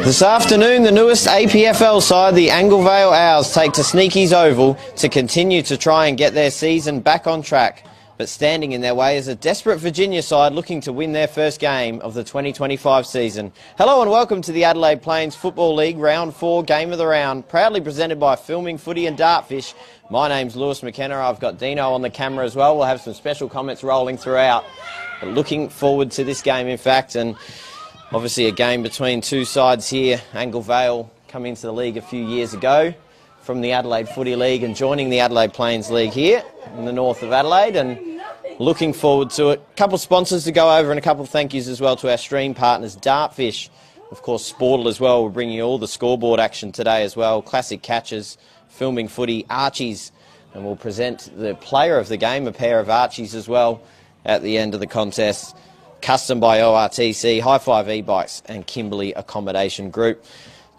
This afternoon, the newest APFL side, the Anglevale Owls, take to Sneaky's Oval to continue to try and get their season back on track. But standing in their way is a desperate Virginia side looking to win their first game of the 2025 season. Hello and welcome to the Adelaide Plains Football League Round 4 Game of the Round, proudly presented by Filming Footy and Dartfish. My name's Lewis McKenna. I've got Dino on the camera as well. We'll have some special comments rolling throughout. But looking forward to this game, in fact, and obviously a game between two sides here. Anglevale come into the league a few years ago from the Adelaide Footy League and joining the Adelaide Plains League here in the north of Adelaide, and looking forward to it. A couple of sponsors to go over and a couple of thank yous as well to our stream partners, Dartfish, of course Sportal as well. We're bringing you all the scoreboard action today as well. Classic Catches, Filming Footy, Archies, and we'll present the player of the game, a pair of Archies as well at the end of the contest. Custom by ORTC, High Five E-Bikes and Kimberley Accommodation Group.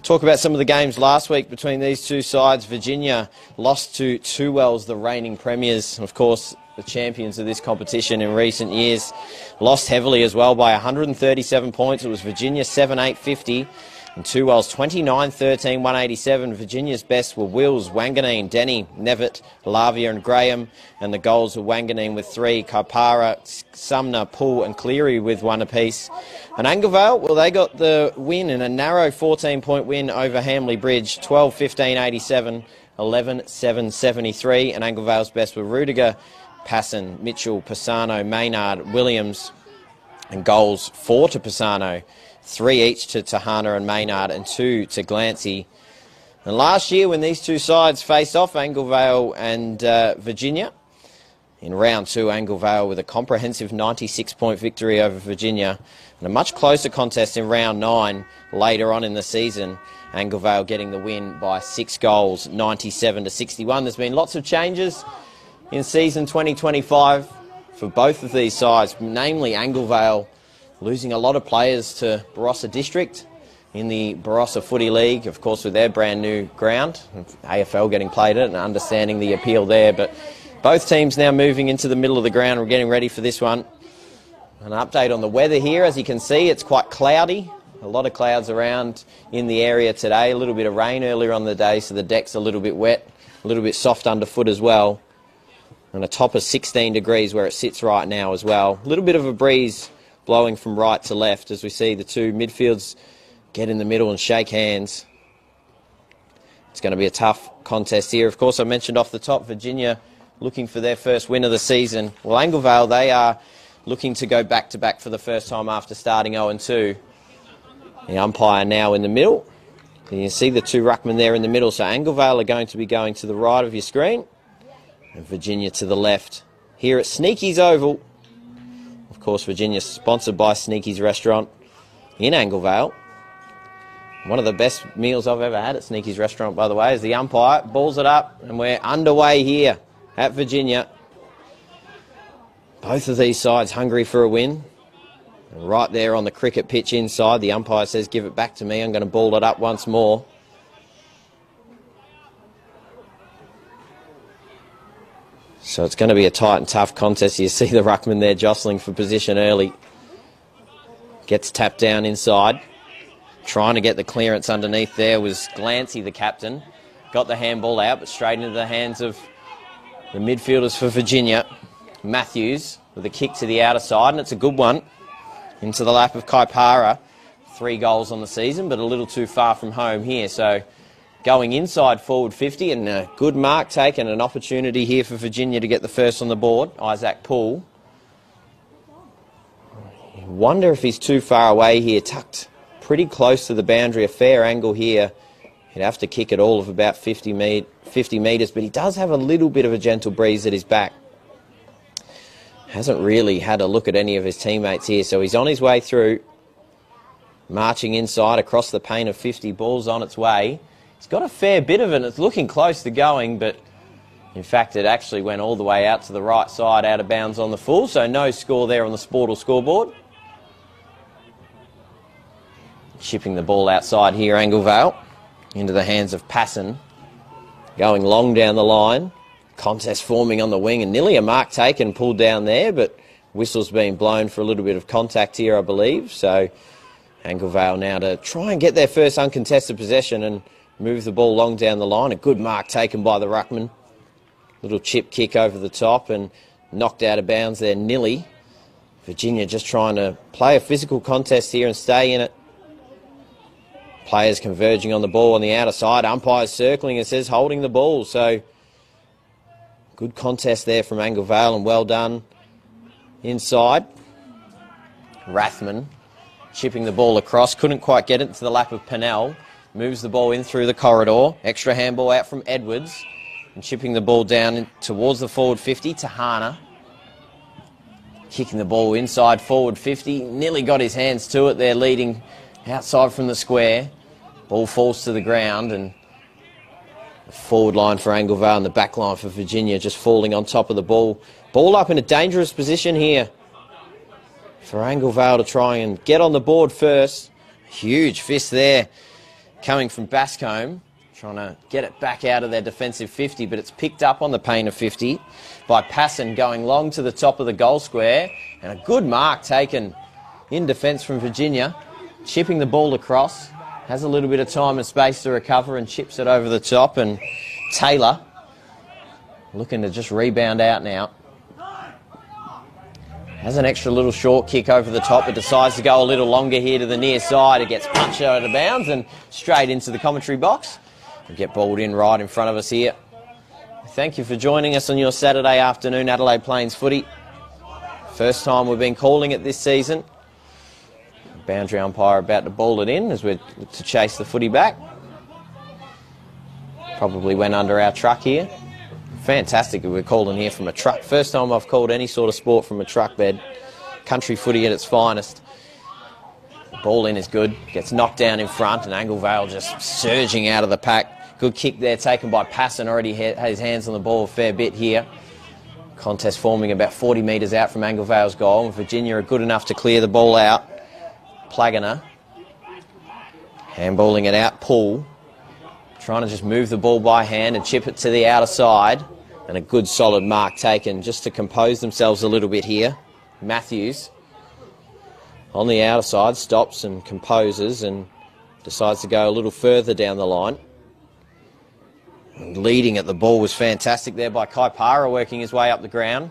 Talk about some of the games last week between these two sides. Virginia lost to Two Wells, the reigning premiers, of course the champions of this competition in recent years. Lost heavily as well by 137 points. It was Virginia 7-8-50 and Two Wells 29-13, 187. Virginia's best were Wills, Wanganeen, Denny, Nevitt, Lavia and Graham, and the goals were Wanganeen with 3, Kaipara, Sumner, Poole and Cleary with 1 apiece. And Anglevale, well, they got the win in a narrow 14-point win over Hamley Bridge, 12-15-87, 11-7-73, and Anglevale's best were Rudiger, Passon, Mitchell, Pisano, Maynard, Williams, and goals 4 to Pisano, 3 each to Tahana and Maynard, and 2 to Glancy. And last year when these two sides faced off, Anglevale and Virginia, in round 2, Anglevale with a comprehensive 96-point victory over Virginia, and a much closer contest in round 9 later on in the season. Anglevale getting the win by 6 goals, 97-61. There's been lots of changes in season 2025 for both of these sides, namely Anglevale losing a lot of players to Barossa District in the Barossa Footy League, of course with their brand new ground, AFL getting played at and understanding the appeal there. But both teams now moving into the middle of the ground. We're getting ready for this one. An update on the weather here. As you can see, it's quite cloudy. A lot of clouds around in the area today. A little bit of rain earlier on the day, so the deck's a little bit wet, a little bit soft underfoot as well. And a top of 16 degrees where it sits right now as well. A little bit of a breeze blowing from right to left as we see the two midfields get in the middle and shake hands. It's going to be a tough contest here. Of course, I mentioned off the top, Virginia looking for their first win of the season. Well, Anglevale, they are looking to go back-to-back for the first time after starting 0-2. The umpire now in the middle. And you see the two ruckmen there in the middle. So Anglevale are going to be going to the right of your screen and Virginia to the left. Here at Sneaky's Oval. Of course, Virginia sponsored by Sneaky's Restaurant in Anglevale. One of the best meals I've ever had at Sneaky's Restaurant, by the way, is the umpire balls it up, and we're underway here at Virginia. Both of these sides hungry for a win. And right there on the cricket pitch inside, the umpire says, "Give it back to me. I'm going to ball it up once more." So it's going to be a tight and tough contest. You see the ruckman there jostling for position early. Gets tapped down inside. Trying to get the clearance underneath there was Glancy, the captain. Got the handball out, but straight into the hands of the midfielders for Virginia. Matthews with a kick to the outer side, and it's a good one. Into the lap of Kaipara. 3 goals on the season, but a little too far from home here. So going inside forward 50, and a good mark taken, an opportunity here for Virginia to get the first on the board. Isaac Poole. Wonder if he's too far away here, tucked pretty close to the boundary, a fair angle here. He'd have to kick it all of about 50 metres, but he does have a little bit of a gentle breeze at his back. Hasn't really had a look at any of his teammates here, so he's on his way through, marching inside across the paint of 50, ball's on its way. He's got a fair bit of it. It's looking close to going, but in fact it actually went all the way out to the right side, out of bounds on the full, so no score there on the Sportal scoreboard. Chipping the ball outside here, Anglevale, into the hands of Passon. Going long down the line. Contest forming on the wing, and nearly a mark taken, pulled down there, but whistle's been blown for a little bit of contact here, I believe. So Anglevale now to try and get their first uncontested possession and move the ball long down the line. A good mark taken by the ruckman. Little chip kick over the top and knocked out of bounds there, Nilly. Virginia just trying to play a physical contest here and stay in it. Players converging on the ball on the outer side. Umpires circling, it says holding the ball. So good contest there from Anglevale and well done inside. Rathman chipping the ball across. Couldn't quite get it to the lap of Pennell. Moves the ball in through the corridor. Extra handball out from Edwards. And chipping the ball down towards the forward 50 to Hana. Kicking the ball inside forward 50. Nearly got his hands to it there, leading outside from the square. Ball falls to the ground and the forward line for Anglevale and the back line for Virginia just falling on top of the ball. Ball up in a dangerous position here for Anglevale to try and get on the board first. Huge fist there coming from Bascombe. Trying to get it back out of their defensive 50, but it's picked up on the paint of 50 by Passon going long to the top of the goal square. And a good mark taken in defence from Virginia. Chipping the ball across. Has a little bit of time and space to recover and chips it over the top. And Taylor looking to just rebound out now. Has an extra little short kick over the top, but decides to go a little longer here to the near side. It gets punched out of bounds and straight into the commentary box. We get balled in right in front of us here. Thank you for joining us on your Saturday afternoon Adelaide Plains footy. First time we've been calling it this season. Boundary umpire about to ball it in as we look to chase the footy back. Probably went under our truck here. Fantastic that we're calling here from a truck. First time I've called any sort of sport from a truck bed. Country footy at its finest. Ball in is good. Gets knocked down in front and Anglevale just surging out of the pack. Good kick there taken by Passon. Already had his hands on the ball a fair bit here. Contest forming about 40 metres out from Anglevale's goal. And Virginia are good enough to clear the ball out. Plagana. Handballing it out. Pull. Trying to just move the ball by hand and chip it to the outer side. And a good solid mark taken just to compose themselves a little bit here. Matthews on the outer side stops and composes and decides to go a little further down the line. And leading at the ball was fantastic there by Kaipara, working his way up the ground.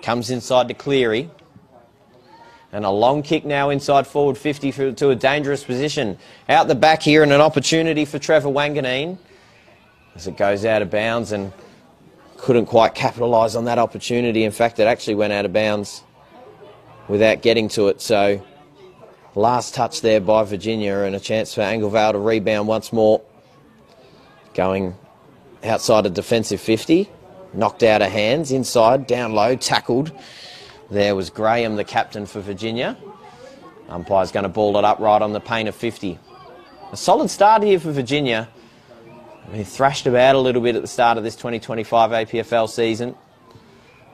Comes inside to Cleary. And a long kick now inside forward 50 to a dangerous position. Out the back here and an opportunity for Trevor Wanganeen as it goes out of bounds and couldn't quite capitalise on that opportunity. In fact, it actually went out of bounds without getting to it. So last touch there by Virginia and a chance for Anglevale to rebound once more. Going outside a defensive 50. Knocked out of hands, inside, down low, tackled. There was Graham, the captain for Virginia. Umpire's going to ball it up right on the paint of 50. A solid start here for Virginia. They thrashed about a little bit at the start of this 2025 APFL season.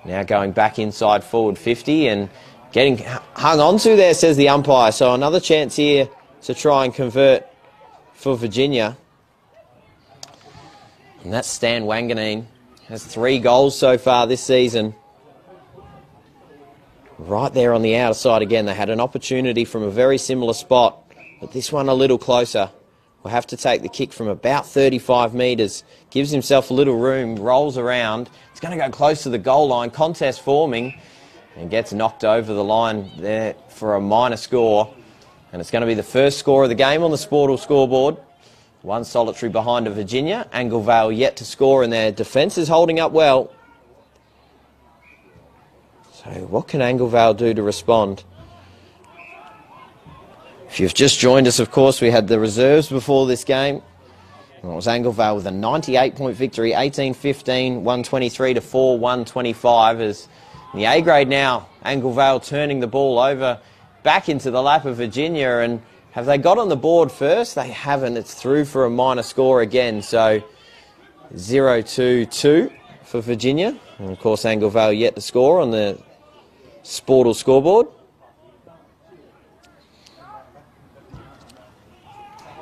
Now going back inside forward 50 and getting hung on to there, says the umpire. So another chance here to try and convert for Virginia. And that's Stan Wanganeen. Has 3 goals so far this season. Right there on the outer side again. They had an opportunity from a very similar spot, but this one a little closer. Will have to take the kick from about 35 metres. Gives himself a little room, rolls around. It's going to go close to the goal line. Contest forming and gets knocked over the line there for a minor score. And it's going to be the first score of the game on the Sportal scoreboard. 1 solitary behind of Virginia. Anglevale yet to score and their defence is holding up well. So what can Anglevale do to respond? If you've just joined us, of course, we had the reserves before this game. And it was Anglevale with a 98-point victory, 18-15, 123 to 4, 125. As in the A grade now, Anglevale turning the ball over back into the lap of Virginia. And have they got on the board first? They haven't. It's through for a minor score again. So 0-2-2 for Virginia. And of course, Anglevale yet to score on the Sportal scoreboard.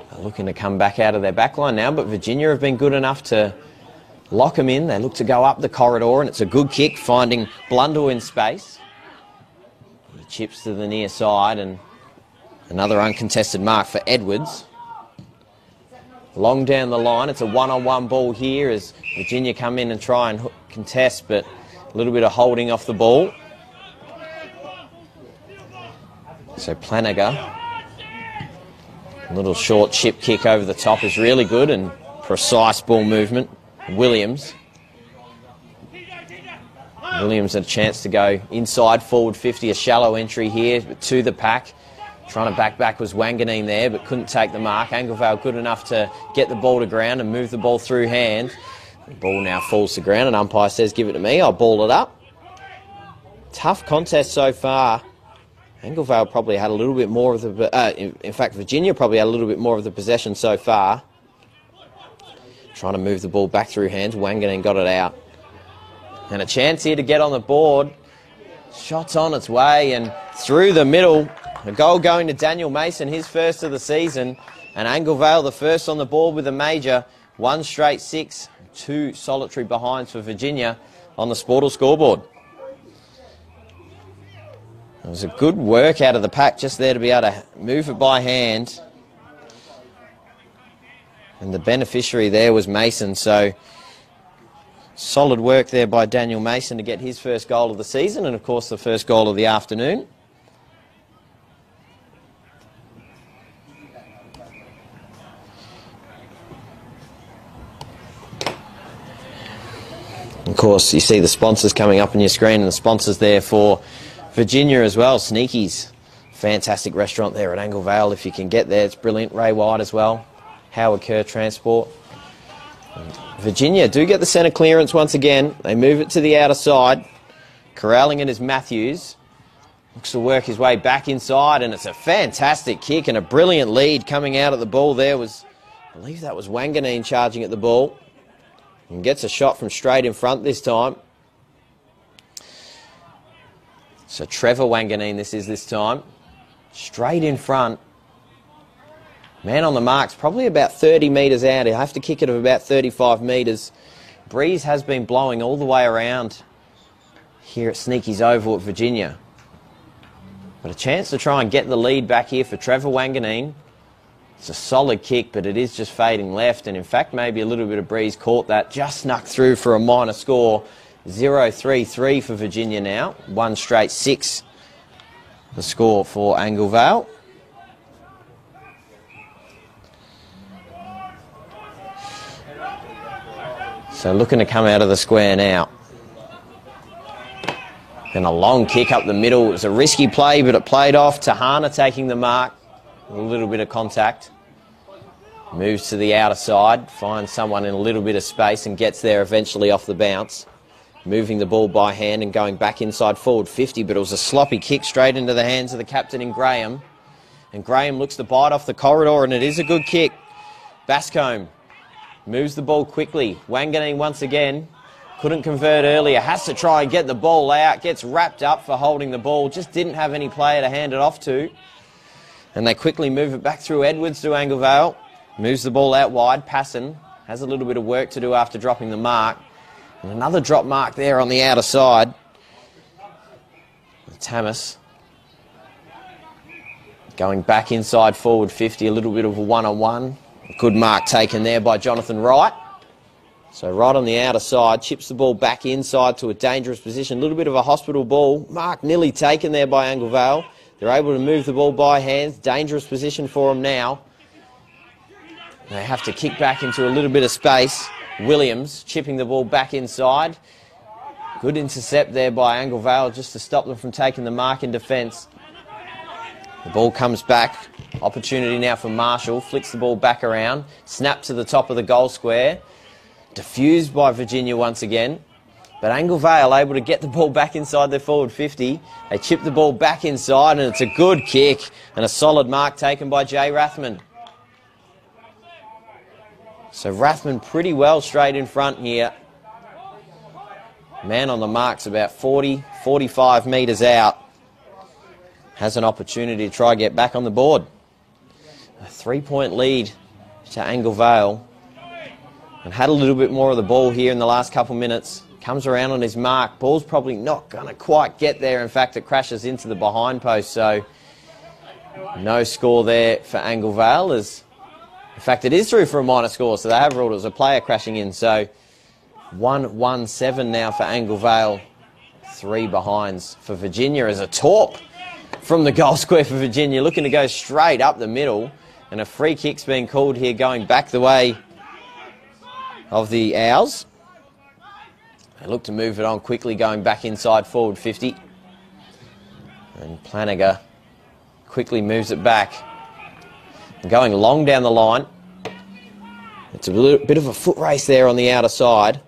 They're looking to come back out of their backline now, but Virginia have been good enough to lock them in. They look to go up the corridor, and it's a good kick, finding Blundell in space. He chips to the near side, and Another uncontested mark for Edwards. Long down the line, it's a one-on-one ball here as Virginia come in and try and contest, but a little bit of holding off the ball. So Planager, a little short chip kick over the top is really good and precise ball movement. Williams had a chance to go inside forward 50, a shallow entry here to the pack. Trying to back was Wanganeen there, but couldn't take the mark. Anglevale good enough to get the ball to ground and move the ball through hand. The ball now falls to ground and umpire says, give it to me, I'll ball it up. Tough contest so far. Anglevale probably had a little bit more of the... in fact, Virginia probably had a little bit more of the possession so far. Trying to move the ball back through hands. Wanganeen got it out. And a chance here to get on the board. Shot's on its way and through the middle. A goal going to Daniel Mason, his first of the season. And Anglevale the first on the board with a major. 1 straight 6, 2 solitary behinds for Virginia on the Sportal scoreboard. It was a good work out of the pack just there to be able to move it by hand. And the beneficiary there was Mason, so solid work there by Daniel Mason to get his first goal of the season and of course the first goal of the afternoon. Of course, you see the sponsors coming up on your screen, and the sponsors there for Virginia as well. Sneaky's, fantastic restaurant there at Anglevale. If you can get there, it's brilliant. Ray White as well. Howard Kerr Transport. Virginia do get the centre clearance once again. They move it to the outer side. Corralling it is Matthews. Looks to work his way back inside, and it's a fantastic kick and a brilliant lead coming out at the ball there. I believe that was Wanganeen charging at the ball. And gets a shot from straight in front this time. So Trevor Wanganeen this time. Straight in front. Man on the mark's probably about 30 metres out. He'll have to kick it of about 35 metres. Breeze has been blowing all the way around here at Sneaky's Oval at Virginia. But a chance to try and get the lead back here for Trevor Wanganeen. It's a solid kick, but it is just fading left. And in fact, maybe a little bit of breeze caught that. Just snuck through for a minor score. 0-3-3 for Virginia now. 1 straight 6. The score for Anglevale. So looking to come out of the square now. And a long kick up the middle. It was a risky play, but it played off. Tahana taking the mark. A little bit of contact. Moves to the outer side. Finds someone in a little bit of space and gets there eventually off the bounce. Moving the ball by hand and going back inside forward 50, but it was a sloppy kick straight into the hands of the captain in Graham. And Graham looks to bite off the corridor, and it is a good kick. Bascombe moves the ball quickly. Wanganeen once again. Couldn't convert earlier. Has to try and get the ball out. Gets wrapped up for holding the ball. Just didn't have any player to hand it off to. And they quickly move it back through Edwards to Anglevale. Moves the ball out wide. Passon has a little bit of work to do after dropping the mark. And another drop mark there on the outer side. Tamas going back inside forward 50. A little bit of a one-on-one. Good mark taken there by Jonathan Wright. So right on the outer side. Chips the ball back inside to a dangerous position. A little bit of a hospital ball. Mark nearly taken there by Anglevale. They're able to move the ball by hands. Dangerous position for them now. They have to kick back into a little bit of space. Williams chipping the ball back inside. Good intercept there by Anglevale just to stop them from taking the mark in defence. The ball comes back. Opportunity now for Marshall. Flicks the ball back around. Snap to the top of the goal square. Diffused by Virginia once again. But Anglevale able to get the ball back inside their forward 50. They chip the ball back inside, and it's a good kick and a solid mark taken by Jay Rathman. So Rathman pretty well straight in front here. Man on the mark's about 40, 45 metres out. Has an opportunity to try and get back on the board. A 3-point lead to Anglevale. And had a little bit more of the ball here in the last couple minutes. Comes around on his mark. Ball's probably not going to quite get there. In fact, it crashes into the behind post. So No score there for Anglevale. In fact, it is through for a minor score, so they have ruled it as a player crashing in. So 1-1-7 now for Anglevale. 3 behinds for Virginia as a torp from the goal square for Virginia, looking to go straight up the middle. And a free kick's being called here, going back the way of the Owls. They look to move it on quickly, going back inside forward 50. And Planiger quickly moves it back. And going long down the line. It's a bit of a foot race there on the outer side.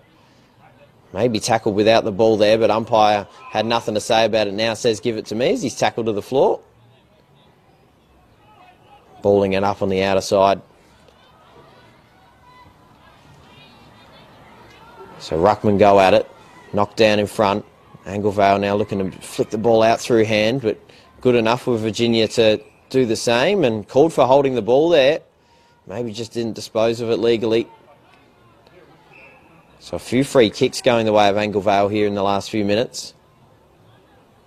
Maybe tackled without the ball there, but umpire had nothing to say about it now. Says give it to me as he's tackled to the floor. Balling it up on the outer side. So Ruckman go at it. Knocked down in front. Anglevale now looking to flick the ball out through hand, but good enough with Virginia to do the same, and called for holding the ball there. Maybe just didn't dispose of it legally. So a few free kicks going the way of Anglevale here in the last few minutes.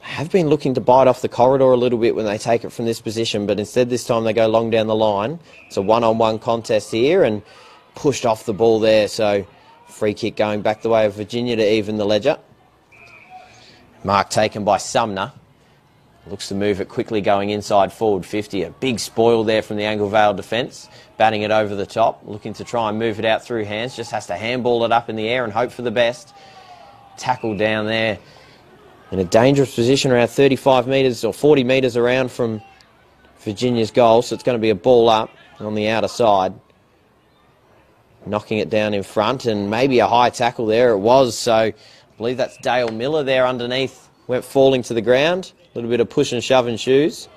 Have been looking to bite off the corridor a little bit when they take it from this position, but instead this time they go long down the line. It's a one-on-one contest here and pushed off the ball there. So free kick going back the way of Virginia to even the ledger. Mark taken by Sumner. Looks to move it quickly going inside forward 50. A big spoil there from the Anglevale defence. Batting it over the top. Looking to try and move it out through hands. Just has to handball it up in the air and hope for the best. Tackle down there. In a dangerous position around 35 metres or 40 metres around from Virginia's goal. So it's going to be a ball up on the outer side. Knocking it down in front and maybe a high tackle there. It was. So I believe that's Dale Miller there underneath. Went falling to the ground. A little bit of push and shove in shoes.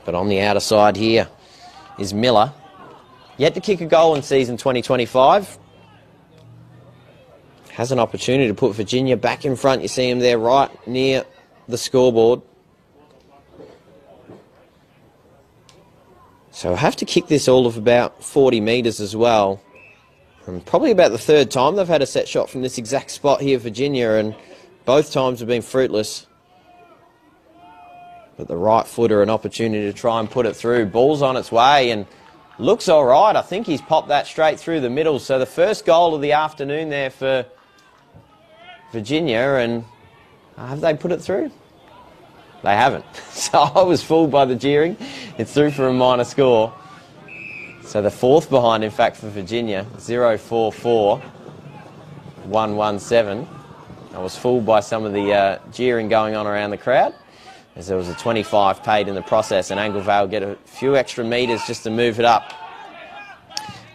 But on the outer side here is Miller. Yet to kick a goal in season 2025. Has an opportunity to put Virginia back in front. You see him there right near the scoreboard. So I have to kick this all of about 40 metres as well. And probably about the third time they've had a set shot from this exact spot here, Virginia, and both times have been fruitless. But the right footer, an opportunity to try and put it through. Ball's on its way and looks all right. I think he's popped that straight through the middle. So the first goal of the afternoon there for Virginia. And have they put it through? They haven't. So I was fooled by the jeering. It's through for a minor score. So the fourth behind, in fact, for Virginia. 0-4-4. 1-1-7. I was fooled by some of the jeering going on around the crowd, as there was a 25 paid in the process, and Anglevale get a few extra metres just to move it up.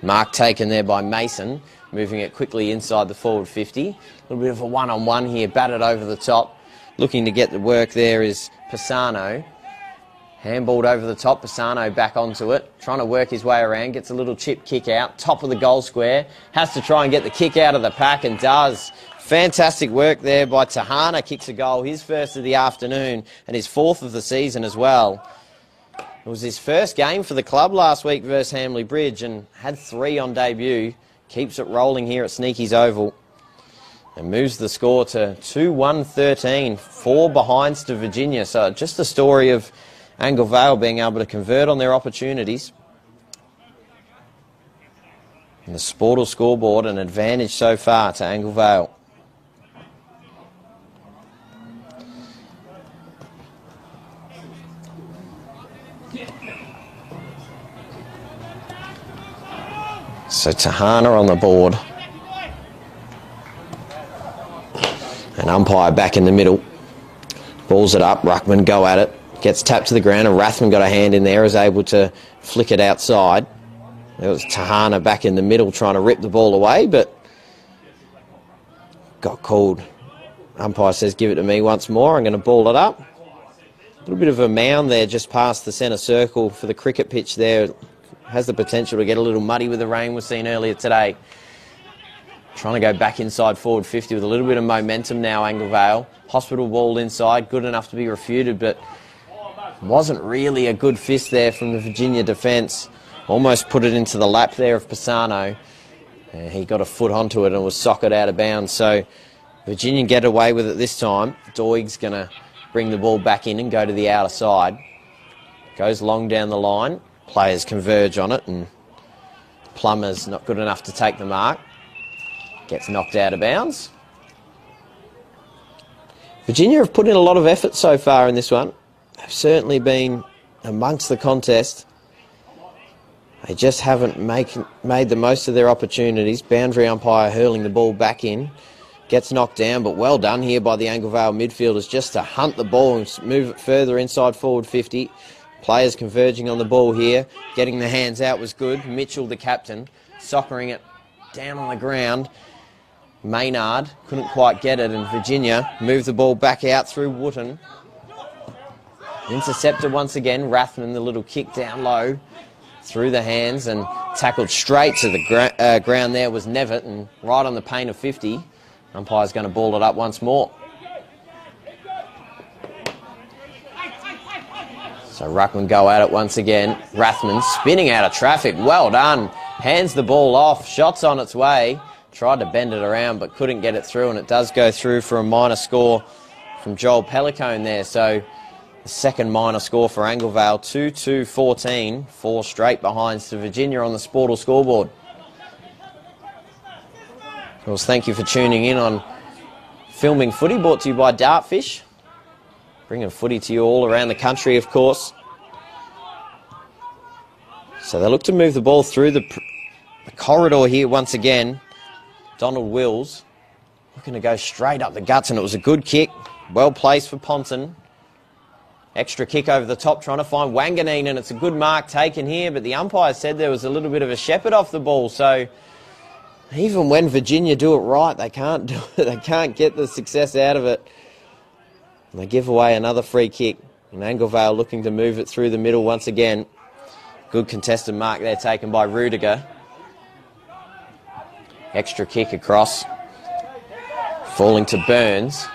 Mark taken there by Mason, moving it quickly inside the forward 50. A little bit of a one-on-one here, batted over the top. Looking to get the work there is Pisano. Handballed over the top, Pisano back onto it, trying to work his way around, gets a little chip kick out, top of the goal square, has to try and get the kick out of the pack and does. Fantastic work there by Tahana, kicks a goal, his first of the afternoon and his fourth of the season as well. It was his first game for the club last week versus Hamley Bridge and had 3 on debut. Keeps it rolling here at Sneaky's Oval and moves the score to 2-1-13, 4 behinds to Virginia. So just a story of Anglevale being able to convert on their opportunities. And the Sportal scoreboard, an advantage so far to Anglevale. So Tahana on the board. And umpire back in the middle. Balls it up, Ruckman go at it. Gets tapped to the ground and Rathman got a hand in there, is able to flick it outside. It was Tahana back in the middle trying to rip the ball away, but got called. Umpire says give it to me once more. I'm going to ball it up. A little bit of a mound there just past the centre circle for the cricket pitch there. Has the potential to get a little muddy with the rain we've seen earlier today. Trying to go back inside forward 50 with a little bit of momentum now, Anglevale. Hospital ball inside, good enough to be refuted, but wasn't really a good fist there from the Virginia defence. Almost put it into the lap there of Pisano. And he got a foot onto it and was socked out of bounds. So Virginia get away with it this time. Doig's going to bring the ball back in and go to the outer side. Goes long down the line. Players converge on it, and Plummer's not good enough to take the mark. Gets knocked out of bounds. Virginia have put in a lot of effort so far in this one. They've certainly been amongst the contest. They just haven't made the most of their opportunities. Boundary umpire hurling the ball back in. Gets knocked down, but well done here by the Angle Vale midfielders just to hunt the ball and move it further inside forward 50. Players converging on the ball here. Getting the hands out was good. Mitchell, the captain, soccering it down on the ground. Maynard couldn't quite get it, and Virginia moved the ball back out through Wootton. Intercepted once again. Rathman, the little kick down low through the hands and tackled straight to the ground there was Nevitt, and right on the paint of 50. Umpire's going to ball it up once more. So Ruckman go at it once again. Rathman spinning out of traffic. Well done. Hands the ball off. Shot's on its way. Tried to bend it around but couldn't get it through, and it does go through for a minor score from Joel Pellicone there. So the second minor score for Angle Vale, 2-2-14. 4 straight behinds to Virginia on the Sportal scoreboard. Of course, thank you for tuning in on Filming Footy, brought to you by Dartfish. Bringing footy to you all around the country, of course. So they look to move the ball through the corridor here once again. Donald Wills looking to go straight up the guts, and it was a good kick. Well placed for Ponton. Extra kick over the top, trying to find Wanganeen, and it's a good mark taken here, but the umpire said there was a little bit of a shepherd off the ball, so even when Virginia do it right, they can't do it. They can't get the success out of it. And they give away another free kick. And Angle Vale looking to move it through the middle once again. Good contested mark there taken by Rudiger. Extra kick across. Falling to Burns.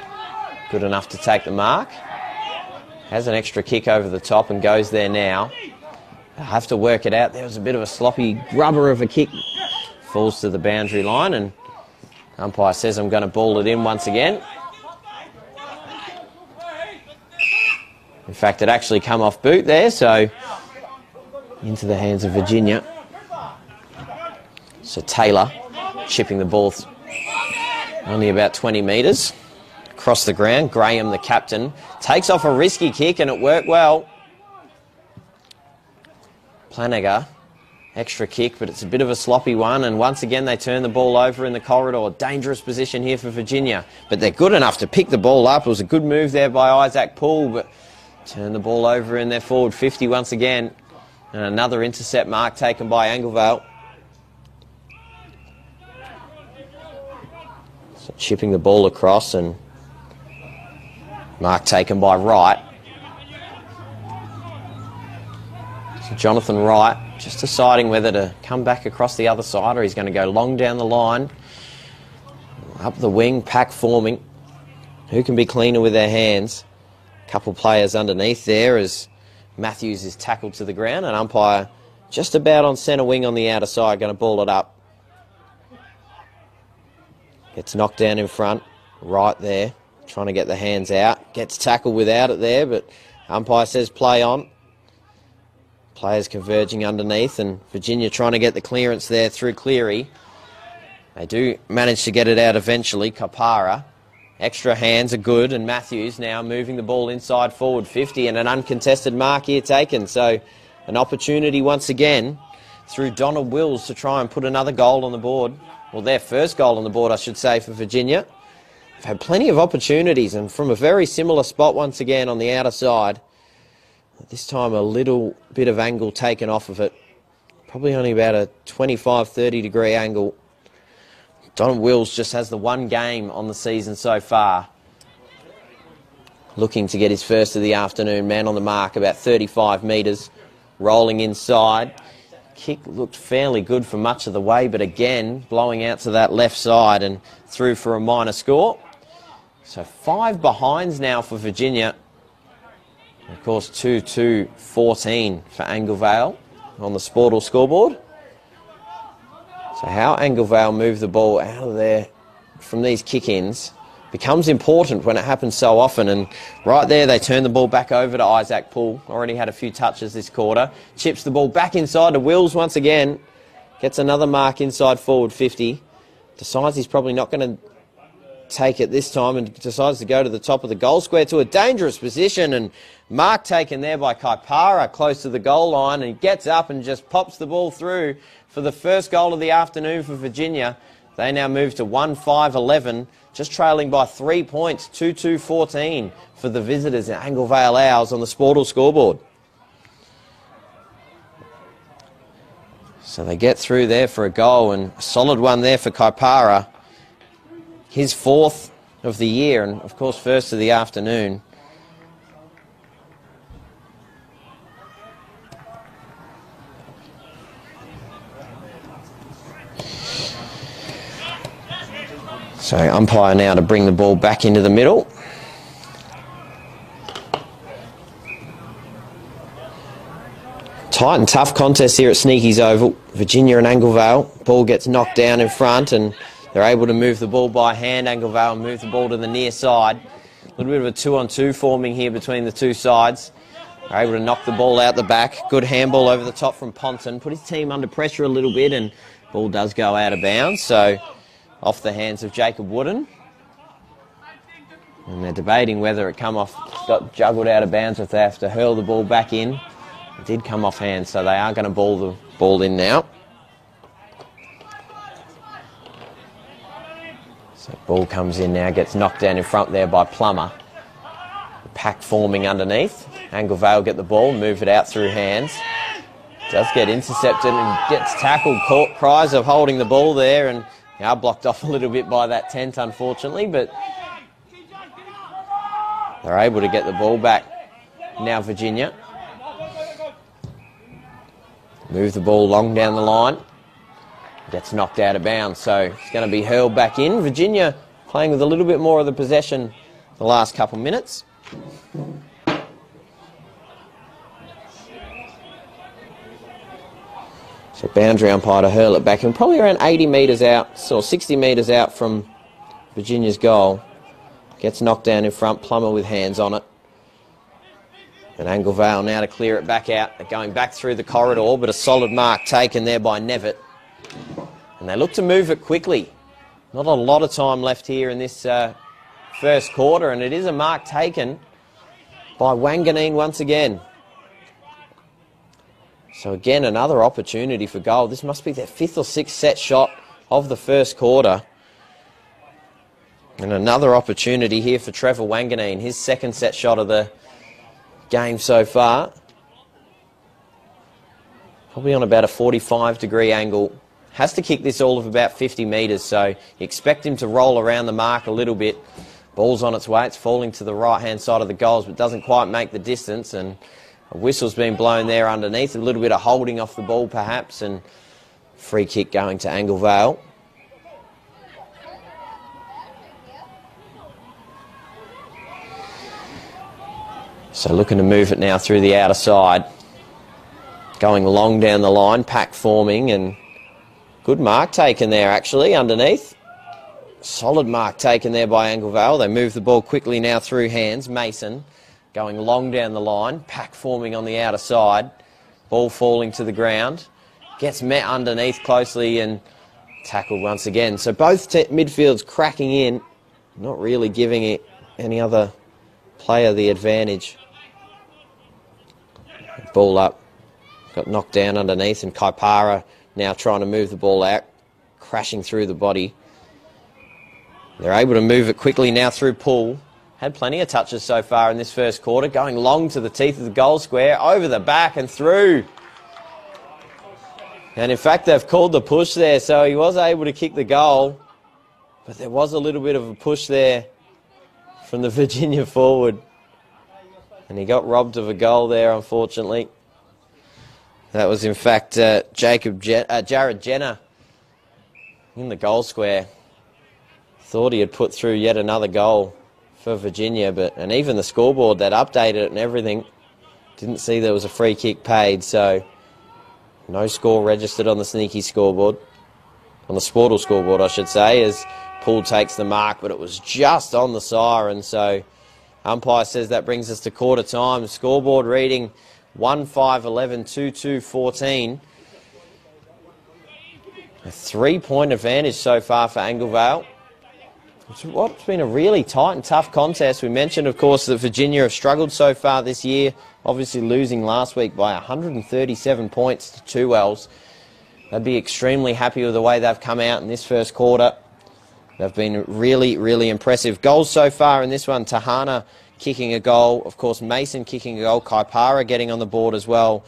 Good enough to take the mark. Has an extra kick over the top and goes there now. I have to work it out. There was a bit of a sloppy grubber of a kick. Falls to the boundary line, and umpire says I'm going to ball it in once again. In fact, it actually come off boot there, so into the hands of Virginia. So Taylor chipping the ball only about 20 metres across the ground. Graham, the captain, takes off a risky kick, and it worked well. Planager. Extra kick, but it's a bit of a sloppy one, and once again they turn the ball over in the corridor. Dangerous position here for Virginia, but they're good enough to pick the ball up. It was a good move there by Isaac Poole, but turn the ball over in their forward 50 once again. And another intercept mark taken by Angle Vale. So chipping the ball across, and mark taken by Wright. So Jonathan Wright just deciding whether to come back across the other side, or he's going to go long down the line. Up the wing, pack forming. Who can be cleaner with their hands? A couple players underneath there as Matthews is tackled to the ground, and umpire just about on centre wing on the outer side, going to ball it up. Gets knocked down in front, right there, trying to get the hands out. Gets tackled without it there, but umpire says play on. Players converging underneath, and Virginia trying to get the clearance there through Cleary. They do manage to get it out eventually. Kapara. Extra hands are good, and Matthews now moving the ball inside forward 50, and an uncontested mark here taken. So an opportunity once again through Donald Wills to try and put another goal on the board. Well, their first goal on the board, I should say, for Virginia. They've had plenty of opportunities, and from a very similar spot once again on the outer side. This time a little bit of angle taken off of it. Probably only about a 25-30 degree angle. Donald Wills just has the one game on the season so far. Looking to get his first of the afternoon. Man on the mark, about 35 metres. Rolling inside. Kick looked fairly good for much of the way, but again, blowing out to that left side and through for a minor score. So 5 behinds now for Virginia. Of course, 2-2-14 for Angle Vale on the Sportal scoreboard. So how Angle Vale move the ball out of there from these kick-ins becomes important when it happens so often. And right there, they turn the ball back over to Isaac Poole. Already had a few touches this quarter. Chips the ball back inside to Wills once again. Gets another mark inside forward 50. Decides he's probably not going to take it this time and decides to go to the top of the goal square to a dangerous position, and mark taken there by Kaipara close to the goal line, and he gets up and just pops the ball through for the first goal of the afternoon for Virginia. They now move to 1-5-11, just trailing by 3 points, 2-2-14 for the visitors at Anglevale Owls on the Sportal scoreboard. So they get through there for a goal, and a solid one there for Kaipara. His 4th of the year, and of course first of the afternoon. So umpire now to bring the ball back into the middle. Tight and tough contest here at Sneaky's Oval. Virginia and Anglevale. Ball gets knocked down in front, and they're able to move the ball by hand. Anglevale move the ball to the near side. A little bit of a 2-on-2 forming here between the two sides. They're able to knock the ball out the back. Good handball over the top from Ponton. Put his team under pressure a little bit, and ball does go out of bounds. So off the hands of Jacob Wooden. And they're debating whether it got juggled out of bounds or if they have to hurl the ball back in. It did come off hands, so they are going to ball the ball in now. So ball comes in now, gets knocked down in front there by Plummer. The pack forming underneath. Anglevale get the ball, move it out through hands. Does get intercepted and gets tackled. Cries of holding the ball there, and are blocked off a little bit by that tent, unfortunately, but they're able to get the ball back now, Virginia. Move the ball long down the line. Gets knocked out of bounds, so it's going to be hurled back in. Virginia playing with a little bit more of the possession the last couple minutes. So boundary umpire to hurl it back in, probably around 80 metres out, so 60 metres out from Virginia's goal. Gets knocked down in front, Plummer with hands on it. And Anglevale now to clear it back out. They're going back through the corridor, but a solid mark taken there by Nevitt. And they look to move it quickly. Not a lot of time left here in this first quarter, and it is a mark taken by Wanganeen once again. So again, another opportunity for goal. This must be their 5th or 6th set shot of the first quarter. And another opportunity here for Trevor Wanganeen, his 2nd set shot of the game so far. Probably on about a 45-degree angle. Has to kick this all of about 50 metres, so you expect him to roll around the mark a little bit. Ball's on its way, it's falling to the right-hand side of the goals, but doesn't quite make the distance, and a whistle's been blown there underneath. A little bit of holding off the ball, perhaps, and free kick going to Anglevale. So looking to move it now through the outer side. Going long down the line, pack forming, and good mark taken there, actually, underneath. Solid mark taken there by Anglevale. They move the ball quickly now through hands. Mason going long down the line, pack forming on the outer side. Ball falling to the ground. Gets met underneath closely and tackled once again. So both midfields cracking in, not really giving it any other player the advantage. Ball up, got knocked down underneath, and Kaipara now trying to move the ball out, crashing through the body. They're able to move it quickly now through Poole. Had plenty of touches so far in this first quarter, going long to the teeth of the goal square, over the back and through. And in fact, they've called the push there, so he was able to kick the goal, but there was a little bit of a push there from the Virginia forward. And he got robbed of a goal there, unfortunately. That was, in fact, Jared Jenner in the goal square. Thought he had put through yet another goal for Virginia, and even the scoreboard that updated it and everything didn't see there was a free kick paid, so no score registered on the Sneaky scoreboard, on the Sportal scoreboard, I should say, as Poole takes the mark, but it was just on the siren. So umpire says that brings us to quarter time. Scoreboard reading 1-5-11, 2-2-14. A 3-point advantage so far for Anglevale. It's what's been a really tight and tough contest. We mentioned, of course, that Virginia have struggled so far this year, obviously losing last week by 137 points to 2Ls. They'd be extremely happy with the way they've come out in this first quarter. They've been really, really impressive. Goals so far in this one, Tahana kicking a goal. Of course, Mason kicking a goal. Kaipara getting on the board as well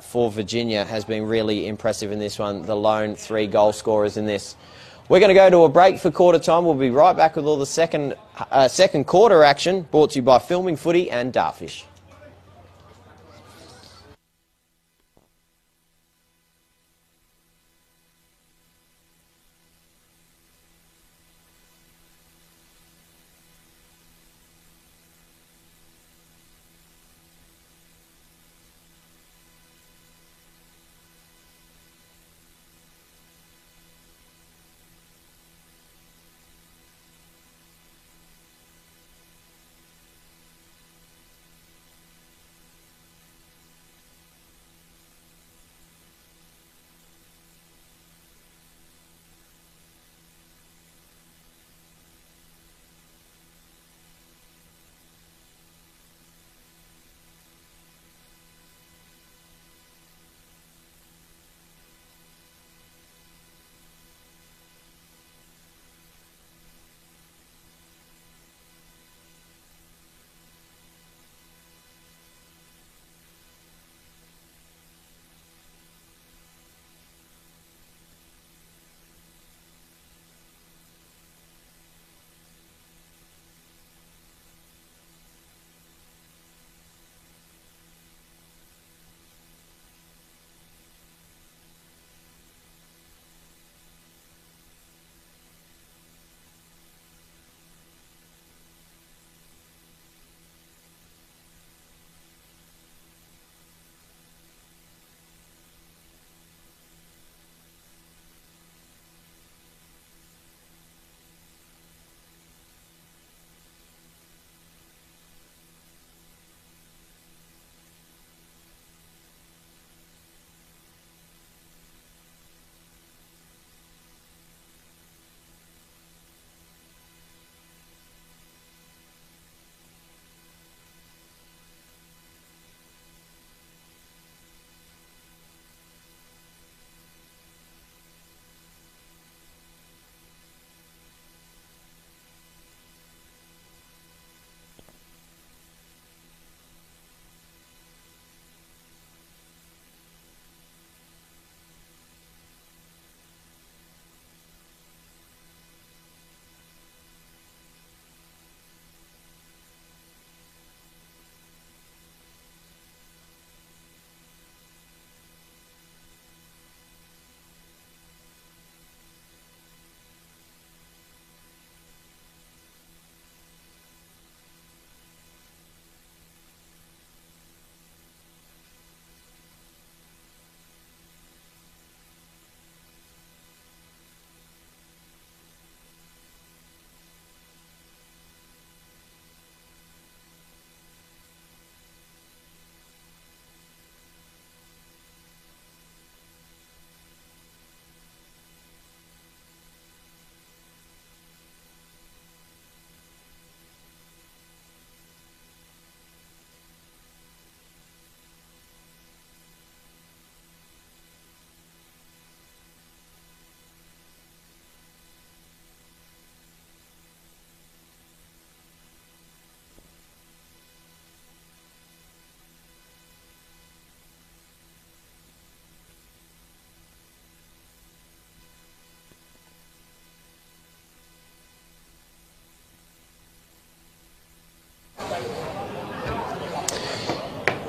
for Virginia has been really impressive in this one. The lone 3 goal scorers in this. We're going to go to a break for quarter time. We'll be right back with all the second quarter action, brought to you by Filming Footy and Darfish.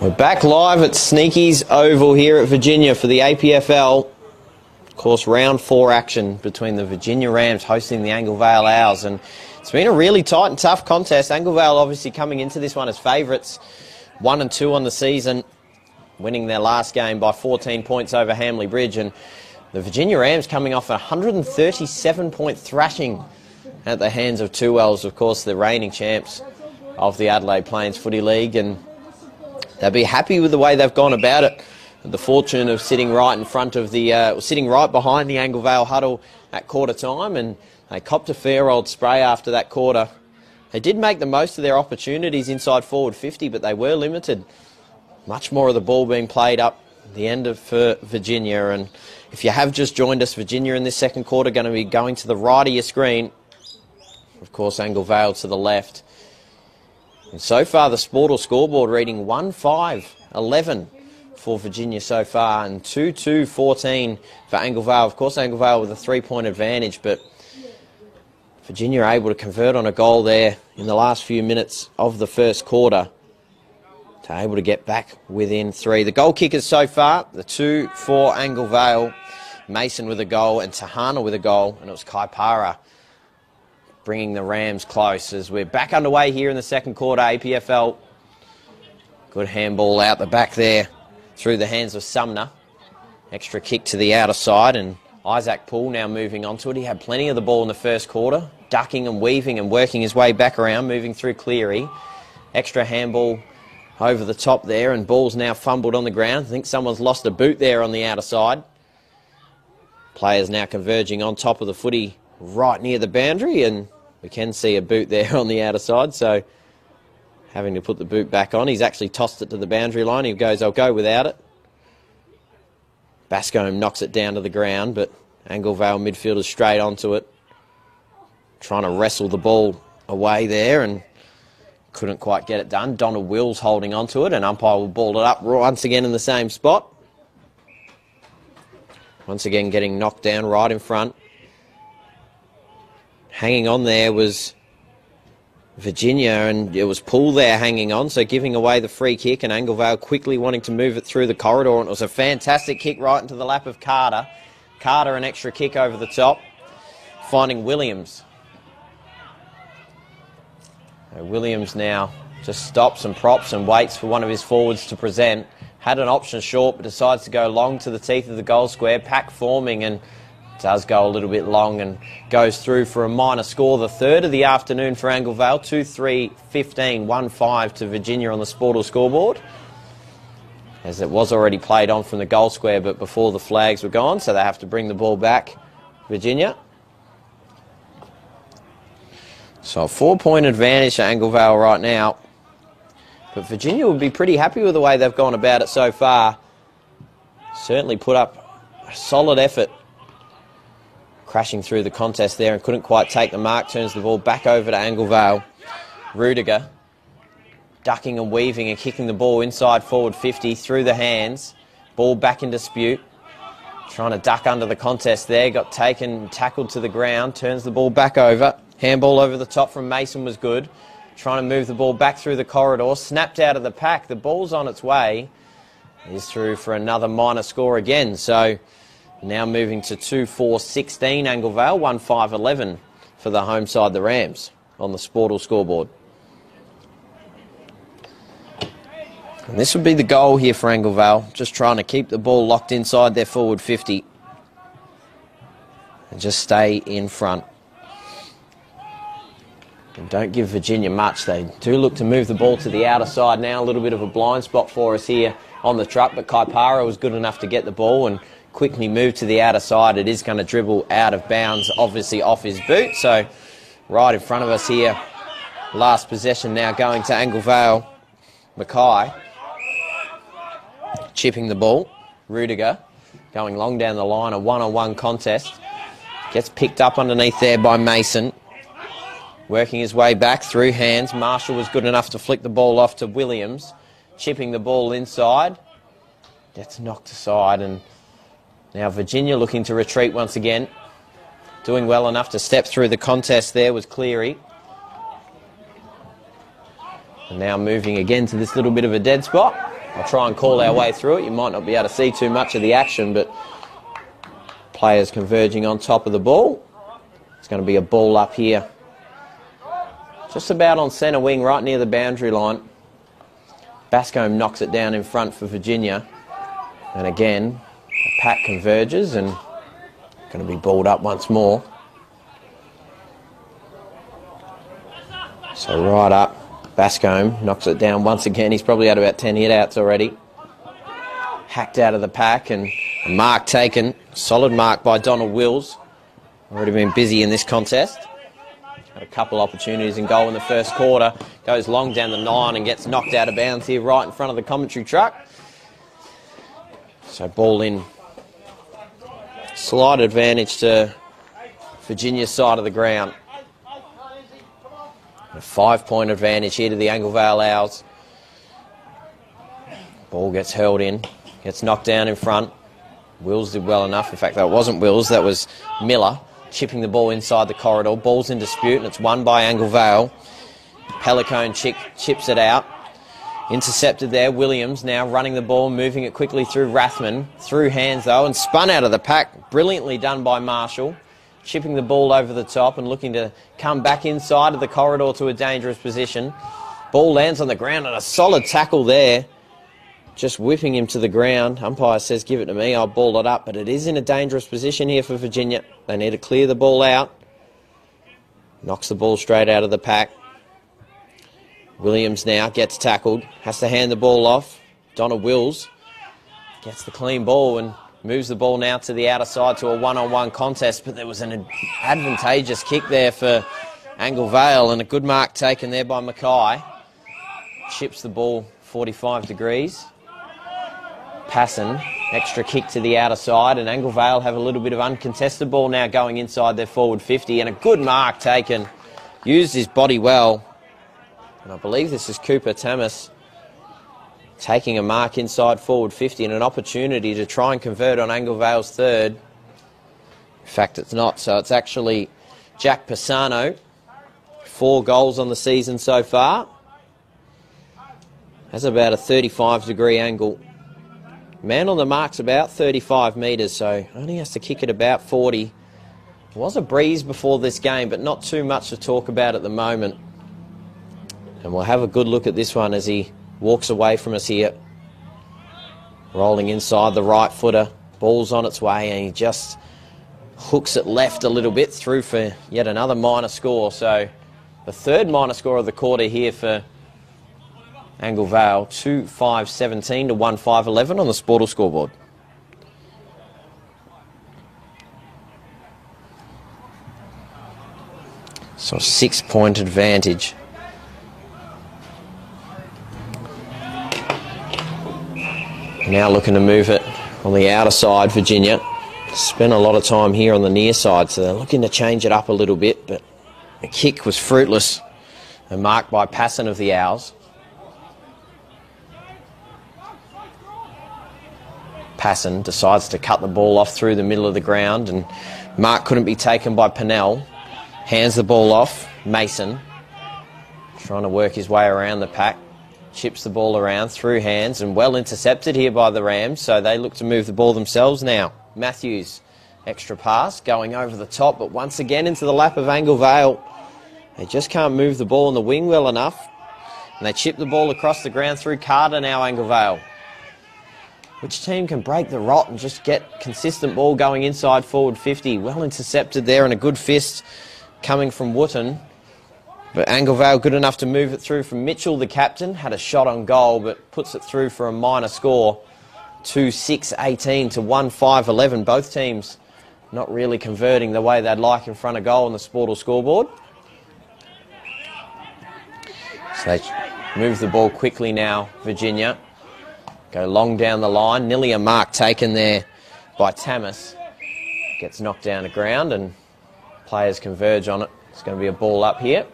We're back live at Sneaky's Oval here at Virginia for the APFL. Of course, round 4 action between the Virginia Rams hosting the Anglevale Owls. And it's been a really tight and tough contest. Anglevale obviously coming into this one as favourites. 1-2 on the season, winning their last game by 14 points over Hamley Bridge. And the Virginia Rams coming off a 137-point thrashing at the hands of Two Wells, of course, the reigning champs of the Adelaide Plains Footy League, and they'll be happy with the way they've gone about it. The fortune of sitting right in front of the, sitting right behind the Angle Vale huddle at quarter time, and they copped a fair old spray after that quarter. They did make the most of their opportunities inside forward 50, but they were limited. Much more of the ball being played up the end of for Virginia, and if you have just joined us, Virginia in this second quarter going to be going to the right of your screen. Of course, Angle Vale to the left. And so far, the Sportal scoreboard reading 1-5-11 for Virginia so far, and 2-2-14 for Angle Vale. Of course, Angle Vale with a 3-point advantage, but Virginia are able to convert on a goal there in the last few minutes of the first quarter to able to get back within 3. The goal kickers so far, the 2 for Angle Vale, Mason with a goal and Tahana with a goal, and it was Kaipara bringing the Rams close as we're back underway here in the second quarter. APFL, good handball out the back there through the hands of Sumner. Extra kick to the outer side, and Isaac Poole now moving onto it. He had plenty of the ball in the first quarter, ducking and weaving and working his way back around, moving through Cleary. Extra handball over the top there, and ball's now fumbled on the ground. I think someone's lost a boot there on the outer side. Players now converging on top of the footy right near the boundary, and we can see a boot there on the outer side, so having to put the boot back on. He's actually tossed it to the boundary line. He goes, I'll go without it. Bascombe knocks it down to the ground, but Angle Vale midfielders straight onto it, trying to wrestle the ball away there, and couldn't quite get it done. Donald Wills holding onto it, and umpire will ball it up once again in the same spot. Once again getting knocked down right in front. Hanging on there was Virginia, and it was Poole there hanging on, so giving away the free kick, and Angle Vale quickly wanting to move it through the corridor, and it was a fantastic kick right into the lap of Carter. Carter, an extra kick over the top, finding Williams. Williams now just stops and props and waits for one of his forwards to present. Had an option short, but decides to go long to the teeth of the goal square. Pack forming, and does go a little bit long and goes through for a minor score. The third of the afternoon for Angle Vale, 2-3-15, 1-5 to Virginia on the Sportal scoreboard, as it was already played on from the goal square, but before the flags were gone, so they have to bring the ball back, Virginia. So a 4-point advantage to Angle Vale right now, but Virginia would be pretty happy with the way they've gone about it so far. Certainly put up a solid effort, crashing through the contest there and couldn't quite take the mark. Turns the ball back over to Angle Vale. Rudiger ducking and weaving and kicking the ball inside forward 50 through the hands. Ball back in dispute. Trying to duck under the contest there. Got taken, tackled to the ground. Turns the ball back over. Handball over the top from Mason was good. Trying to move the ball back through the corridor. Snapped out of the pack. The ball's on its way. Is through for another minor score again. So now moving to 2-4-16 Angle Vale, 1-5-11 for the home side, the Rams, on the Sportal scoreboard. And this would be the goal here for Angle Vale, just trying to keep the ball locked inside their forward 50 and just stay in front. And don't give Virginia much. They do look to move the ball to the outer side now. A little bit of a blind spot for us here on the truck, but Kaipara was good enough to get the ball and quickly move to the outer side. It is going to dribble out of bounds, obviously off his boot. So right in front of us here, last possession now going to Angle Vale. Mackay chipping the ball. Rudiger going long down the line, a one-on-one contest. Gets picked up underneath there by Mason. Working his way back through hands. Marshall was good enough to flick the ball off to Williams. Chipping the ball inside. Gets knocked aside, and now Virginia looking to retreat once again. Doing well enough to step through the contest there was Cleary. And now moving again to this little bit of a dead spot. I'll try and call our way through it. You might not be able to see too much of the action, but players converging on top of the ball. It's going to be a ball up here, just about on centre wing, right near the boundary line. Bascombe knocks it down in front for Virginia. And again, the pack converges and going to be balled up once more. So right up, Bascombe knocks it down once again. He's probably had about 10 hit-outs already. Hacked out of the pack and a mark taken. Solid mark by Donald Wills. Already been busy in this contest. Had a couple opportunities in goal in the first quarter. Goes long down the 9 and gets knocked out of bounds here right in front of the commentary truck. So ball in. Slight advantage to Virginia's side of the ground. A 5-point advantage here to the Angle Vale Owls. Ball gets hurled in. Gets knocked down in front. Wills did well enough. In fact, that wasn't Wills. That was Miller. Chipping the ball inside the corridor. Ball's in dispute and it's won by Angle Vale. Pelicone chips it out. Intercepted there. Williams now running the ball, moving it quickly through Rathman. Through hands though and spun out of the pack. Brilliantly done by Marshall. Chipping the ball over the top and looking to come back inside of the corridor to a dangerous position. Ball lands on the ground and a solid tackle there. Just whipping him to the ground. Umpire says, give it to me, I'll ball it up. But it is in a dangerous position here for Virginia. They need to clear the ball out. Knocks the ball straight out of the pack. Williams now gets tackled. Has to hand the ball off. Donald Wills gets the clean ball and moves the ball now to the outer side to a one-on-one contest. But there was an advantageous kick there for Angle Vale and a good mark taken there by Mackay. Chips the ball 45 degrees. Passon, extra kick to the outer side, and Angle Vale have a little bit of uncontested ball now going inside their forward 50, and a good mark taken. Used his body well, and I believe this is Cooper Tamas taking a mark inside forward 50 and an opportunity to try and convert on Angle Vale's third. In fact, it's not, so it's actually Jack Pisano. 4 goals on the season so far. Has about a 35-degree angle. Man on the mark's about 35 metres, so only has to kick it about 40. It was a breeze before this game, but not too much to talk about at the moment. And we'll have a good look at this one as he walks away from us here. Rolling inside the right footer. Ball's on its way, and he just hooks it left a little bit through for yet another minor score. So the third minor score of the quarter here for Angle Vale, 2-5-17 to 1-5-11 on the Sportal scoreboard. So a 6-point advantage. Now looking to move it on the outer side, Virginia. Spent a lot of time here on the near side, so they're looking to change it up a little bit, but the kick was fruitless and marked by Passon of the Owls. Passon decides to cut the ball off through the middle of the ground, and mark couldn't be taken by Pennell. Hands the ball off. Mason trying to work his way around the pack. Chips the ball around through hands and well intercepted here by the Rams, so they look to move the ball themselves now. Matthews, extra pass going over the top, but once again into the lap of Angle Vale. They just can't move the ball on the wing well enough, and they chip the ball across the ground through Carter now, Angle Vale. Which team can break the rot and just get consistent ball going inside forward 50? Well intercepted there and a good fist coming from Wootton. But Angle Vale good enough to move it through from Mitchell, the captain. Had a shot on goal but puts it through for a minor score. 2-6-18 to 1-5-11. Both teams not really converting the way they'd like in front of goal on the Sportal scoreboard. So they move the ball quickly now, Virginia. Go long down the line. Nearly a mark taken there by Tamas. Gets knocked down to ground and players converge on it. It's going to be a ball up here.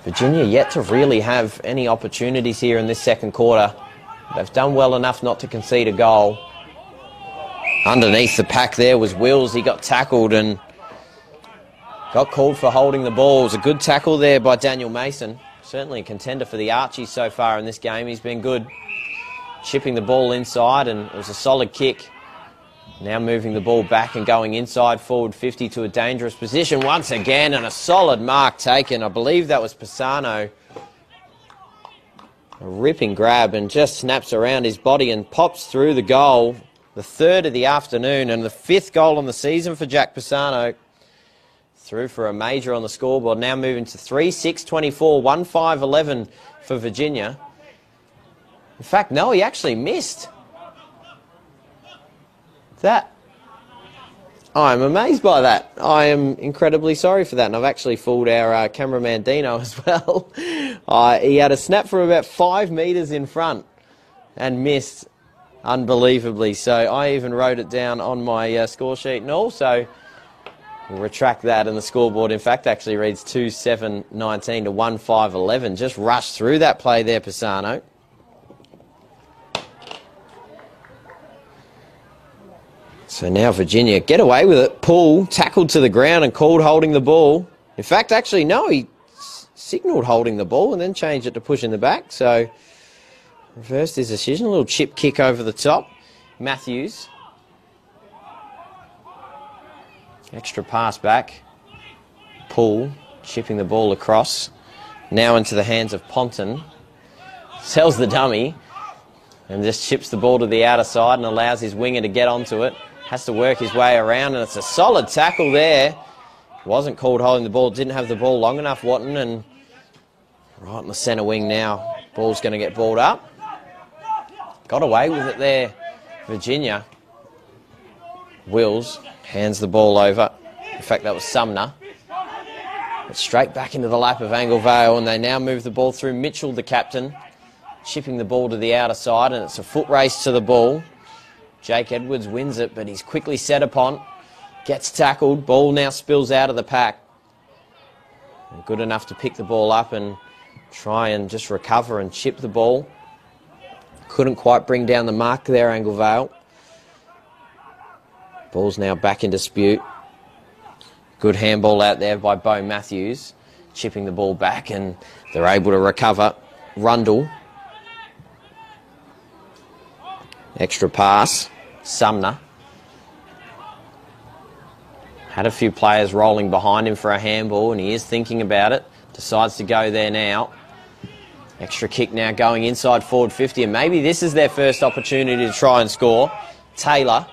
Virginia yet to really have any opportunities here in this second quarter. They've done well enough not to concede a goal. Underneath the pack there was Wills. He got tackled and got called for holding the ball. It was a good tackle there by Daniel Mason. Certainly a contender for the Archies so far in this game. He's been good chipping the ball inside, and it was a solid kick. Now moving the ball back and going inside forward 50 to a dangerous position once again, and a solid mark taken. I believe that was Pisano. A ripping grab and just snaps around his body and pops through the goal. The third of the afternoon and the 5th goal on the season for Jack Pisano. Through for a major on the scoreboard. Now moving to 3-6-24, 1-5-11 for Virginia. In fact, no, he actually missed. That, I'm amazed by that. I am incredibly sorry for that. And I've actually fooled our cameraman Dino as well. He had a snap from about 5 metres in front and missed unbelievably. So I even wrote it down on my score sheet and all. So we'll retract that, and the scoreboard, in fact, actually reads 2-7-19 to 1-5-11. Just rushed through that play there, Pisano. So now Virginia get away with it. Pull, tackled to the ground and called holding the ball. In fact, actually, no, he signalled holding the ball and then changed it to pushing the back. So reversed his decision. A little chip kick over the top. Matthews. Extra pass back. Pull, chipping the ball across. Now into the hands of Ponton. Sells the dummy and just chips the ball to the outer side and allows his winger to get onto it. Has to work his way around, and it's a solid tackle there. Wasn't called holding the ball, didn't have the ball long enough, Watton, and right in the centre wing now. Ball's going to get balled up. Got away with it there, Virginia. Wills hands the ball over. In fact, that was Sumner. But straight back into the lap of Anglevale, and they now move the ball through. Mitchell, the captain, chipping the ball to the outer side, and it's a foot race to the ball. Jake Edwards wins it, but he's quickly set upon. Gets tackled. Ball now spills out of the pack. Good enough to pick the ball up and try and just recover and chip the ball. Couldn't quite bring down the mark there, Anglevale. Ball's now back in dispute. Good handball out there by Bo Matthews. Chipping the ball back, and they're able to recover. Rundle. Extra pass. Sumner. Had a few players rolling behind him for a handball, and he is thinking about it. Decides to go there now. Extra kick now going inside forward 50, and maybe this is their first opportunity to try and score. Taylor.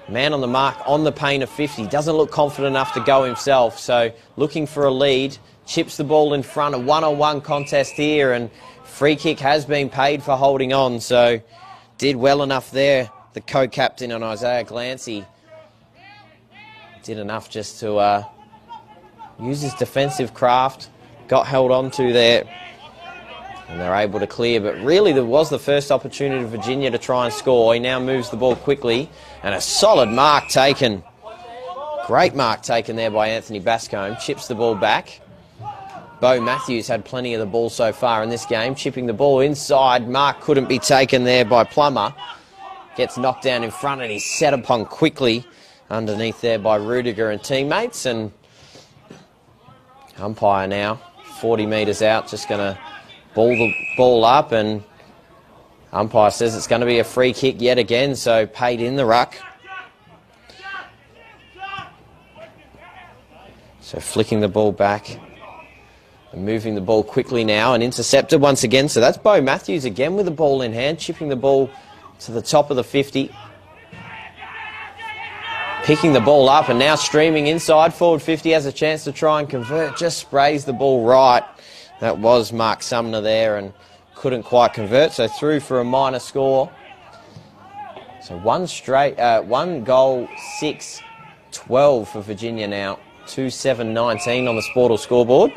Man on the mark on the paint of 50. Doesn't look confident enough to go himself, so looking for a lead. Chips the ball in front. A one-on-one contest here, and free kick has been paid for holding on, so did well enough there. The co-captain on Isaiah Glancy did enough just to use his defensive craft. Got held on to there, and they're able to clear. But really, there was the first opportunity for Virginia to try and score. He now moves the ball quickly, and a solid mark taken. Great mark taken there by Anthony Bascombe. Chips the ball back. Bo Matthews had plenty of the ball so far in this game. Chipping the ball inside. Mark couldn't be taken there by Plummer. Gets knocked down in front, and he's set upon quickly underneath there by Rudiger and teammates. And umpire now 40 metres out, just going to ball the ball up, and umpire says it's going to be a free kick yet again, so paid in the ruck. So flicking the ball back and moving the ball quickly now, and intercepted once again. So that's Bo Matthews again with the ball in hand, chipping the ball to the top of the 50. Picking the ball up and now streaming inside forward 50, has a chance to try and convert, just sprays the ball right. That was Mark Sumner there and couldn't quite convert, so through for a minor score. So one goal, 6-12 for Virginia now. 2-7-19 on the Sportal scoreboard.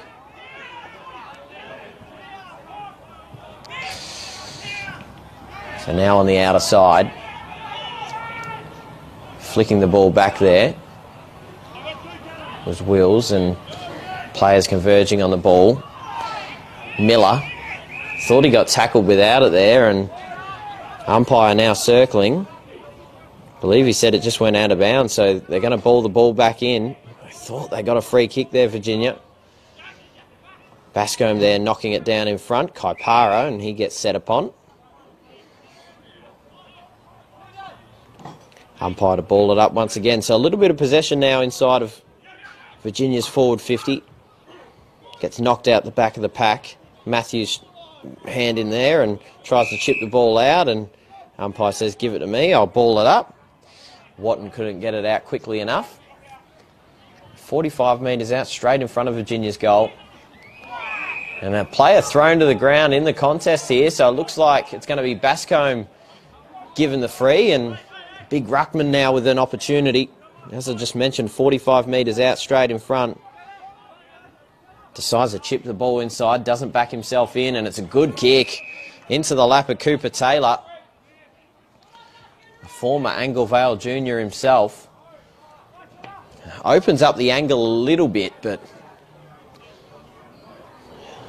So now on the outer side, flicking the ball back there was Wills, and players converging on the ball. Miller thought he got tackled without it there, and umpire now circling. I believe he said it just went out of bounds, so they're going to ball the ball back in. I thought they got a free kick there, Virginia. Bascombe there knocking it down in front. Kaipara, and he gets set upon. Umpire to ball it up once again. So a little bit of possession now inside of Virginia's forward 50. Gets knocked out the back of the pack. Matthews hand in there and tries to chip the ball out, and umpire says, give it to me, I'll ball it up. Watton couldn't get it out quickly enough. 45 metres out, straight in front of Virginia's goal. And a player thrown to the ground in the contest here, so it looks like it's going to be Bascombe given the free, and big ruckman now with an opportunity. As I just mentioned, 45 metres out, straight in front. Decides to chip the ball inside, doesn't back himself in, and it's a good kick into the lap of Cooper Taylor. A former Angle Vale junior himself. Opens up the angle a little bit, but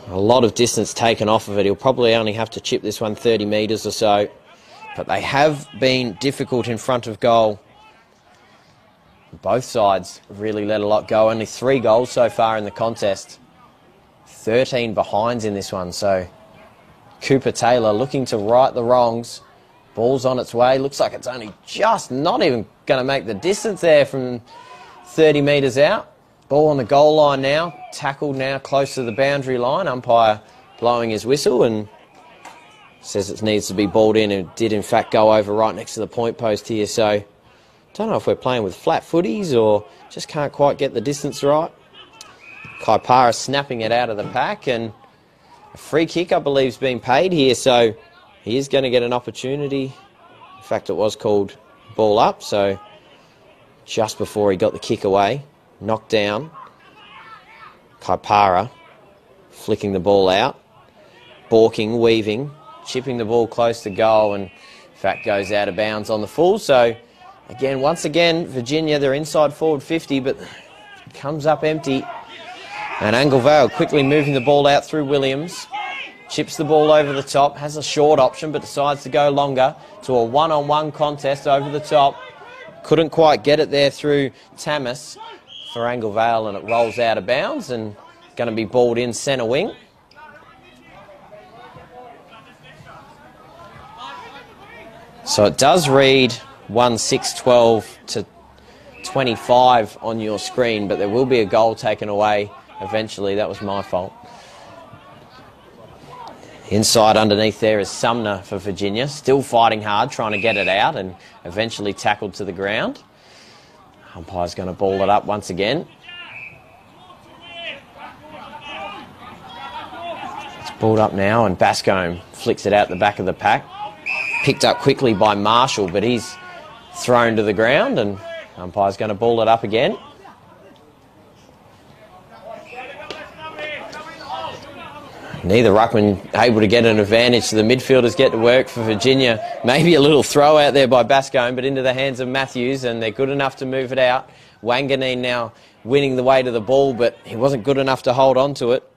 a lot of distance taken off of it. He'll probably only have to chip this one 30 metres or so. But they have been difficult in front of goal. Both sides have really let a lot go. Only 3 goals so far in the contest. 13 behinds in this one. So Cooper Taylor looking to right the wrongs. Ball's on its way. Looks like it's only just not even going to make the distance there from 30 metres out. Ball on the goal line now. Tackled now close to the boundary line. Umpire blowing his whistle and says it needs to be balled in. It did in fact go over right next to the point post here. So don't know if we're playing with flat footies or just can't quite get the distance right. Kaipara snapping it out of the pack, and a free kick I believe is being paid here. So he is going to get an opportunity. In fact, it was called ball up. So just before he got the kick away. Knocked down. Kaipara flicking the ball out. Balking, weaving, chipping the ball close to goal, and in fact goes out of bounds on the full. So again, once again, Virginia, they're inside forward 50, but comes up empty. And Angle Vale quickly moving the ball out through Williams. Chips the ball over the top, has a short option, but decides to go longer to a one-on-one contest over the top. Couldn't quite get it there through Tamas for Angle Vale, and it rolls out of bounds and going to be balled in centre wing. So it does read 1-6-12 to 25 on your screen, but there will be a goal taken away eventually. That was my fault. Inside underneath there is Sumner for Virginia, still fighting hard, trying to get it out, and eventually tackled to the ground. Umpire's going to ball it up once again. It's balled up now, and Bascombe flicks it out the back of the pack. Picked up quickly by Marshall, but he's thrown to the ground, and umpire's going to ball it up again. Neither ruckman able to get an advantage, so the midfielders get to work for Virginia. Maybe a little throw out there by Bascombe, but into the hands of Matthews, and they're good enough to move it out. Wanganeen now winning the way to the ball, but he wasn't good enough to hold on to it.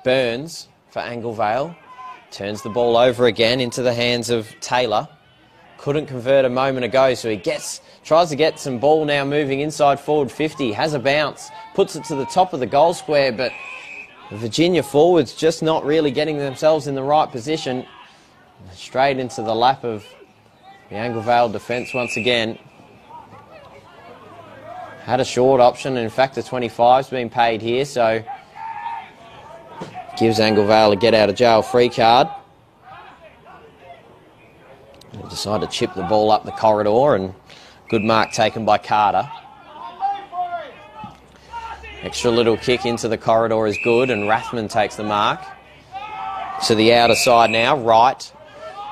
Burns for Angle Vale. Turns the ball over again into the hands of Taylor. Couldn't convert a moment ago, so he tries to get some ball now moving inside forward 50. Has a bounce, puts it to the top of the goal square, but the Virginia forwards just not really getting themselves in the right position. Straight into the lap of the Angle Vale defence once again. Had a short option, and in fact the 25's been paid here, so gives Angle Vale a get out of jail free card. They decide to chip the ball up the corridor, and good mark taken by Carter. Extra little kick into the corridor is good, and Rathman takes the mark. To the outer side now, right.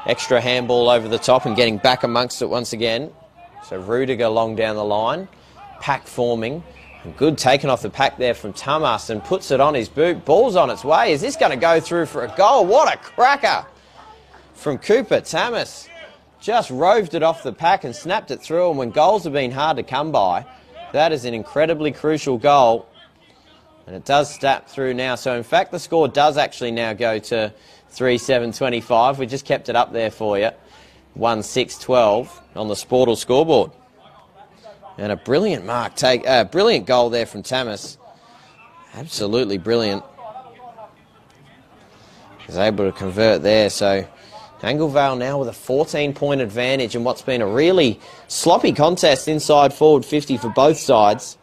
Extra handball over the top and getting back amongst it once again. So Rudiger long down the line. Pack forming. And good taken off the pack there from Tamas, and puts it on his boot. Ball's on its way. Is this going to go through for a goal? What a cracker from Cooper Tamas. Just roved it off the pack and snapped it through, and when goals have been hard to come by, that is an incredibly crucial goal. And it does snap through now. So in fact the score does actually now go to 3-7-25. We just kept it up there for you. 1-6-12 on the Sportal scoreboard. And a brilliant brilliant goal there from Tamas. Absolutely brilliant. He's able to convert there. So Angle Vale now with a 14-point advantage in what's been a really sloppy contest inside forward 50 for both sides.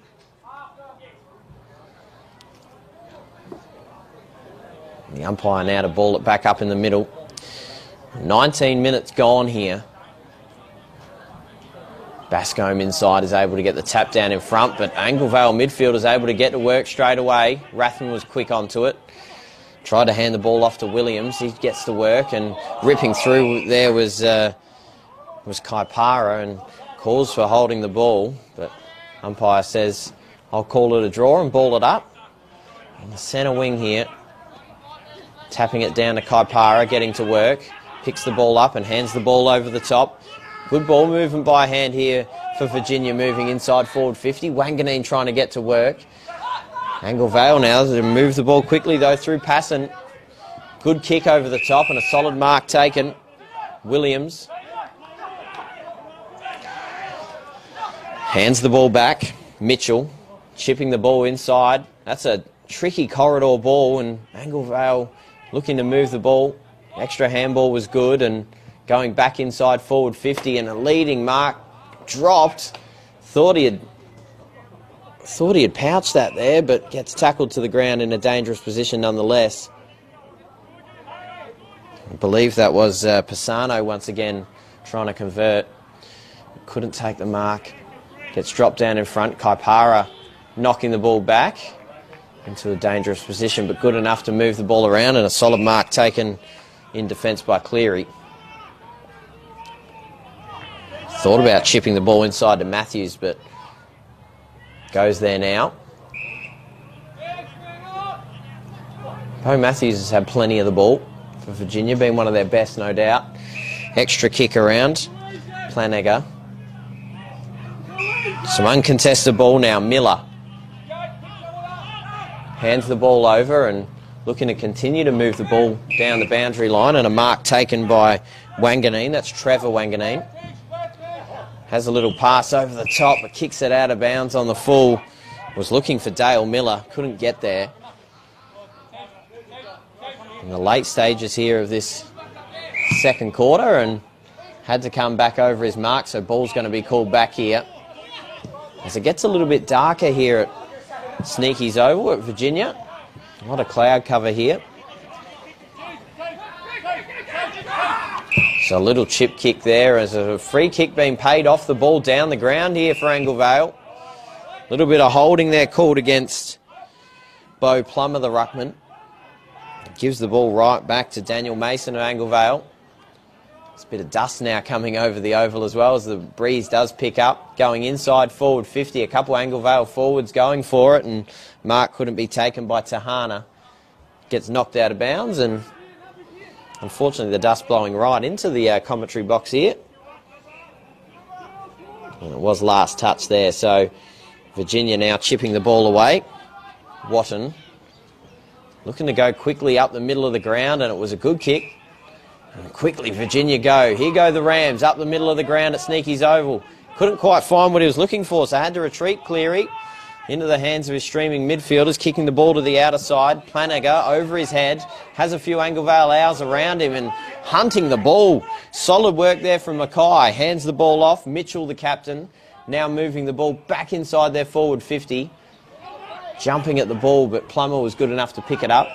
The umpire now to ball it back up in the middle. 19 minutes gone here. Bascombe inside is able to get the tap down in front, but Anglevale midfield is able to get to work straight away. Rathman was quick onto it. Tried to hand the ball off to Williams. He gets to work, and ripping through there was Kaipara, and calls for holding the ball, but umpire says, I'll call it a draw and ball it up. On the centre wing here, tapping it down to Kaipara, getting to work. Picks the ball up and hands the ball over the top. Good ball movement by hand here for Virginia, moving inside forward 50. Wanganeen trying to get to work. Anglevale now to move the ball quickly though through Passon. Good kick over the top and a solid mark taken. Williams hands the ball back. Mitchell chipping the ball inside. That's a tricky corridor ball, and Anglevale looking to move the ball. Extra handball was good, and going back inside forward 50, and a leading mark dropped. Thought he had pouched that there, but gets tackled to the ground in a dangerous position nonetheless. I believe that was Pisano once again trying to convert. Couldn't take the mark. Gets dropped down in front. Kaipara knocking the ball back into a dangerous position, but good enough to move the ball around, and a solid mark taken in defence by Cleary. Thought about chipping the ball inside to Matthews, but goes there now. Bo Matthews has had plenty of the ball for Virginia, been one of their best, no doubt. Extra kick around. Planegger. Some uncontested ball now. Miller hands the ball over and looking to continue to move the ball down the boundary line, and a mark taken by Wanganeen. That's Trevor Wanganeen. Has a little pass over the top, but kicks it out of bounds on the full. Was looking for Dale Miller, couldn't get there. In the late stages here of this second quarter, and had to come back over his mark, so ball's going to be called back here. As it gets a little bit darker here at Sneaky's Oval at Virginia. A lot of cloud cover here. So a little chip kick there as a free kick being paid off the ball down the ground here for Anglevale. A little bit of holding there called against Beau Plummer, the ruckman. Gives the ball right back to Daniel Mason of Anglevale. There's a bit of dust now coming over the oval as well as the breeze does pick up. Going inside forward 50, a couple Anglevale forwards going for it, and mark couldn't be taken by Tahana. Gets knocked out of bounds, and unfortunately the dust blowing right into the commentary box here. And it was last touch there, so Virginia now chipping the ball away. Watton looking to go quickly up the middle of the ground, and it was a good kick. And quickly Virginia go. Here go the Rams up the middle of the ground at Sneaky's Oval. Couldn't quite find what he was looking for, so had to retreat. Cleary into the hands of his streaming midfielders, kicking the ball to the outer side. Planagher over his head, has a few Anglevale hours around him and hunting the ball. Solid work there from Mackay. Hands the ball off. Mitchell, the captain, now moving the ball back inside their forward 50. Jumping at the ball, but Plummer was good enough to pick it up.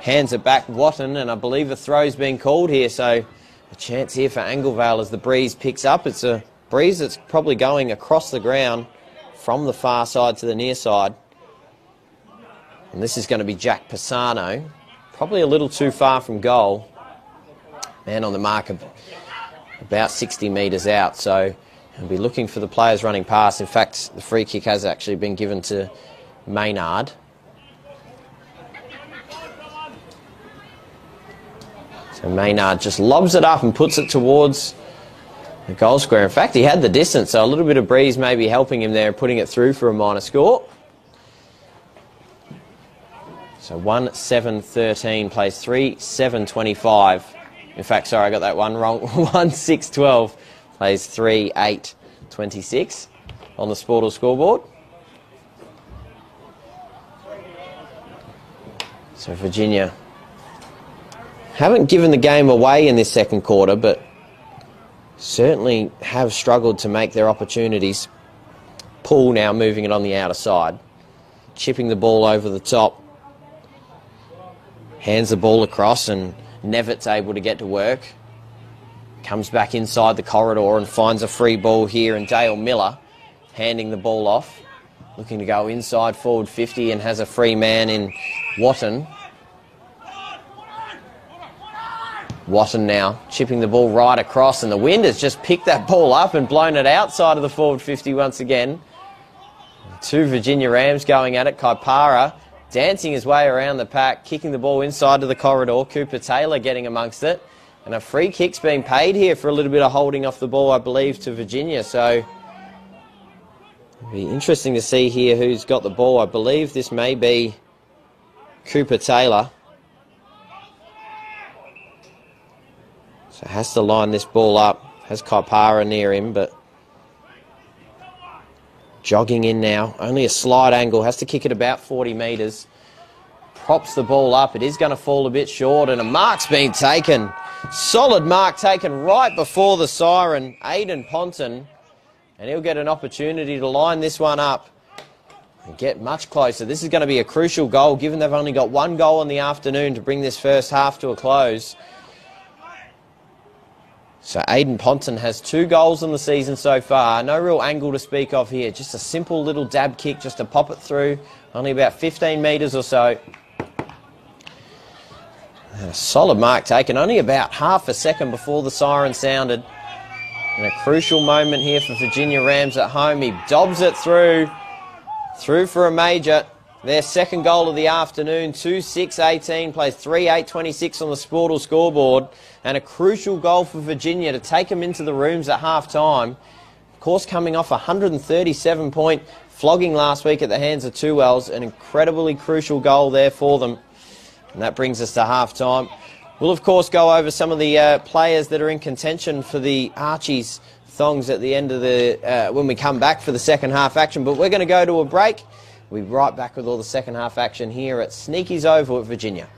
Hands it back, Watton, and I believe a throw's been called here, so a chance here for Anglevale as the breeze picks up. It's a breeze that's probably going across the ground from the far side to the near side. And this is going to be Jack Pisano, probably a little too far from goal. Man on the mark of about 60 metres out, so he'll be looking for the players running past. In fact, the free kick has actually been given to Maynard. So Maynard just lobs it up and puts it towards the goal square. In fact, he had the distance, so a little bit of breeze maybe helping him there, putting it through for a minor score. So 1-7-13 plays 3-7-25. In fact, sorry, I got that one wrong. 1-6-12 plays 3-8-26 on the Sportal scoreboard. So Virginia haven't given the game away in this second quarter, but certainly have struggled to make their opportunities. Poole now moving it on the outer side, chipping the ball over the top. Hands the ball across, and Nevitt's able to get to work. Comes back inside the corridor and finds a free ball here, and Dale Miller handing the ball off. Looking to go inside forward 50 and has a free man in Watton. Watton now chipping the ball right across, and the wind has just picked that ball up and blown it outside of the forward 50 once again. Two Virginia Rams going at it. Kaipara dancing his way around the pack, kicking the ball inside to the corridor. Cooper Taylor getting amongst it. And a free kick's being paid here for a little bit of holding off the ball, I believe, to Virginia. So it'll be interesting to see here who's got the ball. I believe this may be Cooper Taylor. So has to line this ball up. Has Kaipara near him, but jogging in now. Only a slight angle. Has to kick it about 40 metres. Props the ball up. It is going to fall a bit short, and a mark's been taken. Solid mark taken right before the siren. Aiden Ponton. And he'll get an opportunity to line this one up and get much closer. This is going to be a crucial goal, given they've only got one goal in the afternoon to bring this first half to a close. So Aiden Ponton has 2 goals in the season so far. No real angle to speak of here. Just a simple little dab kick just to pop it through. Only about 15 metres or so. And a solid mark taken. Only about half a second before the siren sounded. And a crucial moment here for Virginia Rams at home. He dobs it through. Through for a major. Their second goal of the afternoon, 2-6-18, plays 3-8-26 on the Sportal scoreboard, and a crucial goal for Virginia to take them into the rooms at half-time. Of course, coming off a 137-point flogging last week at the hands of Two Wells, an incredibly crucial goal there for them. And that brings us to half-time. We'll, of course, go over some of the players that are in contention for the Archie's thongs at the end of the when we come back for the second half action, but we're going to go to a break. We'll be right back with all the second half action here at Sneaky's Oval at Virginia.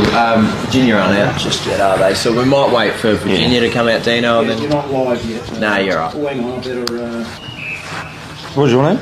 Virginia aren't out just yet, are they? So we might wait for Virginia to come out, Dino. And then... You're not live yet. No, you're right. Oh, hang on, I better... What was your name?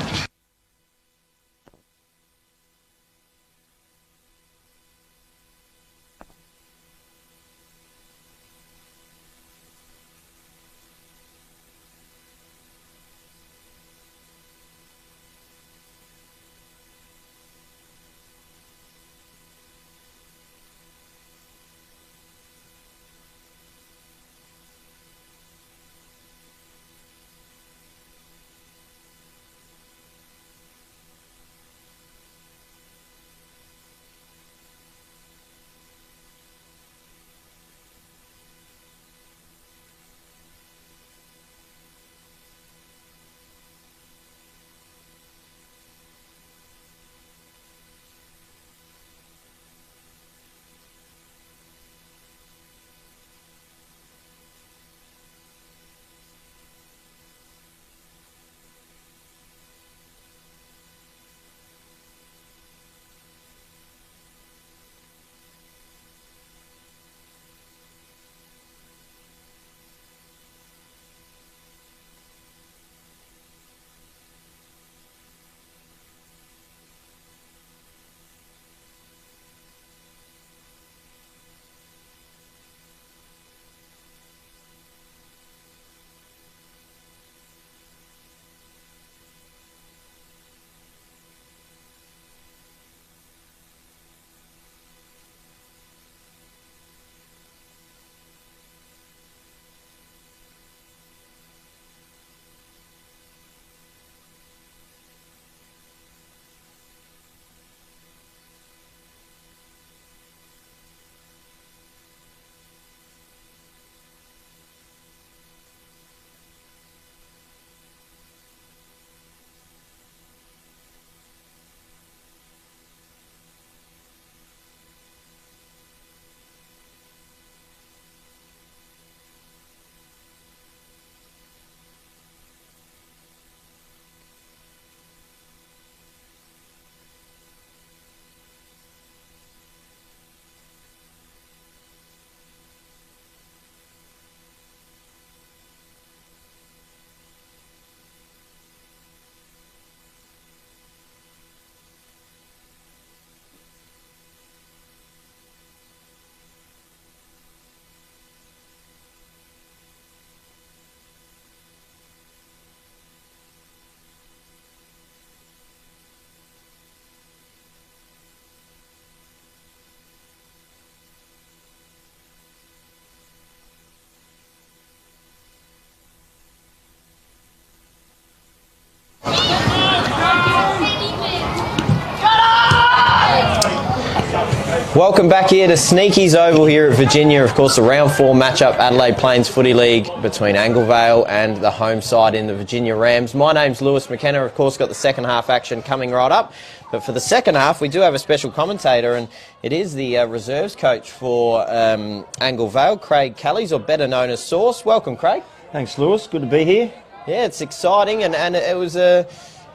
Welcome back here to Sneaky's Oval here at Virginia. Of course, the round 4 matchup, Adelaide Plains Footy League between Anglevale and the home side in the Virginia Rams. My name's Lewis McKenna. Of course, got the second half action coming right up. But for the second half, we do have a special commentator, and it is the reserves coach for Anglevale, Craig Callies, or better known as Sauce. Welcome, Craig. Thanks, Lewis. Good to be here. Yeah, it's exciting, and it was a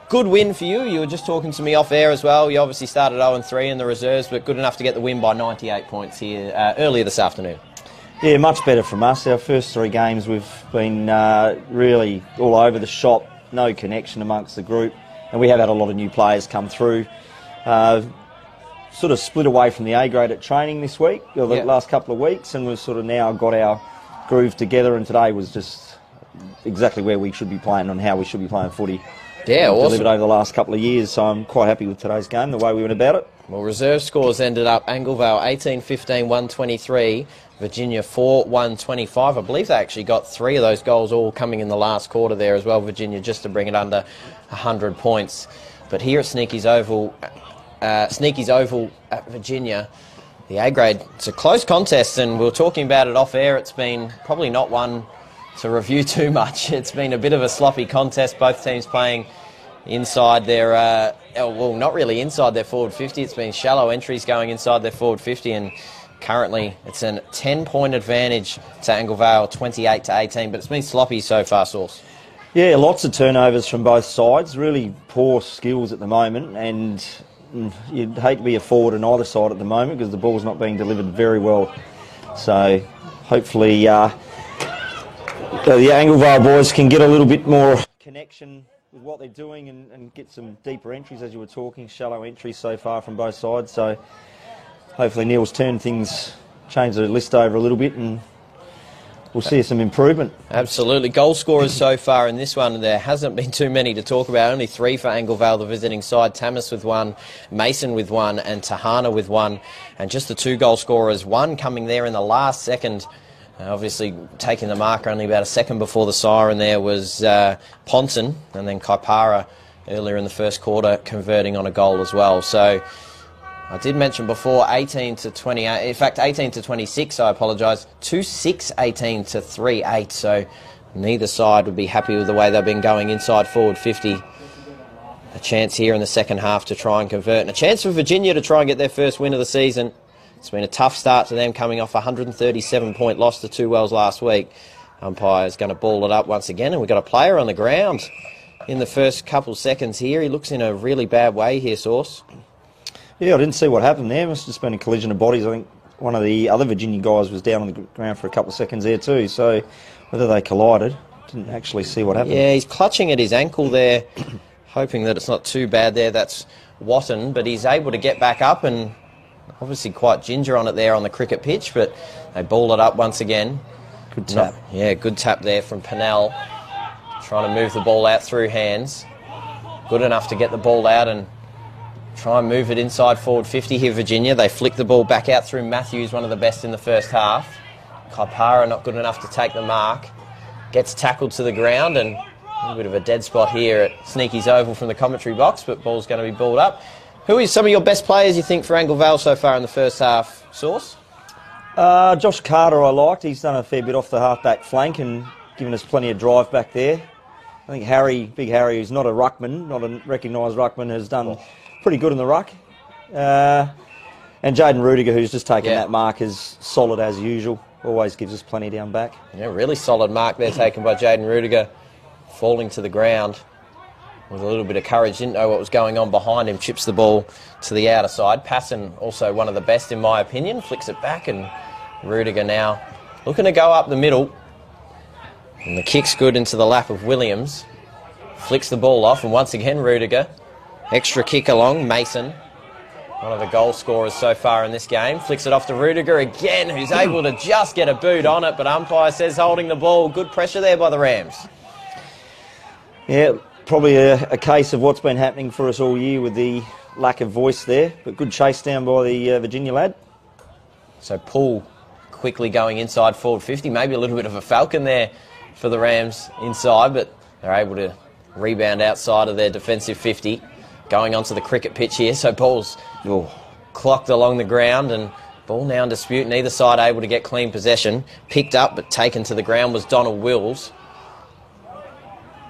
good win for you. You were just talking to me off air as well. You obviously started 0-3 in the reserves, but good enough to get the win by 98 points here earlier this afternoon. Yeah, much better from us. Our first 3 games we've been really all over the shop, no connection amongst the group, and we have had a lot of new players come through. Sort of split away from the A grade at training this week, or the last couple of weeks, and we've sort of now got our groove together, and today was just exactly where we should be playing and how we should be playing footy. Yeah, awesome. Delivered over the last couple of years, so I'm quite happy with today's game, the way we went about it. Well, reserve scores ended up Anglevale 18-15, 123, Virginia 4-125. I believe they actually got 3 of those goals all coming in the last quarter there as well, Virginia, just to bring it under 100 points. But here at Sneaky's Oval at Virginia, the A grade, it's a close contest, and we were talking about it off air. It's been probably not one to review too much. It's been a bit of a sloppy contest, both teams playing inside their, well, not really inside their forward 50. It's been shallow entries going inside their forward 50, and currently it's a 10-point advantage to Anglevale, 28-18, but it's been sloppy so far, Sauce. Yeah, lots of turnovers from both sides, really poor skills at the moment, and And you'd hate to be a forward on either side at the moment because the ball's not being delivered very well. So hopefully the Anglevale boys can get a little bit more connection with what they're doing and get some deeper entries, as you were talking, shallow entries so far from both sides. So hopefully Neil's turned things, changed the list over a little bit, and we'll see some improvement. Absolutely. Goal scorers so far in this one, there hasn't been too many to talk about. Only 3 for Anglevale, the visiting side. Tamas with 1, Mason with 1, and Tahana with 1. And just the 2 goal scorers, one coming there in the last second. Obviously taking the marker only about a second before the siren there was Ponton, and then Kaipara earlier in the first quarter converting on a goal as well. So I did mention before 18 to 28, in fact 18 to 26, I apologise, 2-6, 18 to 3-8. So neither side would be happy with the way they've been going inside forward 50. A chance here in the second half to try and convert, and a chance for Virginia to try and get their first win of the season. It's been a tough start to them, coming off a 137-point loss to 2 Wells last week. Umpire's going to ball it up once again, and we've got a player on the ground in the first couple seconds here. He looks in a really bad way here, Sauce. Yeah, I didn't see what happened there. Must have just been a collision of bodies. I think one of the other Virginia guys was down on the ground for a couple of seconds there too. So whether they collided, didn't actually see what happened. Yeah, he's clutching at his ankle there, hoping that it's not too bad there. That's Watton, but he's able to get back up, and obviously quite ginger on it there on the cricket pitch, but they ball it up once again. Good tap. Yeah, good tap there from Pennell. Trying to move the ball out through hands. Good enough to get the ball out and try and move it inside forward 50 here, Virginia. They flick the ball back out through Matthews, one of the best in the first half. Kaipara not good enough to take the mark. Gets tackled to the ground, and a little bit of a dead spot here at Sneaky's Oval from the commentary box, but ball's going to be balled up. Who is some of your best players, you think, for Anglevale so far in the first half, Sauce? Josh Carter I liked. He's done a fair bit off the half-back flank and given us plenty of drive back there. I think Big Harry, who's not a ruckman, not a recognised ruckman, has done pretty good in the ruck. And Jaden Rudiger, who's just taken that mark, is solid as usual. Always gives us plenty down back. Yeah, really solid mark there taken by Jaden Rudiger, falling to the ground with a little bit of courage. Didn't know what was going on behind him. Chips the ball to the outer side. Passon, also one of the best in my opinion, flicks it back, and Rudiger now looking to go up the middle. And the kick's good into the lap of Williams. Flicks the ball off, and once again Rudiger. Extra kick along, Mason, one of the goal scorers so far in this game. Flicks it off to Rudiger again, who's able to just get a boot on it, but umpire says holding the ball. Good pressure there by the Rams. Yeah, probably a case of what's been happening for us all year with the lack of voice there, but good chase down by the Virginia lad. So Poole quickly going inside forward 50, maybe a little bit of a falcon there for the Rams inside, but they're able to rebound outside of their defensive 50. Going onto the cricket pitch here, so ball's clocked along the ground, and ball now in dispute. Neither side able to get clean possession. Picked up but taken to the ground was Donald Wills.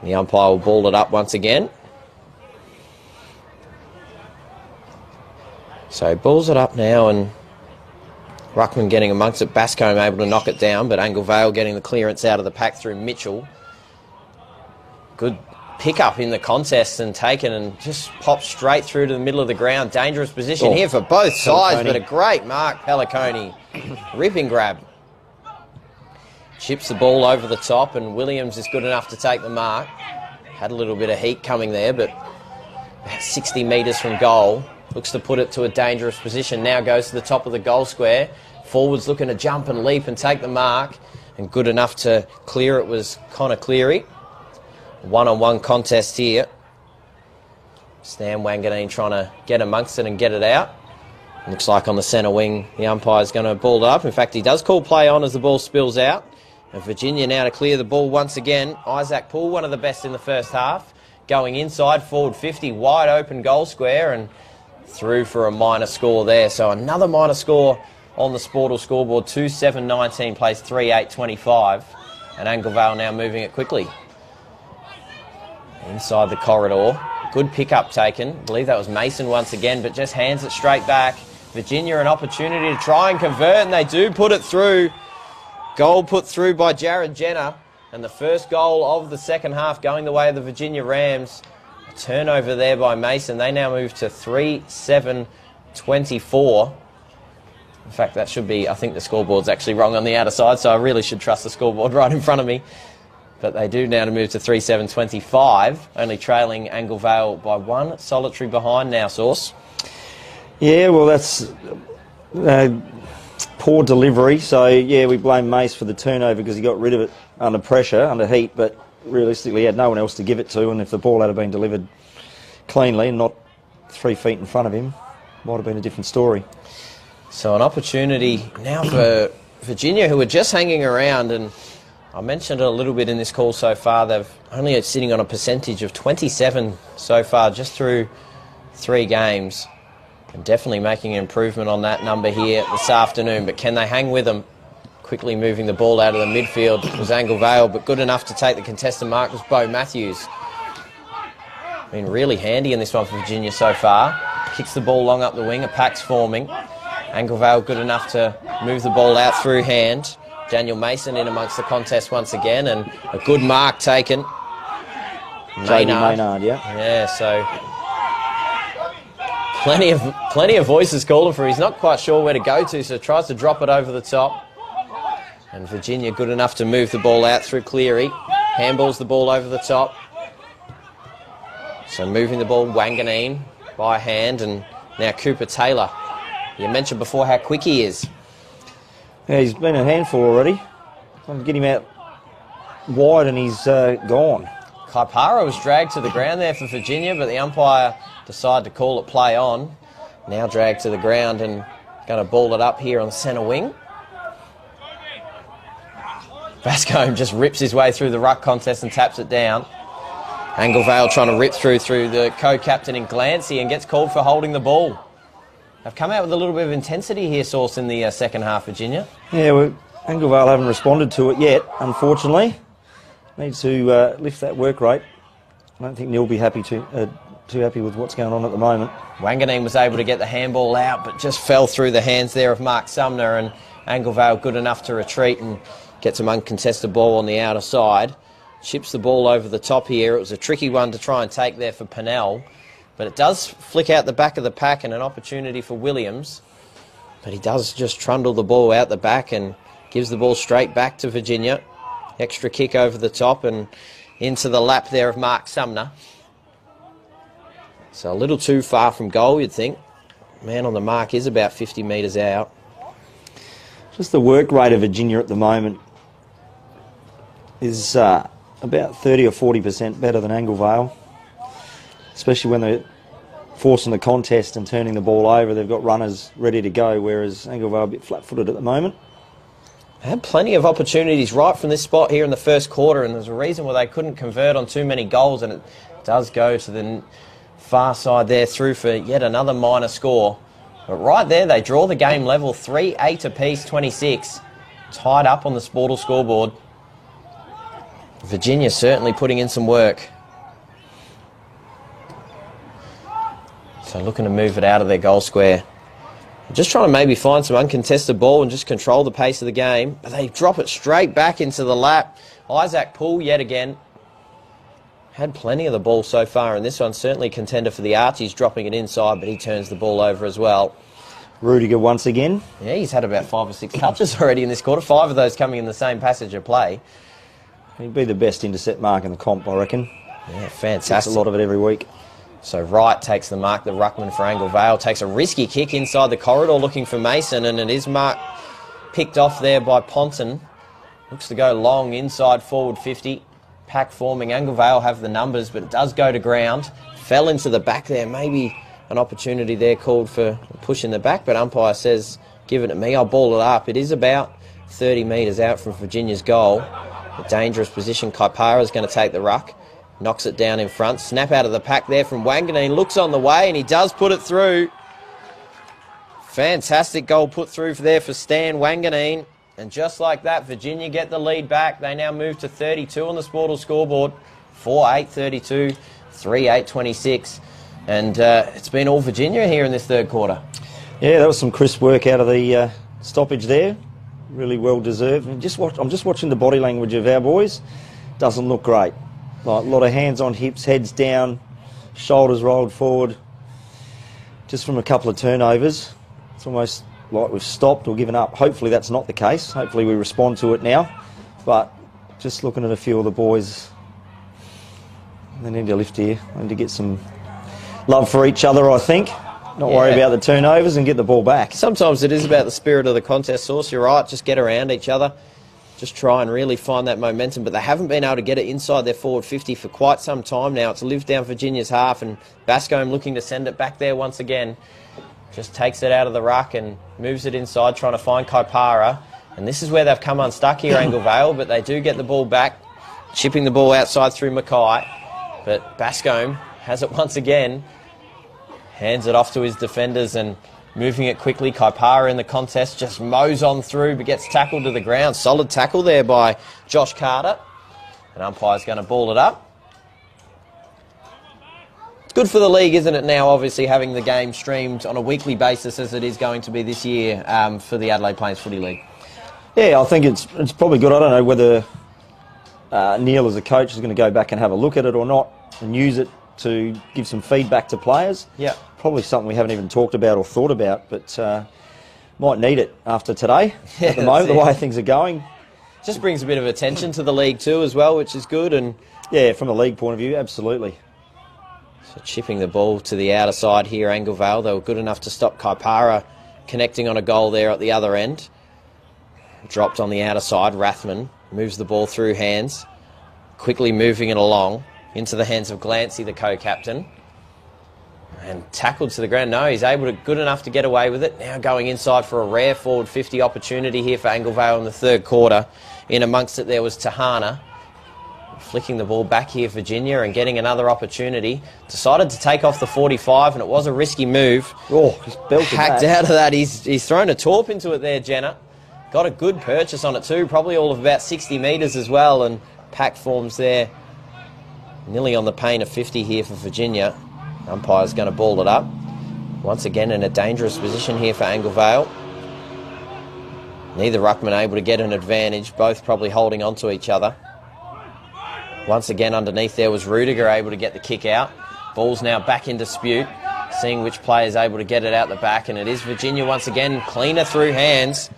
The umpire will ball it up once again. So balls it up now, and Ruckman getting amongst it. Bascombe able to knock it down, but Anglevale getting the clearance out of the pack through Mitchell. Good pick up in the contest and taken, and just popped straight through to the middle of the ground. Dangerous position here for both sides, but a great mark, Pelliconi. Ripping grab. Chips the ball over the top, and Williams is good enough to take the mark. Had a little bit of heat coming there, but about 60 metres from goal. Looks to put it to a dangerous position. Now goes to the top of the goal square. Forwards looking to jump and leap and take the mark, and good enough to clear it was Connor Cleary. One-on-one contest here. Stan Wanganeen trying to get amongst it and get it out. Looks like on the centre wing the umpire's going to ball it up. In fact, he does call play on as the ball spills out. And Virginia now to clear the ball once again. Isaac Poole, one of the best in the first half. Going inside, forward 50, wide open goal square, and through for a minor score there. So another minor score on the Sportal scoreboard. 2-7-19 plays 3-8-25. And Anglevale now moving it quickly. Inside the corridor. Good pick-up taken. I believe that was Mason once again, but just hands it straight back. Virginia an opportunity to try and convert, and they do put it through. Goal put through by Jared Jenner, and the first goal of the second half going the way of the Virginia Rams. A Turnover there by Mason. They now move to 3-7-24. In fact, that should be, I think the scoreboard's actually wrong on the outer side, so I really should trust the scoreboard right in front of me. But they do now to move to 3-7-25, only trailing Angle Vale by one solitary behind now, Sauce. Yeah, well, that's poor delivery. So, yeah, we blame Mace for the turnover because he got rid of it under pressure, under heat, but realistically he had no one else to give it to, and if the ball had been delivered cleanly and not 3 feet in front of him, might have been a different story. So an opportunity now for Virginia, who are just hanging around, and I mentioned it a little bit in this call so far. They've only sitting on a percentage of 27 so far, just through 3 games, and definitely making an improvement on that number here this afternoon. But can they hang with them? Quickly moving the ball out of the midfield was Angle Vale, but good enough to take the contested mark was Bo Matthews. Been really handy in this one for Virginia so far. Kicks the ball long up the wing, a pack's forming. Angle Vale good enough to move the ball out through hand. Daniel Mason in amongst the contest once again, and a good mark taken. Maynard, yeah. Yeah, so plenty of voices calling for. He's not quite sure where to go to, so tries to drop it over the top. And Virginia good enough to move the ball out through Cleary. Handballs the ball over the top. So moving the ball, Wanganeen by hand, and now Cooper Taylor. You mentioned before how quick he is. Yeah, he's been a handful already. Trying to get him out wide and he's gone. Kaipara was dragged to the ground there for Virginia, but the umpire decided to call it play on. Now dragged to the ground and going to ball it up here on the centre wing. Bascombe just rips his way through the ruck contest and taps it down. Angle Vale trying to rip through the co-captain in Glancy and gets called for holding the ball. They've come out with a little bit of intensity here, Sauce, in the second half, Virginia. Yeah, well, Angle Vale haven't responded to it yet, unfortunately. Needs to lift that work rate. I don't think Neil will be too happy with what's going on at the moment. Wanganeen was able to get the handball out, but just fell through the hands there of Mark Sumner, and Angle Vale good enough to retreat and get some uncontested ball on the outer side. Chips the ball over the top here. It was a tricky one to try and take there for Pennell, but it does flick out the back of the pack and an opportunity for Williams. But he does just trundle the ball out the back and gives the ball straight back to Virginia. Extra kick over the top and into the lap there of Mark Sumner. So a little too far from goal, you'd think. Man on the mark is about 50 metres out. Just the work rate of Virginia at the moment is about 30 or 40% better than Angle Vale. Especially when they're forcing the contest and turning the ball over. They've got runners ready to go, whereas Angle Vale a bit flat-footed at the moment. They had plenty of opportunities right from this spot here in the first quarter, and there's a reason why they couldn't convert on too many goals, and it does go to the far side there through for yet another minor score. But right there, they draw the game level, 3-8 apiece, 26. Tied up on the Sportal scoreboard. Virginia certainly putting in some work. So looking to move it out of their goal square. Just trying to maybe find some uncontested ball and just control the pace of the game. But they drop it straight back into the lap. Isaac Poole yet again. Had plenty of the ball so far in this one. Certainly contender for the Archies, dropping it inside, but he turns the ball over as well. Rudiger once again. Yeah, he's had about 5 or 6 touches already in this quarter. 5 of those coming in the same passage of play. He'd be the best intercept mark in the comp, I reckon. Yeah, fantastic. That's a lot of it every week. So Wright takes the mark, the ruckman for Angle Vale, takes a risky kick inside the corridor looking for Mason, and it is marked, picked off there by Ponton. Looks to go long inside forward 50. Pack forming. Angle Vale have the numbers, but it does go to ground. Fell into the back there. Maybe an opportunity there called for push in the back, but umpire says, give it to me, I'll ball it up. It is about 30 metres out from Virginia's goal. A dangerous position. Kaipara is going to take the ruck. Knocks it down in front. Snap out of the pack there from Wanganeen. Looks on the way, and he does put it through. Fantastic goal put through there for Stan Wanganeen. And just like that, Virginia get the lead back. They now move to 32 on the Sportal scoreboard. 4-8-32, 3-8-26. And it's been all Virginia here in this third quarter. Yeah, that was some crisp work out of the stoppage there. Really well deserved. And I'm just watching the body language of our boys. Doesn't look great. Like a lot of hands on hips, heads down, shoulders rolled forward just from a couple of turnovers. It's almost like we've stopped or given up. Hopefully that's not the case. Hopefully we respond to it now. But just looking at a few of the boys, they need to lift here. They need to get some love for each other, I think. Not worry about the turnovers and get the ball back. Sometimes it is about the spirit of the contest, Sauce. You're right, just get around each other. Just try and really find that momentum. But they haven't been able to get it inside their forward 50 for quite some time now. It's lived down Virginia's half, and Bascombe looking to send it back there once again. Just takes it out of the ruck and moves it inside, trying to find Kaipara. And this is where they've come unstuck here, Angle Vale, but they do get the ball back, chipping the ball outside through Mackay. But Bascombe has it once again. Hands it off to his defenders and moving it quickly. Kaipara in the contest just mows on through but gets tackled to the ground. Solid tackle there by Josh Carter. And umpire's going to ball it up. Good for the league, isn't it, now, obviously, having the game streamed on a weekly basis as it is going to be this year for the Adelaide Plains Footy League? Yeah, I think it's probably good. I don't know whether Neil as a coach is going to go back and have a look at it or not and use it to give some feedback to players. Yeah. Probably something we haven't even talked about or thought about, but might need it after today. Yeah, at the moment, the way things are going. Just brings a bit of attention to the league too as well, which is good. And yeah, from a league point of view, absolutely. So chipping the ball to the outer side here, Angle Vale. They were good enough to stop Kaipara connecting on a goal there at the other end. Dropped on the outer side. Rathman moves the ball through hands, quickly moving it along into the hands of Glancy, the co-captain. And tackled to the ground. No, he's good enough to get away with it. Now going inside for a rare forward 50 opportunity here for Angle Vale in the third quarter. In amongst it there was Tahana. Flicking the ball back here, Virginia, and getting another opportunity. Decided to take off the 45, and it was a risky move. Oh, just belted hacked that. out of that. He's thrown a torp into it there, Jenna. Got a good purchase on it too, probably all of about 60 metres as well, and pack forms there. Nearly on the pain of 50 here for Virginia. Umpire's going to ball it up. Once again in a dangerous position here for Angle Vale. Neither ruckman able to get an advantage, both probably holding on to each other. Once again underneath there was Rudiger able to get the kick out. Ball's now back in dispute, seeing which player is able to get it out the back, and it is Virginia once again, cleaner through hands.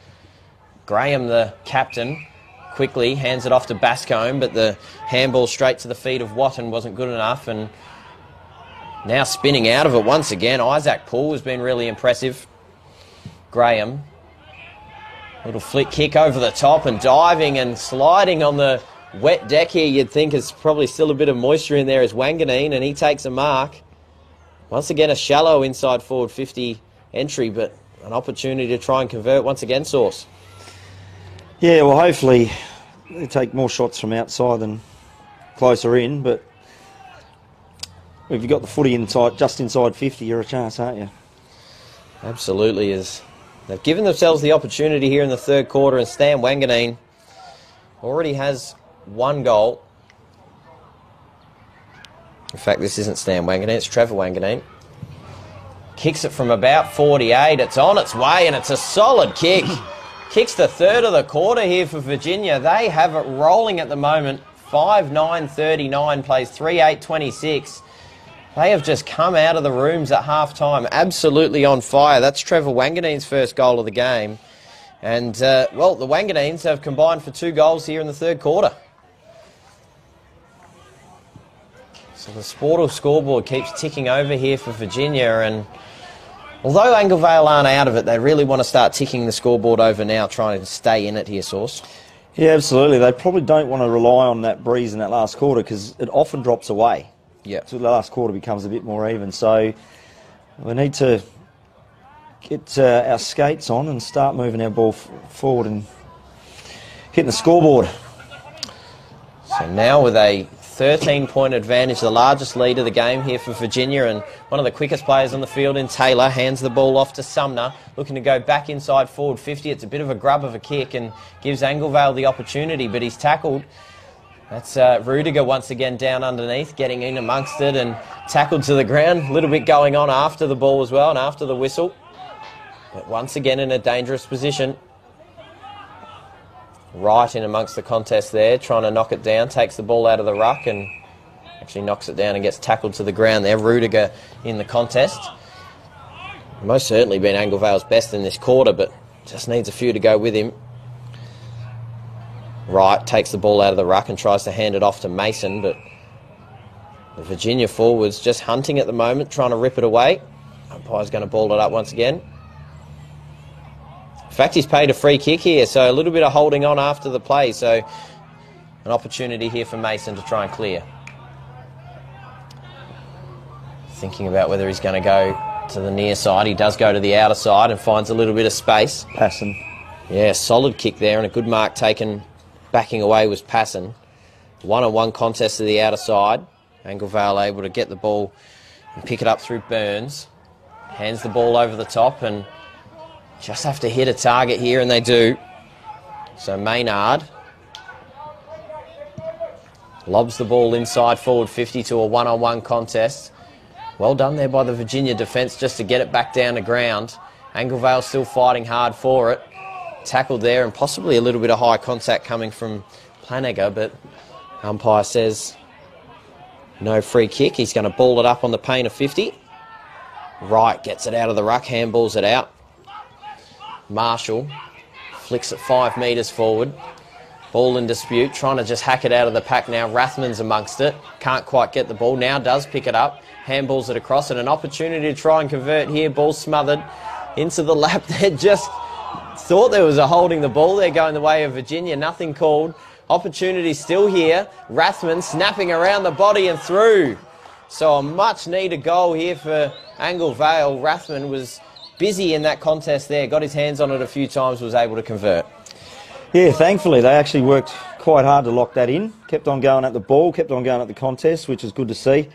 Graham, the captain, quickly hands it off to Bascombe, but the handball straight to the feet of Watton wasn't good enough, and now spinning out of it once again. Isaac Poole has been really impressive. Graham, little flick kick over the top and diving and sliding on the wet deck here. You'd think there's probably still a bit of moisture in there as Wanganeen, and he takes a mark. Once again a shallow inside forward 50 entry, but an opportunity to try and convert once again, Sauce. Yeah, well, hopefully they take more shots from outside than closer in, but if you've got the footy inside, just inside 50, you're a chance, aren't you? Absolutely is. They've given themselves the opportunity here in the third quarter, and Stan Wanganeen already has one goal. In fact, this isn't Stan Wanganeen, it's Trevor Wanganeen. Kicks it from about 48. It's on its way, and it's a solid kick. Kicks the third of the quarter here for Virginia. They have it rolling at the moment. 5-9-39, plays 3-8-26. They have just come out of the rooms at half-time, absolutely on fire. That's Trevor Wanganeen's first goal of the game. And, well, the Wanganeens have combined for 2 goals here in the third quarter. So the Sportal scoreboard keeps ticking over here for Virginia, and although Angle Vale aren't out of it, they really want to start ticking the scoreboard over now, trying to stay in it here, Sauce. Yeah, absolutely. They probably don't want to rely on that breeze in that last quarter because it often drops away. Yeah. So the last quarter becomes a bit more even. So we need to get our skates on and start moving our ball forward and hitting the scoreboard. So now with a 13-point advantage, the largest lead of the game here for Virginia, and one of the quickest players on the field in Taylor hands the ball off to Sumner, looking to go back inside forward 50. It's a bit of a grub of a kick and gives Angle Vale the opportunity, but he's tackled. That's Rudiger once again down underneath, getting in amongst it and tackled to the ground. A little bit going on after the ball as well and after the whistle. But once again in a dangerous position. Right in amongst the contest there, trying to knock it down, takes the ball out of the ruck and Actually knocks it down and gets tackled to the ground there. Rudiger in the contest. Most certainly been Anglevale's best in this quarter, but just needs a few to go with him. Wright takes the ball out of the ruck and tries to hand it off to Mason, but the Virginia forwards just hunting at the moment, trying to rip it away. Umpire's going to ball it up once again. In fact, he's paid a free kick here, so a little bit of holding on after the play, so an opportunity here for Mason to try and clear. Thinking about whether he's going to go to the near side. He does go to the outer side and finds a little bit of space. Passon. Yeah, solid kick there and a good mark taken. Backing away was Passon. One-on-one contest to the outer side. Anglevale able to get the ball and pick it up through Burns. Hands the ball over the top and just have to hit a target here, and they do. So Maynard lobs the ball inside forward 50 to a one-on-one contest. Well done there by the Virginia defence just to get it back down to ground. Anglevale still fighting hard for it. Tackled there and possibly a little bit of high contact coming from Planegger, but umpire says no free kick. He's going to ball it up on the paint of 50. Wright gets it out of the ruck, handballs it out. Marshall flicks it 5 metres forward. Ball in dispute, trying to just hack it out of the pack now. Rathman's amongst it. Can't quite get the ball. Now does pick it up. Handballs it across and an opportunity to try and convert here. Ball smothered into the lap there. Just thought there was a holding the ball there going the way of Virginia. Nothing called. Opportunity still here. Rathman snapping around the body and through. So a much needed goal here for Anglevale. Rathman was busy in that contest there. Got his hands on it a few times, was able to convert. Yeah, thankfully they actually worked quite hard to lock that in. Kept on going at the ball, kept on going at the contest, which is good to see.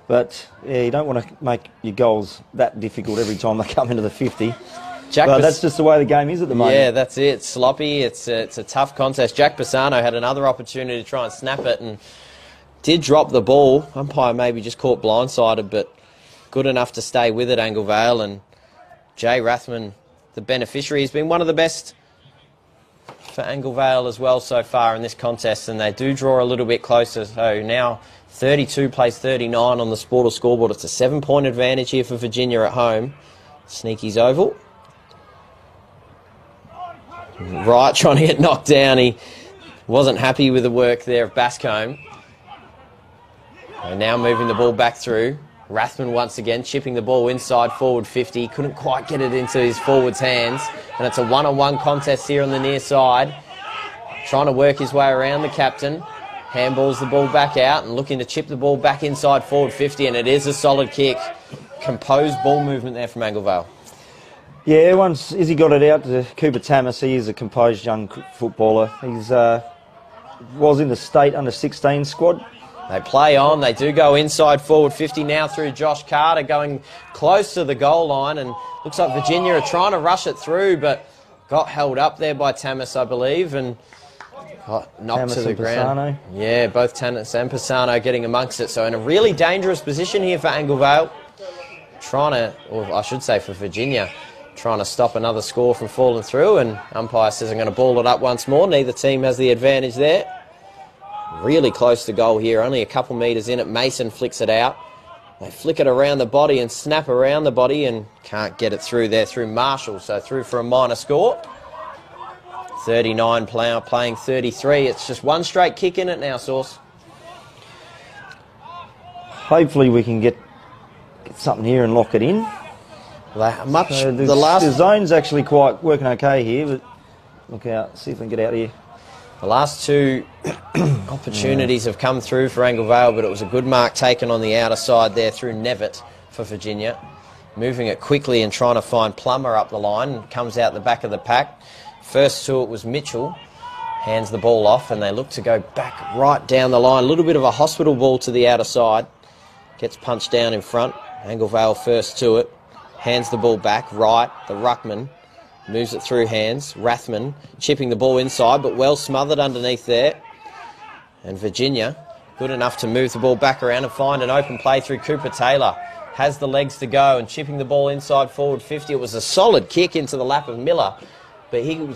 But yeah, you don't want to make your goals that difficult every time they come into the 50. But that's just the way the game is at the moment. Yeah, that's it. It's sloppy. It's a tough contest. Jack Pisano had another opportunity to try and snap it and did drop the ball. Umpire maybe just caught blindsided, but good enough to stay with it, Anglevale. And Jay Rathman, the beneficiary, has been one of the best for Anglevale as well so far in this contest, and they do draw a little bit closer. So now 32 plays 39 on the Sportal scoreboard. It's a 7-point advantage here for Virginia at home. Sneaky's oval. Right, trying to get knocked down. He wasn't happy with the work there of Bascombe. And now moving the ball back through. Rathman once again chipping the ball inside forward 50. Couldn't quite get it into his forward's hands. And it's a one-on-one contest here on the near side. Trying to work his way around the captain. Handballs the ball back out and looking to chip the ball back inside forward 50. And it is a solid kick. Composed ball movement there from Anglevale. Yeah, once Izzy got it out to Cooper Tamas, he is a composed young footballer. He's was in the state under-16 squad. They play on. They do go inside forward 50 now through Josh Carter, going close to the goal line. And looks like Virginia are trying to rush it through, but got held up there by Tamas, I believe, and got knocked to the ground. Pisano. Yeah, both Tamas and Pisano getting amongst it. So in a really dangerous position here for Anglevale. Trying to, or I should say for Virginia, trying to stop another score from falling through, and umpire says I'm going to ball it up once more. Neither team has the advantage there. Really close to goal here, only a couple metres in it. Mason flicks it out. They flick it around the body and snap around the body and can't get it through there through Marshall, so through for a minor score. 39 playing 33. It's just one straight kick in it now, Sauce. Hopefully we can get something here and lock it in. The zone's actually quite working okay here, but look out, see if we can get out of here. The last two opportunities have come through for Anglevale, but it was a good mark taken on the outer side there through Nevitt for Virginia. Moving it quickly and trying to find Plummer up the line. Comes out the back of the pack. First to it was Mitchell. Hands the ball off and they look to go back right down the line. A little bit of a hospital ball to the outer side. Gets punched down in front. Anglevale first to it. Hands the ball back. Right, the ruckman. Moves it through hands. Rathman chipping the ball inside, but well smothered underneath there. And Virginia, good enough to move the ball back around and find an open play through Cooper Taylor. Has the legs to go and chipping the ball inside forward 50. It was a solid kick into the lap of Miller, but he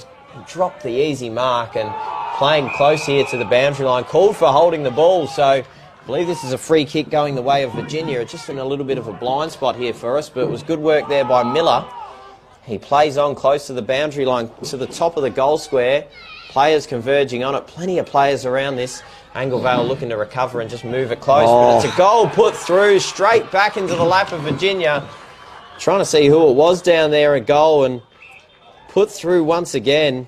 dropped the easy mark and playing close here to the boundary line. Called for holding the ball, so I believe this is a free kick going the way of Virginia. Just in a little bit of a blind spot here for us, but it was good work there by Miller. He plays on close to the boundary line, to the top of the goal square. Players converging on it. Plenty of players around this. Anglevale looking to recover and just move it close. But it's a goal put through straight back into the lap of Virginia. Trying to see who it was down there, a goal, and put through once again.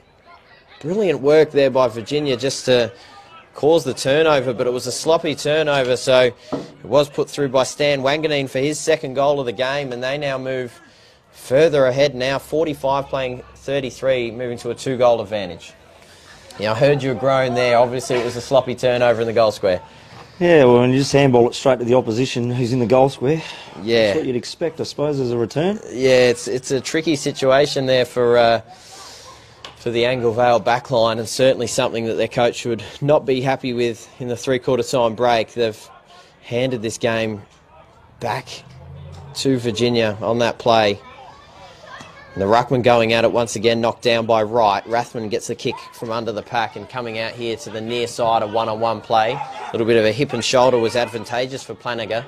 Brilliant work there by Virginia just to cause the turnover, but it was a sloppy turnover, so it was put through by Stan Wanganeen for his second goal of the game, and they now move further ahead now, 45 playing 33, moving to a 2-goal advantage. Yeah, I heard you were groan there. Obviously, it was a sloppy turnover in the goal square. Yeah, well, when you just handball it straight to the opposition who's in the goal square, yeah, that's what you'd expect, I suppose, as a return. Yeah, it's a tricky situation there for the Anglevale backline, and certainly something that their coach would not be happy with in the three-quarter time break. They've handed this game back to Virginia on that play. And the ruckman going at it once again, knocked down by Wright. Rathman gets the kick from under the pack and coming out here to the near side, a one-on-one play. A little bit of a hip and shoulder was advantageous for Planiger.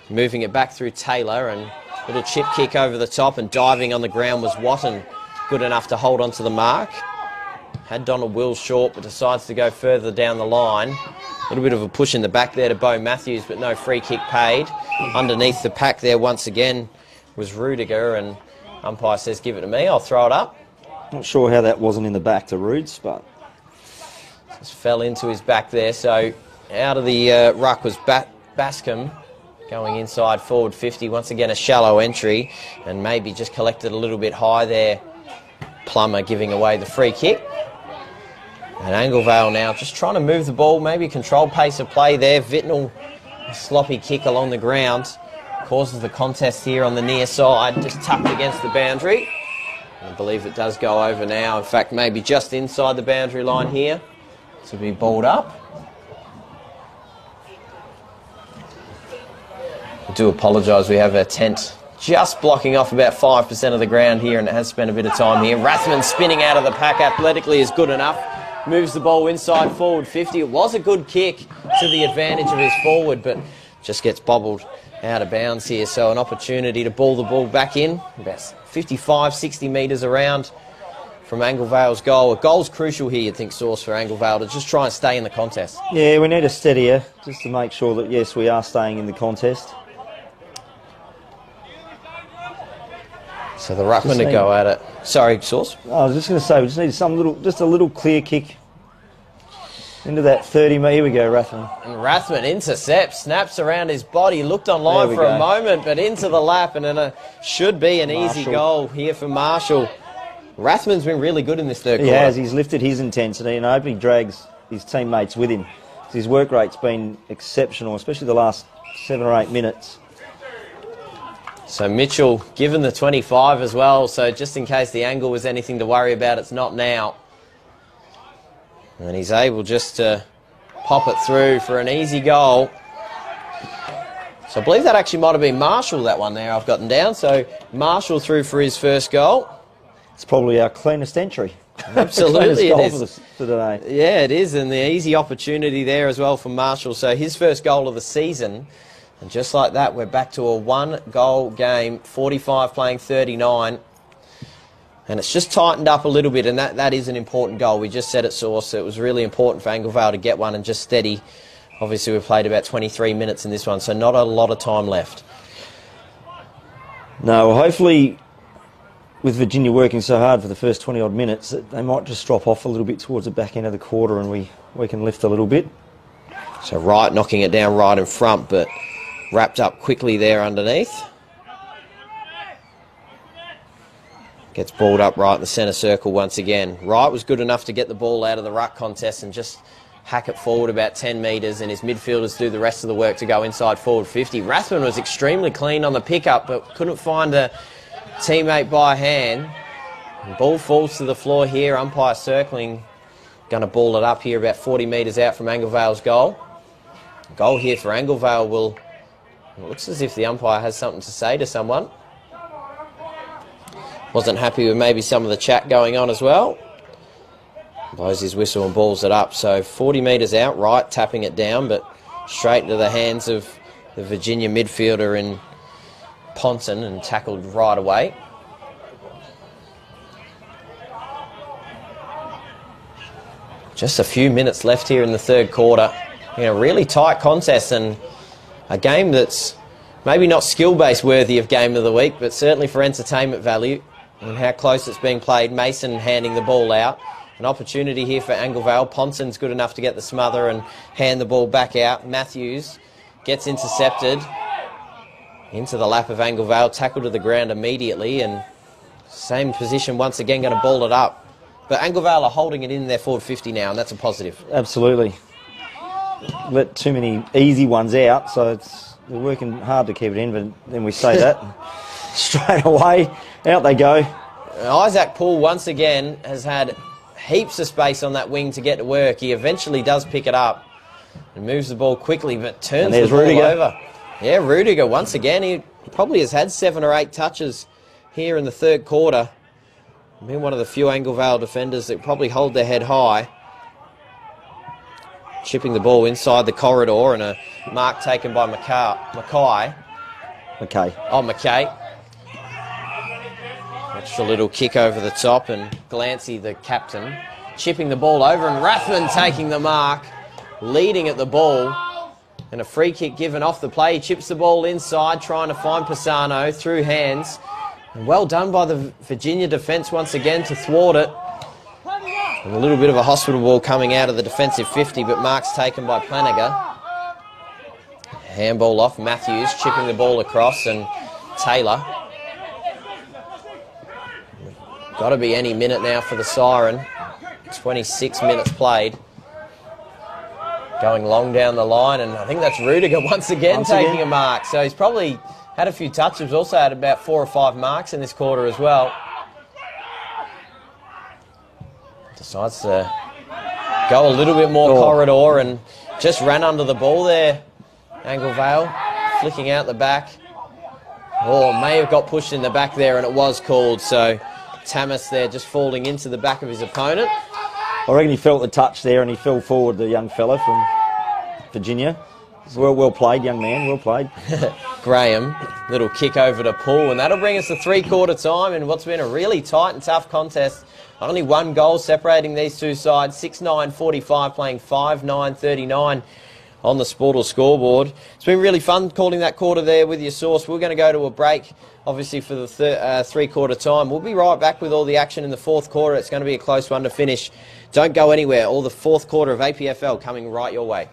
Moving it back through Taylor, and a little chip kick over the top, and diving on the ground was Watton. Good enough to hold on to the mark. Had Donald Wills short, but decides to go further down the line. A little bit of a push in the back there to Bo Matthews, but no free kick paid. Underneath the pack there once again was Rudiger, and umpire says, give it to me, I'll throw it up. Not sure how that wasn't in the back to Rudes, but just fell into his back there. So out of the ruck was Bascom going inside forward 50. Once again, a shallow entry, and maybe just collected a little bit high there. Plummer giving away the free kick. And Anglevale now just trying to move the ball, maybe controlled pace of play there. Vitnell, a sloppy kick along the ground, causes the contest here on the near side, just tucked against the boundary. I believe it does go over now. In fact, maybe just inside the boundary line here to be balled up. I do apologise, we have our tent just blocking off about 5% of the ground here, and it has spent a bit of time here. Rathman spinning out of the pack athletically is good enough. Moves the ball inside forward 50. It was a good kick to the advantage of his forward, but just gets bobbled out of bounds here. So an opportunity to ball the ball back in, about 55, 60 metres around from Anglevale's goal. A goal's crucial here, you'd think, Source, for Anglevale to just try and stay in the contest. yeah, we need a steadier just to make sure that, yes, we are staying in the contest. So the ruckman to go at it. Sorry, Source. I was just going to say, we just need just a little clear kick into that 30 metre. Here we go, Rathman. And Rathman intercepts, snaps around his body, looked online for a moment, but into the lap, and then it should be an easy goal here for Marshall. Rathman's been really good in this third quarter. He has. He's lifted his intensity, and I hope he drags his teammates with him. His work rate's been exceptional, especially the last 7 or 8 minutes. So Mitchell given the 25 as well, so just in case the angle was anything to worry about, it's not now. And he's able just to pop it through for an easy goal. So I believe that actually might have been Marshall, that one there I've gotten down. So Marshall through for his first goal. It's probably our cleanest entry. Absolutely it is. For today. Yeah, it is, and the easy opportunity there as well for Marshall. So his first goal of the season. And just like that, we're back to a 1-goal game, 45 playing 39. And it's just tightened up a little bit, and that is an important goal. We just said it, Source. It was really important for Anglevale to get one and just steady. Obviously, we've played about 23 minutes in this one, so not a lot of time left. No, well, hopefully, with Virginia working so hard for the first 20-odd minutes, they might just drop off a little bit towards the back end of the quarter, and we can lift a little bit. So Wright knocking it down right in front, but wrapped up quickly there underneath. Gets balled up right in the centre circle once again. Wright was good enough to get the ball out of the ruck contest and just hack it forward about 10 metres, and his midfielders do the rest of the work to go inside forward 50. Rathman was extremely clean on the pickup, but couldn't find a teammate by hand. And ball falls to the floor here. Umpire circling. Going to ball it up here about 40 metres out from Anglevale's goal. Goal here for Anglevale will... It looks as if the umpire has something to say to someone. Wasn't happy with maybe some of the chat going on as well. Blows his whistle and balls it up. So 40 metres out, Wright tapping it down, but straight into the hands of the Virginia midfielder in Ponson and tackled right away. Just a few minutes left here in the third quarter. A really tight contest and a game that's maybe not skill-based worthy of Game of the Week, but certainly for entertainment value and how close it's being played. Mason handing the ball out. An opportunity here for Anglevale. Ponson's good enough to get the smother and hand the ball back out. Matthews gets intercepted into the lap of Anglevale, tackled to the ground immediately, and same position once again, going to ball it up. But Anglevale are holding it in their forward 50 now, and that's a positive. Absolutely. Let too many easy ones out, so they're working hard to keep it in, but then we say that. Straight away, out they go. Isaac Poole, once again, has had heaps of space on that wing to get to work. He eventually does pick it up and moves the ball quickly, but turns the ball over. Yeah, Rudiger, once again, he probably has had 7 or 8 touches here in the third quarter. Been one of the few Anglevale defenders that probably hold their head high. Chipping the ball inside the corridor and a mark taken by Mackay. Oh, McKay. Extra little kick over the top, and Glancy, the captain, chipping the ball over, and Rathman taking the mark, leading at the ball. And a free kick given off the play. He chips the ball inside, trying to find Pisano through hands. And well done by the Virginia defence once again to thwart it. And a little bit of a hospital ball coming out of the defensive 50, but marks taken by Planager. Handball off, Matthews chipping the ball across, and Taylor. Got to be any minute now for the siren. 26 minutes played. Going long down the line, and I think that's Rudiger once again taking a mark. So he's probably had a few touches, also had about 4 or 5 marks in this quarter as well. Decides to go a little bit more corridor and just ran under the ball there. Anglevale flicking out the back. May have got pushed in the back there, and it was called. So Tamas there just falling into the back of his opponent. I reckon he felt the touch there and he fell forward, the young fella from Virginia. Well played, young man, well played. Graham, little kick over to Poole, and that'll bring us to three-quarter time in what's been a really tight and tough contest. Only 1 goal separating these two sides, 6-9-45 playing 5-9-39 on the Sportal scoreboard. It's been really fun calling that quarter there with your source. We're going to go to a break, obviously, for the three-quarter time. We'll be right back with all the action in the fourth quarter. It's going to be a close one to finish. Don't go anywhere. All the fourth quarter of APFL coming right your way.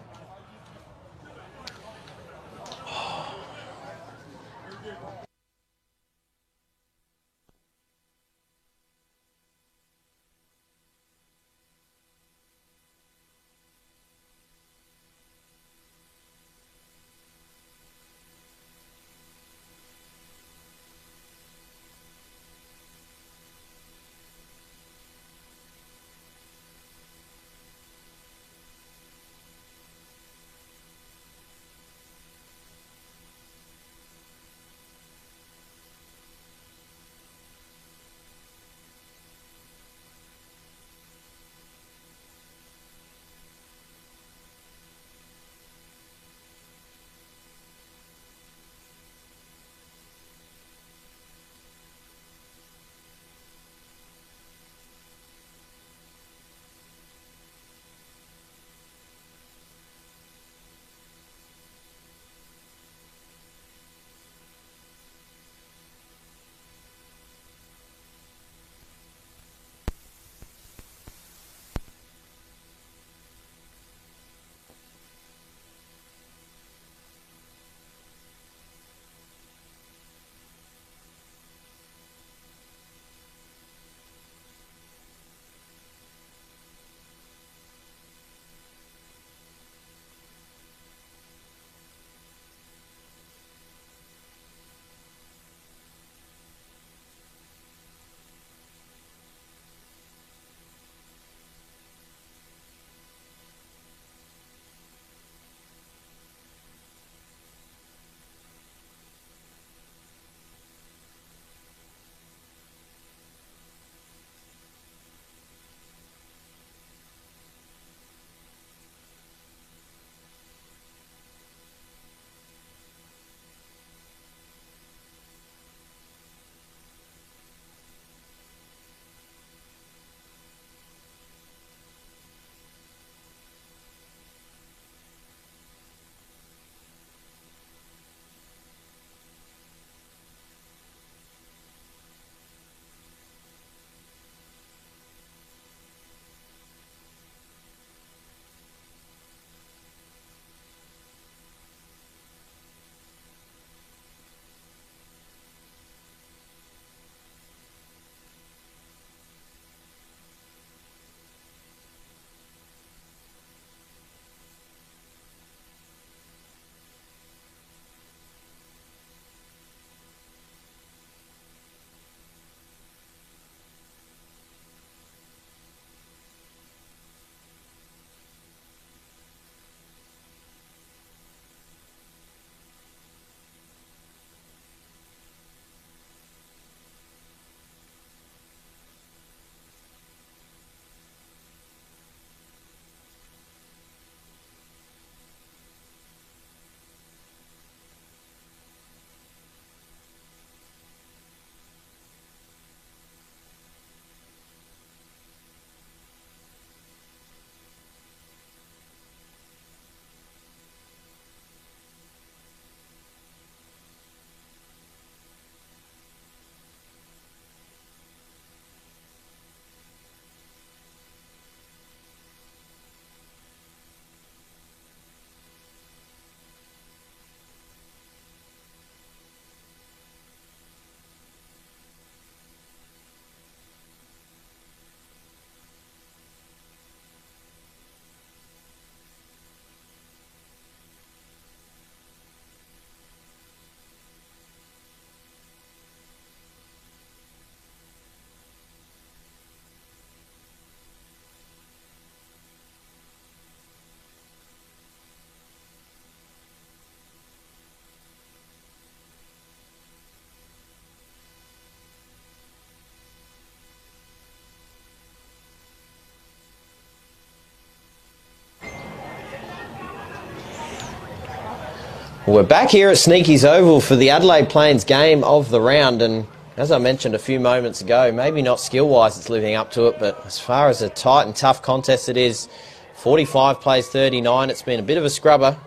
We're back here at Sneaky's Oval for the Adelaide Plains game of the round, and as I mentioned a few moments ago, maybe not skill-wise it's living up to it, but as far as a tight and tough contest it is, 45 plays 39, it's been a bit of a scrubber.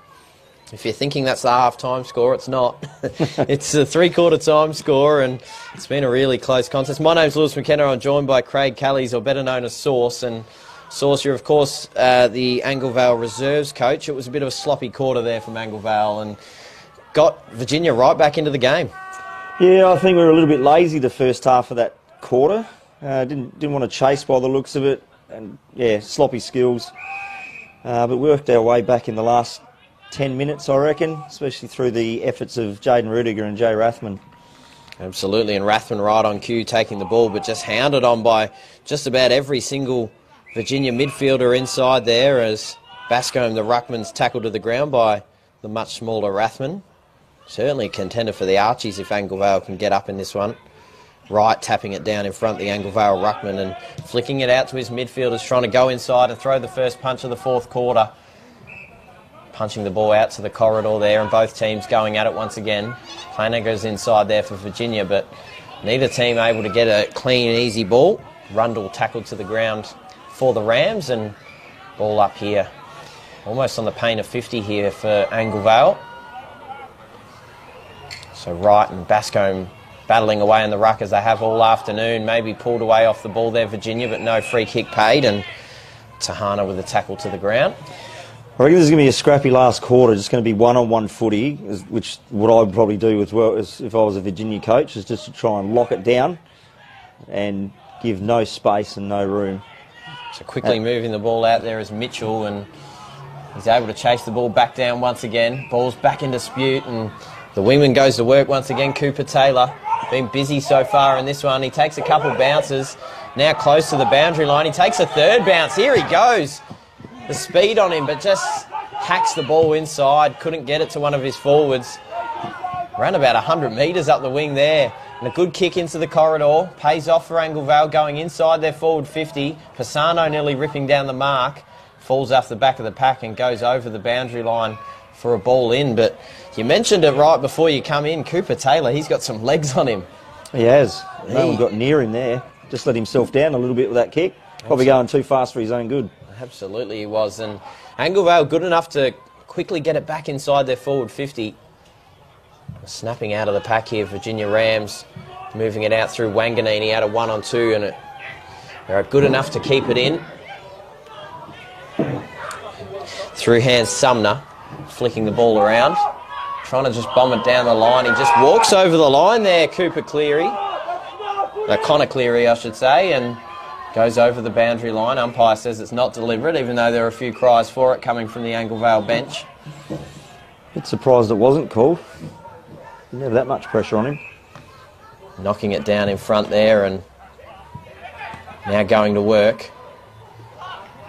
If you're thinking that's the half-time score, it's not. It's a three-quarter time score, and it's been a really close contest. My name's Lewis McKenna. I'm joined by Craig Callies, or better known as Sauce, and Sauce, you're of course the Anglevale Reserves coach. It was a bit of a sloppy quarter there from Anglevale and got Virginia right back into the game. Yeah, I think we were a little bit lazy the first half of that quarter. Didn't want to chase by the looks of it, and yeah, sloppy skills. But worked our way back in the last 10 minutes, I reckon, especially through the efforts of Jaden Rudiger and Jay Rathman. Absolutely, and Rathman right on cue taking the ball, but just hounded on by just about every single Virginia midfielder inside there as Bascombe, the ruckman's tackled to the ground by the much smaller Rathman. Certainly a contender for the Archies if Anglevale can get up in this one. Wright tapping it down in front, the Anglevale ruckman, and flicking it out to his midfielders, trying to go inside and throw the first punch of the fourth quarter. Punching the ball out to the corridor there, and both teams going at it once again. Flanagan's inside there for Virginia, but neither team able to get a clean, easy ball. Rundle tackled to the ground for the Rams, and ball up here. Almost on the pain of 50 here for Anglevale. So Wright and Bascombe battling away in the ruck as they have all afternoon. Maybe pulled away off the ball there, Virginia, but no free kick paid, and Tahana with a tackle to the ground. I reckon this is going to be a scrappy last quarter. Just going to be one-on-one footy, which what I would probably do as well as if I was a Virginia coach, is just to try and lock it down and give no space and no room. So quickly moving the ball out there is Mitchell, and he's able to chase the ball back down once again. Ball's back in dispute, and the wingman goes to work once again. Cooper Taylor, been busy so far in this one. He takes a couple bounces, now close to the boundary line. He takes a third bounce. Here he goes. The speed on him, but just hacks the ball inside. Couldn't get it to one of his forwards. Ran about 100 metres up the wing there. And a good kick into the corridor. Pays off for Anglevale going inside their forward 50. Pisano nearly ripping down the mark. Falls off the back of the pack and goes over the boundary line for a ball in. But you mentioned it right before you come in. Cooper Taylor, he's got some legs on him. He has. No one got near him there. Just let himself down a little bit with that kick. Probably going too fast for his own good. Absolutely he was. And Anglevale good enough to quickly get it back inside their forward 50. Snapping out of the pack here, Virginia Rams moving it out through Wanganini out of 1-on-2, and they're good enough to keep it in. Through hands Sumner, flicking the ball around, trying to just bomb it down the line. He just walks over the line there, Connor Cleary, I should say, and goes over the boundary line. Umpire says it's not deliberate, even though there are a few cries for it coming from the Anglevale bench. Bit surprised it wasn't called. Didn't have that much pressure on him. Knocking it down in front there, and now going to work.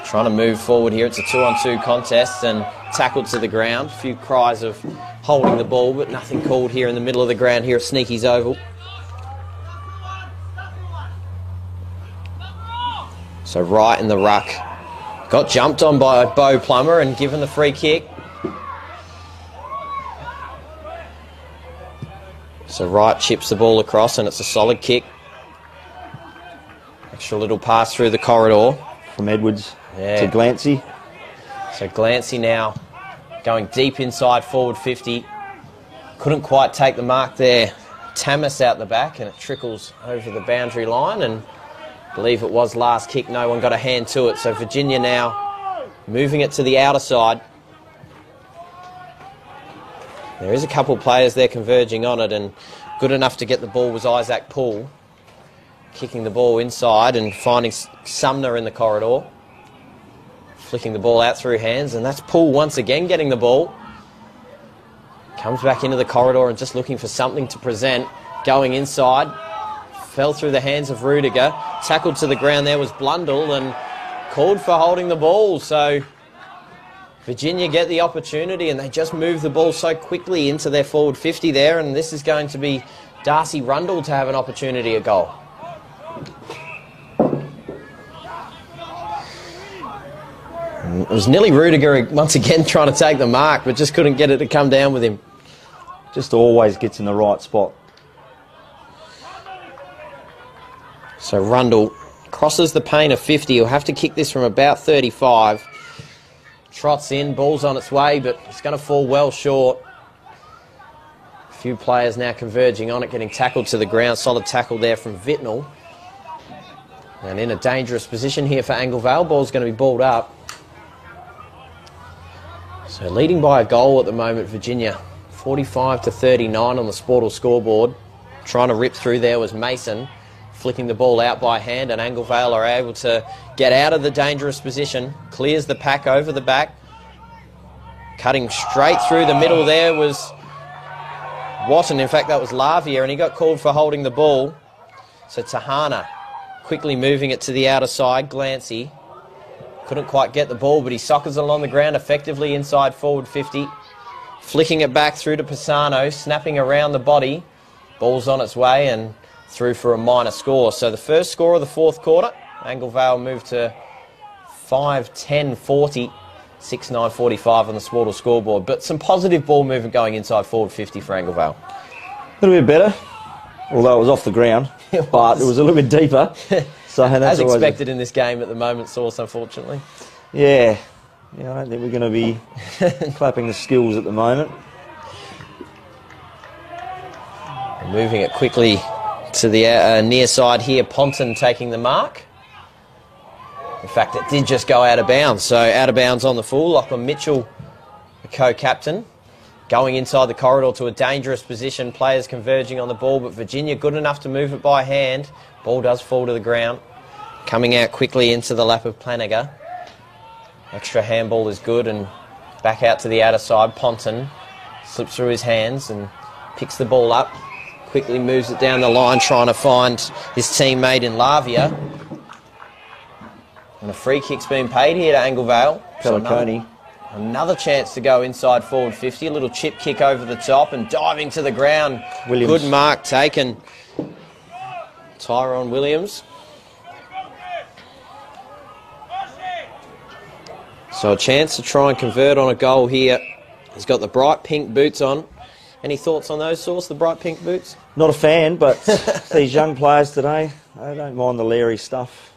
Trying to move forward here. It's a 2-on-2 contest, and tackled to the ground. A few cries of holding the ball, but nothing called here in the middle of the ground here at Sneaky's Oval. So right in the ruck. Got jumped on by Beau Plummer and given the free kick. So Wright chips the ball across, and it's a solid kick. Extra little pass through the corridor. From Edwards to Glancy. So Glancy now going deep inside forward 50. Couldn't quite take the mark there. Tamas out the back, and it trickles over the boundary line, and I believe it was last kick. No one got a hand to it. So Virginia now moving it to the outer side. There is a couple of players there converging on it, and good enough to get the ball was Isaac Poole. Kicking the ball inside and finding Sumner in the corridor. Flicking the ball out through hands, and that's Poole once again getting the ball. Comes back into the corridor and just looking for something to present. Going inside. Fell through the hands of Rudiger. Tackled to the ground there was Blundell, and called for holding the ball. So Virginia get the opportunity, and they just move the ball so quickly into their forward 50 there, and this is going to be Darcy Rundle to have an opportunity at goal. It was nearly Rudiger once again trying to take the mark, but just couldn't get it to come down with him. Just always gets in the right spot. So Rundle crosses the paint of 50. He'll have to kick this from about 35. Trots in, ball's on its way, but it's going to fall well short. A few players now converging on it, getting tackled to the ground. Solid tackle there from Vitnall. And in a dangerous position here for Angle Vale. Ball's going to be balled up. So leading by a goal at the moment, Virginia. 45-39 on the Sportal scoreboard. Trying to rip through there was Mason. Flicking the ball out by hand, and Angle Vale are able to get out of the dangerous position. Clears the pack over the back. Cutting straight through the middle there was Watton. In fact, that was Lavia, and he got called for holding the ball. So Tahana quickly moving it to the outer side. Glancy couldn't quite get the ball, but he soccers along the ground effectively inside forward 50. Flicking it back through to Pisano, snapping around the body. Ball's on its way and through for a minor score. So the first score of the fourth quarter, Angle Vale moved to 5-10-40, 6-9-45 on the Sportal scoreboard. But some positive ball movement going inside forward 50 for Angle Vale. A little bit better, although it was off the ground, but it was a little bit deeper. So that's as expected in this game at the moment, Sauce, unfortunately. Yeah, I don't think we're going to be clapping the skills at the moment. Moving it quickly to the near side here, Ponton taking the mark. In fact, it did just go out of bounds. So out of bounds on the full. Lachlan Mitchell, the co-captain, going inside the corridor to a dangerous position. Players converging on the ball, but Virginia good enough to move it by hand. Ball does fall to the ground. Coming out quickly into the lap of Planager. Extra handball is good, and back out to the outer side. Ponton slips through his hands and picks the ball up. Quickly moves it down the line, trying to find his teammate in Lavia. And a free kick's been paid here to Angle Vale. Pelliconi. Another chance to go inside forward 50. A little chip kick over the top and diving to the ground. Williams. Good mark taken. Tyrone Williams. So a chance to try and convert on a goal here. He's got the bright pink boots on. Any thoughts on those, Sauce, the bright pink boots? Not a fan, but these young players today, they don't mind the Larry stuff.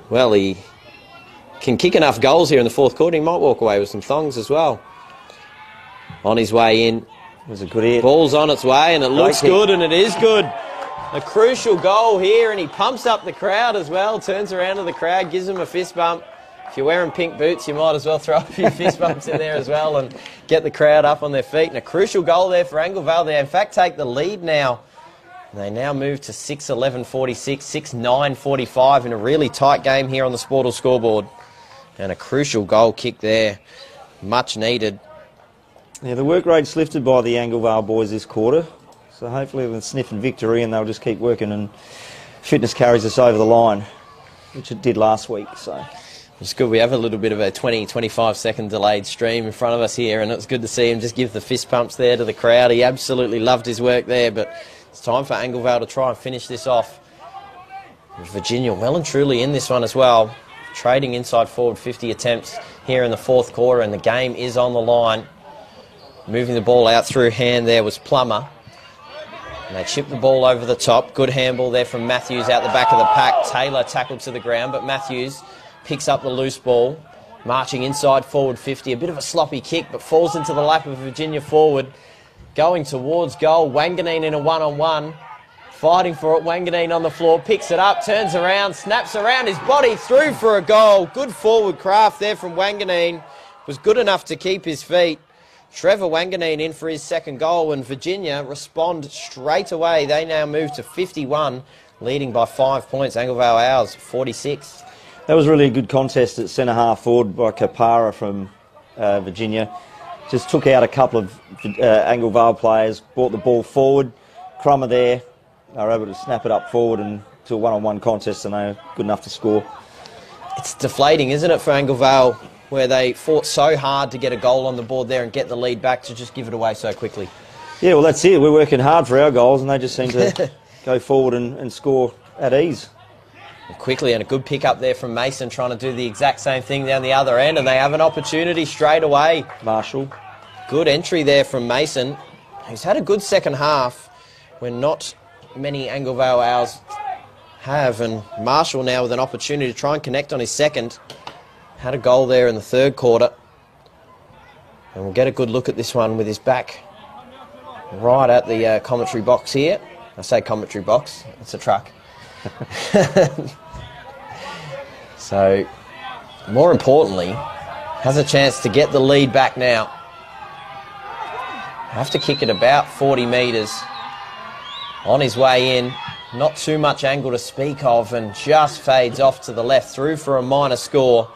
Well, he can kick enough goals here in the fourth quarter. He might walk away with some thongs as well. On his way in. It was a good hit. Ball's on its way, and it looks kick. good, and it is good. A crucial goal here, and he pumps up the crowd as well. Turns around to the crowd, gives him a fist bump. If you're wearing pink boots, you might as well throw a few fist bumps in there as well and get the crowd up on their feet. And a crucial goal there for Angle Vale. They, in fact, take the lead now. And they now move to 6-11-46, 6-9-45 in a really tight game here on the Sportal scoreboard. And a crucial goal kick there. Much needed. Yeah, the work rate's lifted by the Angle Vale boys this quarter. So hopefully they'll sniff and victory and they'll just keep working, and fitness carries us over the line, which it did last week. So it's good. We have a little bit of a 20-25 second delayed stream in front of us here, and it's good to see him just give the fist pumps there to the crowd. He absolutely loved his work there, but it's time for Angle Vale to try and finish this off. Virginia well and truly in this one as well, trading inside forward 50 attempts here in the fourth quarter, and the game is on the line. Moving the ball out through hand there was Plummer. And they chip the ball over the top. Good handball there from Matthews out the back of the pack. Taylor tackled to the ground, but Matthews picks up the loose ball. Marching inside forward 50. A bit of a sloppy kick, but falls into the lap of Virginia forward. Going towards goal. Wanganeen in a one-on-one. Fighting for it. Wanganeen on the floor. Picks it up. Turns around. Snaps around his body. Through for a goal. Good forward craft there from Wanganeen. Was good enough to keep his feet. Trevor Wanganeen in for his second goal, and Virginia respond straight away. They now move to 51, leading by 5 points. Angle Vale Owls 46. that was really a good contest at centre half forward by Kapara from Virginia. Just took out a couple of Angle Vale players, brought the ball forward. Crummer there, they were able to snap it up forward and to a one-on-one contest, and they were good enough to score. It's deflating, isn't it, for Angle Vale, where they fought so hard to get a goal on the board there and get the lead back, to just give it away so quickly. Yeah, well, that's it. We're working hard for our goals, and they just seem to go forward and score at ease. Quickly, and a good pick up there from Mason, trying to do the exact same thing down the other end, and they have an opportunity straight away. Marshall. Good entry there from Mason, who's had a good second half when not many Anglevale Owls have. And Marshall now with an opportunity to try and connect on his second. Had a goal there in the third quarter. And we'll get a good look at this one with his back right at the commentary box here. I say commentary box, it's a truck. So, more importantly, has a chance to get the lead back now. Have to kick it about 40 metres on his way in. Not too much angle to speak of, and just fades off to the left through for a minor score.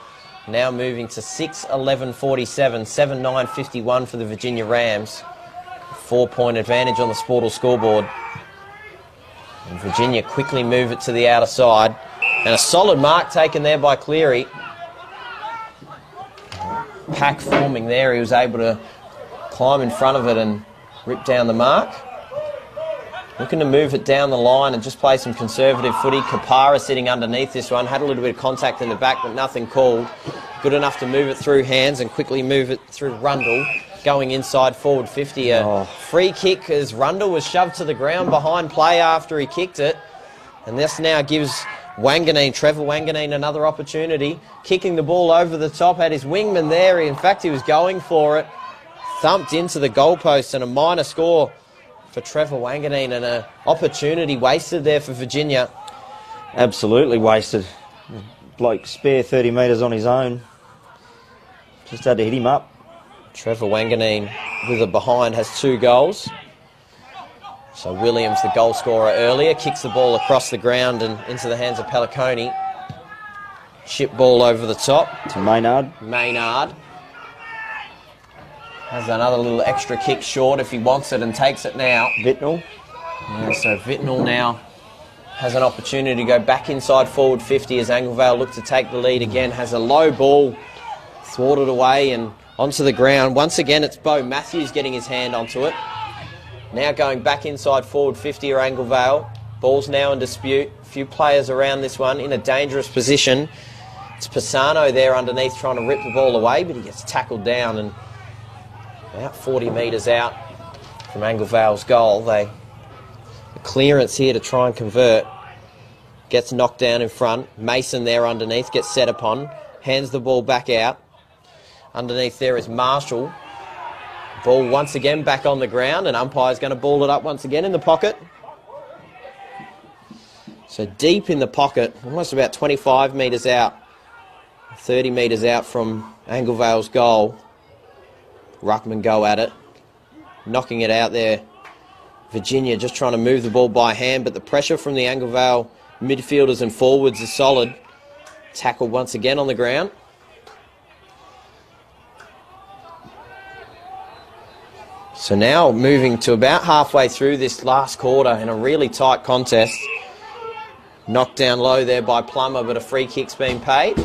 Now moving to 6-11-47, 7-9-51 for the Virginia Rams. 4-point advantage on the Sportal scoreboard. And Virginia quickly move it to the outer side. And a solid mark taken there by Cleary. Pack forming there. He was able to climb in front of it and rip down the mark. Looking to move it down the line and just play some conservative footy. Kapara sitting underneath this one. Had a little bit of contact in the back, but nothing called. Good enough to move it through hands and quickly move it through Rundle. Going inside forward 50. A free kick as Rundle was shoved to the ground behind play after he kicked it. And this now gives Trevor Wanganeen another opportunity. Kicking the ball over the top. Had his wingman there. In fact, he was going for it. Thumped into the goalpost, and a minor score for Trevor Wanganeen, and an opportunity wasted there for Virginia. Absolutely wasted. Bloke spare 30 metres on his own. Just had to hit him up. Trevor Wanganeen with a behind has 2 goals. So Williams, the goal scorer earlier, kicks the ball across the ground and into the hands of Pelliconi. Chip ball over the top. To Maynard. Maynard has another little extra kick short if he wants it and takes it now. Vitnall. Yeah, so Vitnall now has an opportunity to go back inside forward 50 as Anglevale look to take the lead again. Has a low ball thwarted away and onto the ground. Once again, it's Beau Matthews getting his hand onto it. Now going back inside forward 50 or Anglevale. Ball's now in dispute. A few players around this one in a dangerous position. It's Pisano there underneath trying to rip the ball away, but he gets tackled down and about 40 metres out from Anglevale's goal. The clearance here to try and convert. Gets knocked down in front. Mason there underneath gets set upon. Hands the ball back out. Underneath there is Marshall. Ball once again back on the ground, and umpire's going to ball it up once again in the pocket. So deep in the pocket, almost about 25 metres out, 30 metres out from Anglevale's goal. Ruckman go at it, knocking it out there. Virginia just trying to move the ball by hand, but the pressure from the Anglevale midfielders and forwards is solid. Tackled once again on the ground. So now moving to about halfway through this last quarter in a really tight contest. Knocked down low there by Plummer, but a free kick's been paid.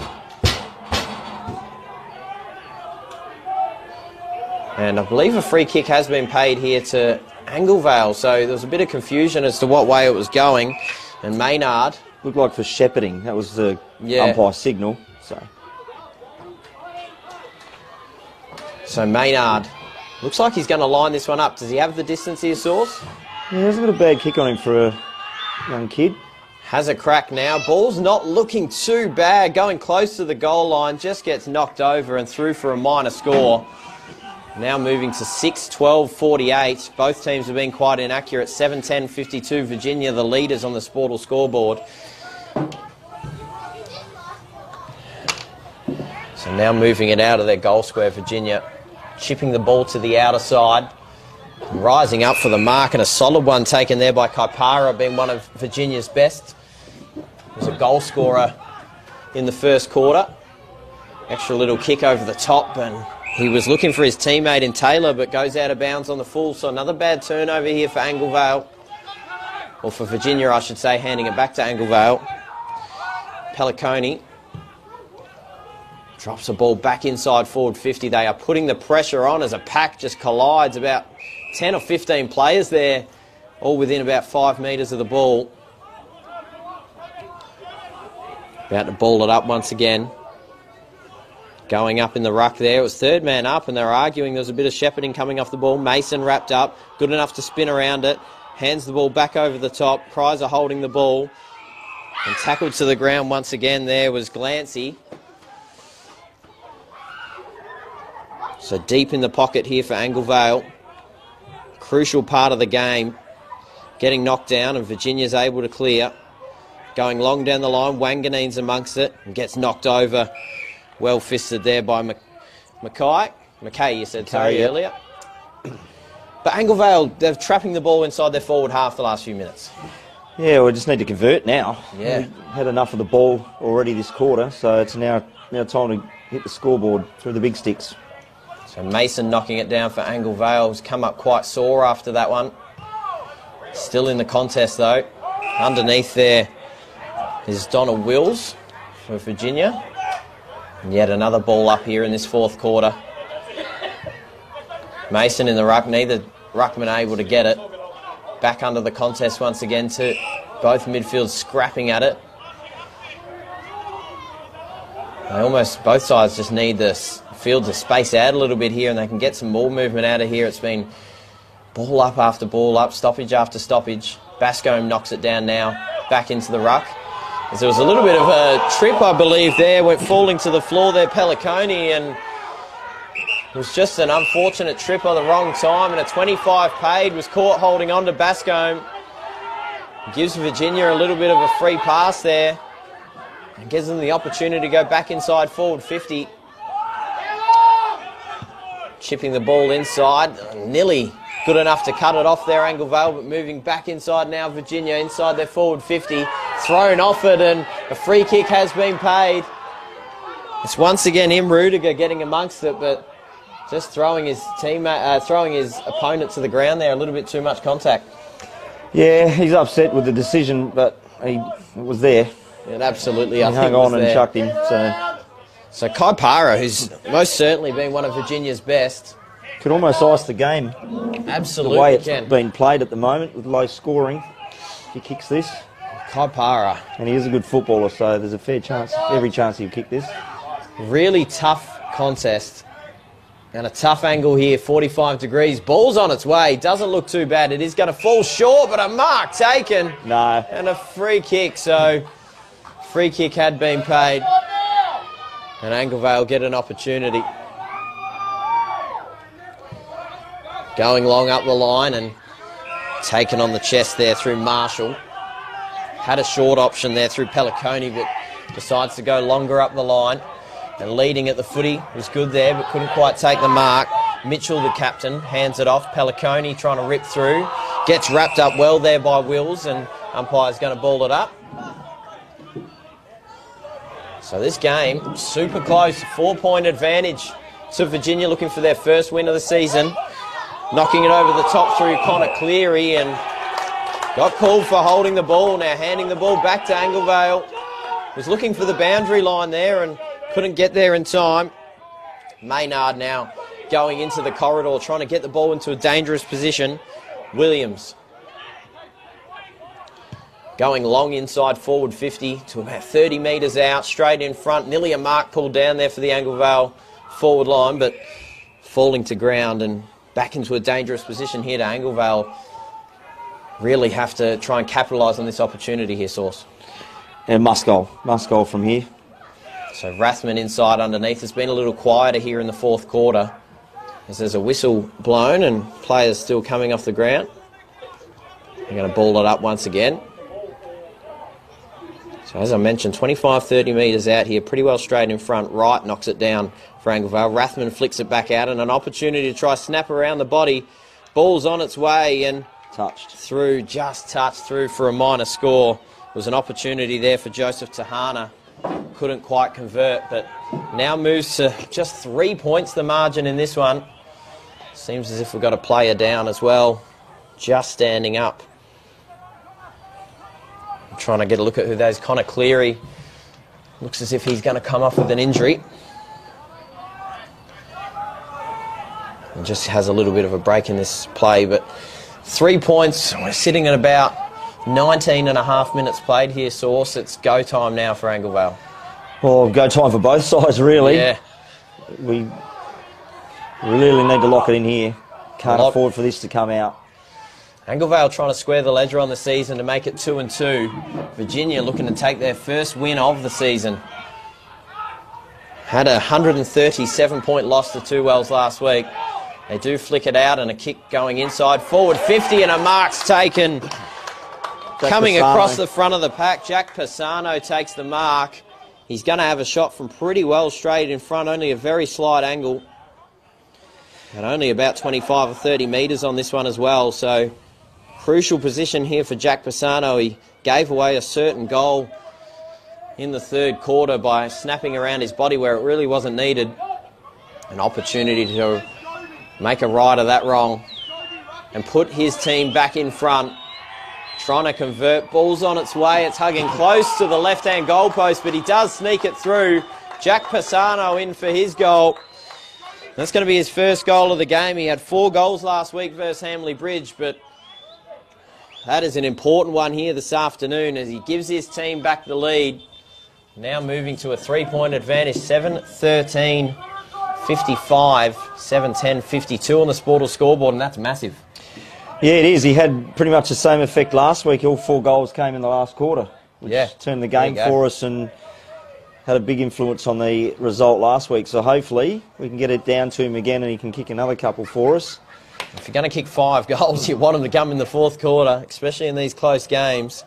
And I believe a free kick has been paid here to Anglevale, so there was a bit of confusion as to what way it was going. And Maynard... Looked like for shepherding. That was the umpire signal. So Maynard... Looks like he's going to line this one up. Does he have the distance here, Sauce? Yeah, there's a bit of bad kick on him for a young kid. Has a crack now. Ball's not looking too bad. Going close to the goal line. Just gets knocked over and through for a minor score. Now moving to 6-12-48. Both teams have been quite inaccurate. 7-10-52. Virginia, the leaders on the Sportal scoreboard. So now moving it out of their goal square, Virginia. Chipping the ball to the outer side. Rising up for the mark, and a solid one taken there by Kaipara, being one of Virginia's best. He was a goal scorer in the first quarter. Extra little kick over the top, and he was looking for his teammate in Taylor, but goes out of bounds on the full. So another bad turnover here for Anglevale. Or for Virginia, I should say, handing it back to Anglevale. Pelliconi drops the ball back inside forward 50. They are putting the pressure on as a pack just collides. About 10 or 15 players there, all within about 5 metres of the ball. About to ball it up once again. Going up in the ruck there. It was third man up, and they were arguing. There was a bit of shepherding coming off the ball. Mason wrapped up, good enough to spin around it. Hands the ball back over the top. Kreiser holding the ball. And tackled to the ground once again there was Glancy. So deep in the pocket here for Anglevale. Crucial part of the game. Getting knocked down, and Virginia's able to clear. Going long down the line, Wanganeen's amongst it and gets knocked over. Well fisted there by Mackay, you said, sorry, yep. earlier. But Anglevale, they're trapping the ball inside their forward half the last few minutes. Yeah, we just need to convert now. Yeah. We had enough of the ball already this quarter, so it's now time to hit the scoreboard through the big sticks. So Mason knocking it down for Anglevale. Has come up quite sore after that one. Still in the contest though. Underneath there is Donald Wills for Virginia. And yet another ball up here in this fourth quarter. Mason in the ruck, neither ruckman able to get it. Back under the contest once again to both midfields scrapping at it. Both sides just need the field to space out a little bit here, and they can get some ball movement out of here. It's been ball up after ball up, stoppage after stoppage. Bascombe knocks it down now, back into the ruck. As there was a little bit of a trip, I believe, there, went falling to the floor there, Pelliconi, and it was just an unfortunate trip at the wrong time, and a 25 paid was caught holding on to Bascombe. Gives Virginia a little bit of a free pass there, and gives them the opportunity to go back inside forward 50. Chipping the ball inside, nearly good enough to cut it off there, Anglevale, but moving back inside now, Virginia inside their forward 50. Thrown off it, and a free kick has been paid. It's once again him, Rudiger, getting amongst it, but just throwing his opponent to the ground there. A little bit too much contact. Yeah, he's upset with the decision, but it was there. It absolutely, He I think, hung was on and there. chucked him. So Kaipara, who's most certainly been one of Virginia's best. Could almost ice the game. Absolutely The way it's can. been played at the moment with low scoring. He kicks this, Kaipara. and he is a good footballer, so there's a fair chance, every chance he'll kick this. Really tough contest. And a tough angle here, 45 degrees. Ball's on its way. Doesn't look too bad. It is going to fall short, but a mark taken. No. And a free kick. So, free kick had been paid. And Anglevale get an opportunity. Going long up the line and taken on the chest there through Marshall. Had a short option there through Pelliconi, but decides to go longer up the line. And leading at the footy was good there, but couldn't quite take the mark. Mitchell, the captain, hands it off. Pelliconi trying to rip through. Gets wrapped up well there by Wills, and umpire's going to ball it up. So this game, super close. 4-point advantage to Virginia, looking for their first win of the season. Knocking it over the top through Connor Cleary, and got called for holding the ball. Now handing the ball back to Anglevale. Was looking for the boundary line there and couldn't get there in time. Maynard now going into the corridor, trying to get the ball into a dangerous position. Williams going long inside forward 50 to about 30 metres out, straight in front. Nearly a mark pulled down there for the Anglevale forward line, but falling to ground and back into a dangerous position here to Anglevale. Really have to try and capitalise on this opportunity here, Sauce. And must goal from here. So Rathman inside underneath. It's been a little quieter here in the fourth quarter as there's a whistle blown and players still coming off the ground. They're going to ball it up once again. So as I mentioned, 25-30 metres out here, pretty well straight in front. Wright knocks it down for Anglevale. Rathman flicks it back out, and an opportunity to try snap around the body. Ball's on its way and just touched through for a minor score. There was an opportunity there for Joseph Tahana. Couldn't quite convert, but now moves to just 3 points the margin in this one. Seems as if we've got a player down as well, just standing up. I'm trying to get a look at who that is. Connor Cleary. Looks as if he's going to come off with an injury. And just has a little bit of a break in this play, but 3 points. We're sitting at about 19.5 minutes played here, Sauce. It's go time now for Anglevale. Well, go time for both sides, really. Yeah. we really need to lock it in here. Can't afford for this to come out. Anglevale trying to square the ledger on the season to make it 2-2. Virginia looking to take their first win of the season. Had a 137-point loss to Two Wells last week. They do flick it out and a kick going inside. Forward 50 and a mark's taken. Coming across the front of the pack, Jack Pisano takes the mark. He's going to have a shot from pretty well straight in front, only a very slight angle. And only about 25 or 30 metres on this one as well. So crucial position here for Jack Pisano. He gave away a certain goal in the third quarter by snapping around his body where it really wasn't needed. An opportunity to make a right of that wrong and put his team back in front. Trying to convert, ball's on its way, it's hugging close to the left-hand goalpost, but he does sneak it through. Jack Pisano in for his goal. That's going to be his first goal of the game. He had 4 goals last week versus Hamley Bridge, but that is an important one here this afternoon as he gives his team back the lead. Now moving to a 3-point advantage, 7-13, 55, 7-10, 52 on the Sportal scoreboard, and that's massive. Yeah, it is. He had pretty much the same effect last week. All 4 goals came in the last quarter, which turned the game for us and had a big influence on the result last week. So hopefully we can get it down to him again and he can kick another couple for us. If you're going to kick 5 goals, you want them to come in the fourth quarter, especially in these close games.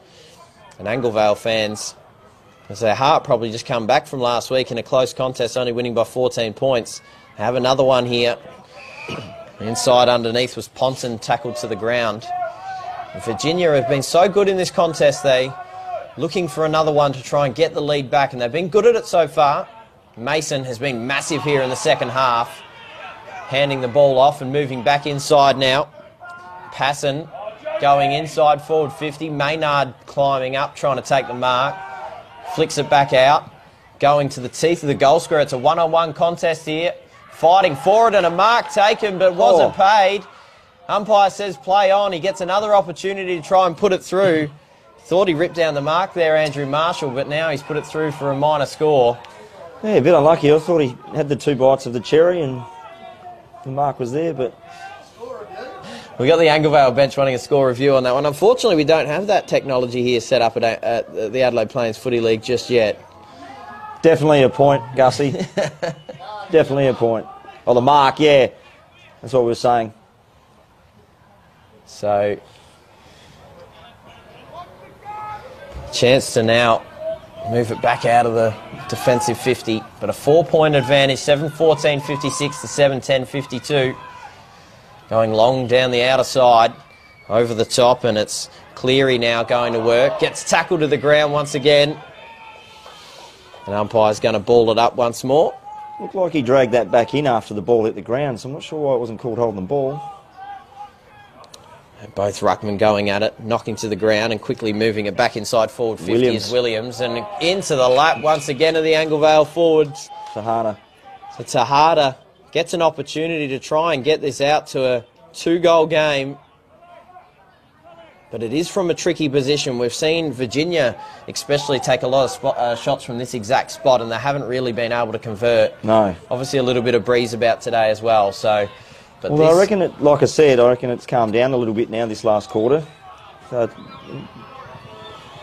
And Anglevale fans, as their heart probably just come back from last week in a close contest, only winning by 14 points. Have another one here. Inside underneath was Ponson, tackled to the ground. And Virginia have been so good in this contest, they looking for another one to try and get the lead back, and they've been good at it so far. Mason has been massive here in the second half, handing the ball off and moving back inside now. Passon going inside, forward 50. Maynard climbing up, trying to take the mark. Flicks it back out, going to the teeth of the goal square. It's a one-on-one contest here. Fighting for it and a mark taken, but wasn't paid. Umpire says play on. He gets another opportunity to try and put it through. Thought he ripped down the mark there, Andrew Marshall, but now he's put it through for a minor score. Yeah, a bit unlucky. I thought he had the 2 bites of the cherry and the mark was there, but... We got the Anglevale bench wanting a score review on that one. Unfortunately, we don't have that technology here set up at the Adelaide Plains Footy League just yet. Definitely a point, Gussie. Definitely a point. Oh, the mark, yeah. That's what we were saying. So, chance to now move it back out of the defensive 50. But a 4-point advantage, 7-14, 56 to 7-10, 52. Going long down the outer side, over the top, and it's Cleary now going to work. Gets tackled to the ground once again. And umpire's going to ball it up once more. Looked like he dragged that back in after the ball hit the ground, so I'm not sure why it wasn't called holding the ball. And both ruckmen going at it, knocking to the ground and quickly moving it back inside forward 50 is Williams. And into the lap once again of the Anglevale forwards. Tahada. So Tahada gets an opportunity to try and get this out to a 2-goal game. But it is from a tricky position. We've seen Virginia especially take a lot of shots from this exact spot, and they haven't really been able to convert. No. Obviously a little bit of breeze about today as well. So, but well, I reckon it, like I said, I reckon it's calmed down a little bit now this last quarter. So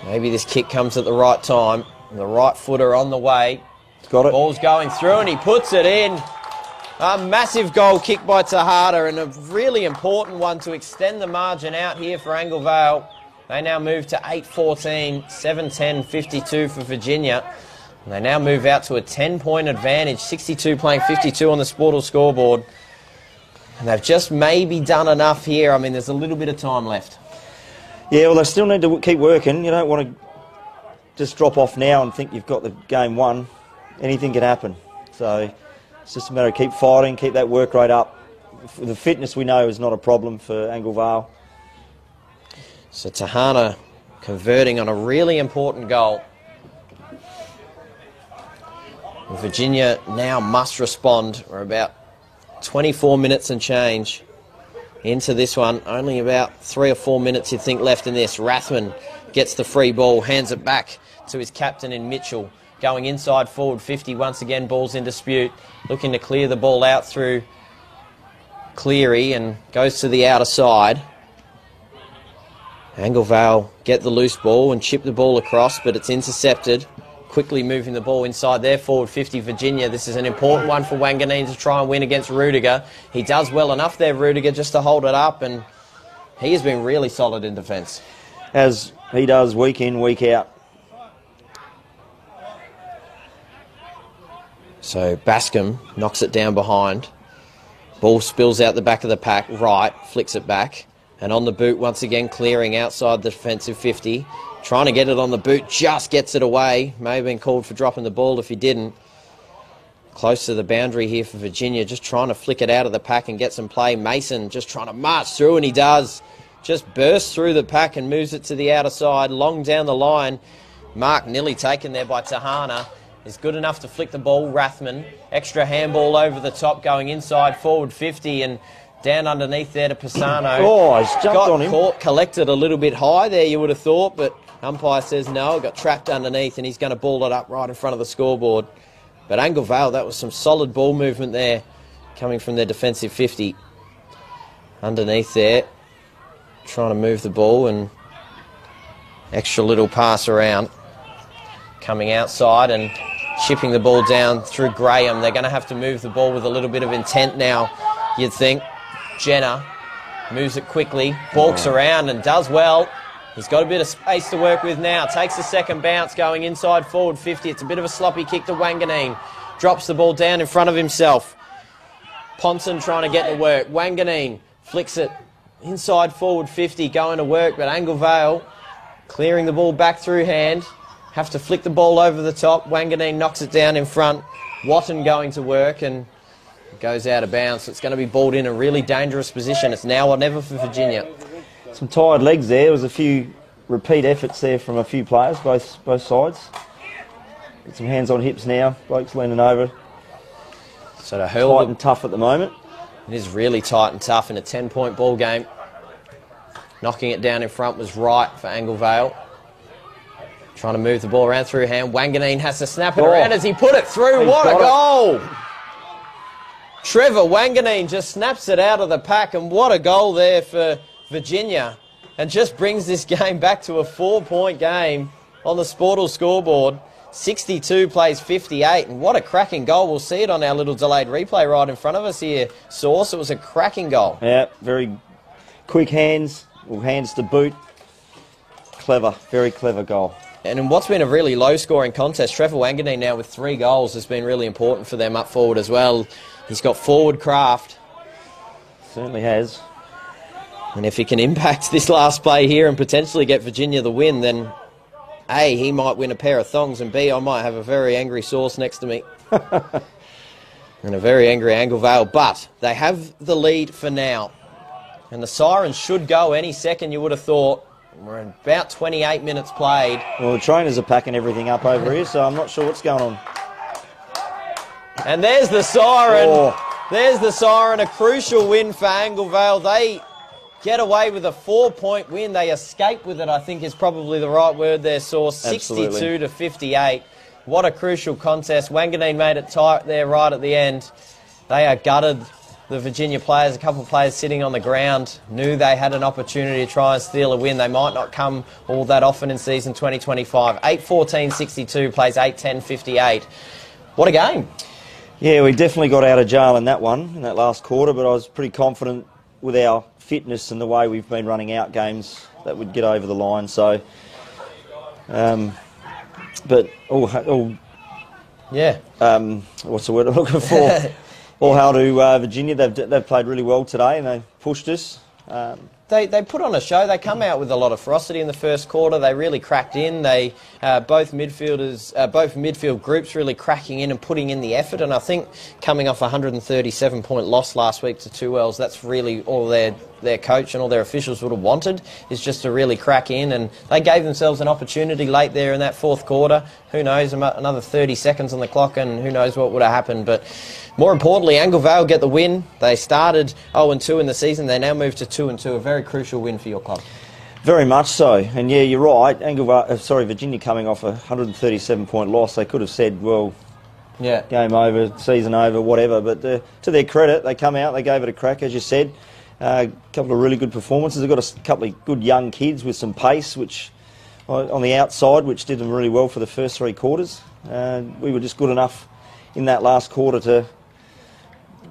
maybe this kick comes at the right time. The right footer on the way. It's got it. Ball's going through and he puts it in. A massive goal kick by Tahada, and a really important one to extend the margin out here for Anglevale. They now move to 8-14, 7-10, 52 for Virginia. And they now move out to a 10-point advantage, 62 playing 52 on the Sportal scoreboard. And they've just maybe done enough here. I mean, there's a little bit of time left. Yeah, well, they still need to keep working. You don't want to just drop off now and think you've got the game won. Anything can happen. So it's just a matter of keep fighting, keep that work rate up. The fitness we know is not a problem for Anglevale. So Tahana converting on a really important goal. And Virginia now must respond. We're about 24 minutes and change into this one. Only about 3 or 4 minutes you'd think left in this. Rathman gets the free ball, hands it back to his captain in Mitchell. going inside forward 50. Once again, ball's in dispute. Looking to clear the ball out through Cleary and goes to the outer side. Anglevale get the loose ball and chip the ball across, but it's intercepted. Quickly moving the ball inside their forward 50, Virginia. This is an important one for Wanganeen to try and win against Rudiger. He does well enough there, Rudiger, just to hold it up, and he has been really solid in defence. As he does week in, week out. So Bascom knocks it down behind. Ball spills out the back of the pack, right, flicks it back. And on the boot, once again, clearing outside the defensive 50. Trying to get it on the boot, just gets it away. May have been called for dropping the ball if he didn't. Close to the boundary here for Virginia, just trying to flick it out of the pack and get some play. Mason just trying to march through, and he does. Just bursts through the pack and moves it to the outer side, long down the line. Mark nearly taken there by Tahana. Is good enough to flick the ball. Rathman, extra handball over the top, going inside forward 50 and down underneath there to Pisano. Oh, he's jumped on him. Caught, collected a little bit high there, you would have thought, but umpire says no, got trapped underneath, and he's going to ball it up right in front of the scoreboard. But Anglevale, that was some solid ball movement there, coming from their defensive 50. Underneath there, trying to move the ball, and extra little pass around. Coming outside and chipping the ball down through Graham. They're going to have to move the ball with a little bit of intent now, you'd think. Jenner moves it quickly, balks around and does well. He's got a bit of space to work with now. Takes the second bounce, going inside forward 50. It's a bit of a sloppy kick to Wanganeen. Drops the ball down in front of himself. Ponson trying to get to work. Wanganeen flicks it inside forward 50, going to work, but Anglevale clearing the ball back through hand. Have to flick the ball over the top. Wanganeen knocks it down in front. Watton going to work and goes out of bounds. So it's going to be balled in a really dangerous position. It's now or never for Virginia. Some tired legs there. There was a few repeat efforts there from a few players, both sides. Get some hands on hips now. Blokes leaning over. So to hurl tight and tough at the moment. It is really tight and tough in a 10-point ball game. Knocking it down in front was right for Anglevale. Trying to move the ball around through hand. Wanganeen has to snap it around as he put it through. What a goal! Trevor Wanganeen just snaps it out of the pack, and what a goal there for Virginia. And just brings this game back to a 4-point game on the Sportal scoreboard. 62 plays 58, and what a cracking goal. We'll see it on our little delayed replay right in front of us here. Source, it was a cracking goal. Yeah, very quick hands, or hands to boot. Clever, very clever goal. And in what's been a really low-scoring contest, Trevor Wanganeen now with 3 goals has been really important for them up forward as well. He's got forward craft. Certainly has. And if he can impact this last play here and potentially get Virginia the win, then A, he might win a pair of thongs, and B, I might have a very angry Source next to me. And a very angry Anglevale. But they have the lead for now. And the sirens should go any second, you would have thought. We're in about 28 minutes played. Well, the trainers are packing everything up over here, so I'm not sure what's going on. And there's the siren. Oh. There's the siren. A crucial win for Anglevale. They get away with a 4-point win. They escape with it, I think is probably the right word there, Source. 62 to 58. What a crucial contest. Wanganeen made it tight there right at the end. They are gutted. The Virginia players, a couple of players sitting on the ground, knew they had an opportunity to try and steal a win. They might not come all that often in season 2025. 8-14-62 plays 8-10-58. What a game. Yeah, we definitely got out of jail in that one, in that last quarter, but I was pretty confident with our fitness and the way we've been running out games that we'd get over the line. So, but yeah. What's the word I'm looking for? All hail to Virginia. They've played really well today and they pushed us. They put on a show. They come out with a lot of ferocity in the first quarter. They really cracked in. They both midfield groups really cracking in and putting in the effort. And I think coming off a 137-point loss last week to 2Ls, that's really all their coach and all their officials would have wanted, is just to really crack in. And they gave themselves an opportunity late there in that fourth quarter. Who knows, another 30 seconds on the clock, and who knows what would have happened. But more importantly, Anglevale get the win. They started 0-2 in the season. They now move to 2-2. A very crucial win for your club. Very much so, and yeah, you're right. Virginia coming off a 137-point loss. They could have said, well, Yeah. game over, season over, whatever. But to their credit, they come out, they gave it a crack, as you said. A couple of really good performances. They've got a couple of good young kids with some pace, which on the outside, which did them really well for the first 3 quarters. We were just good enough in that last quarter to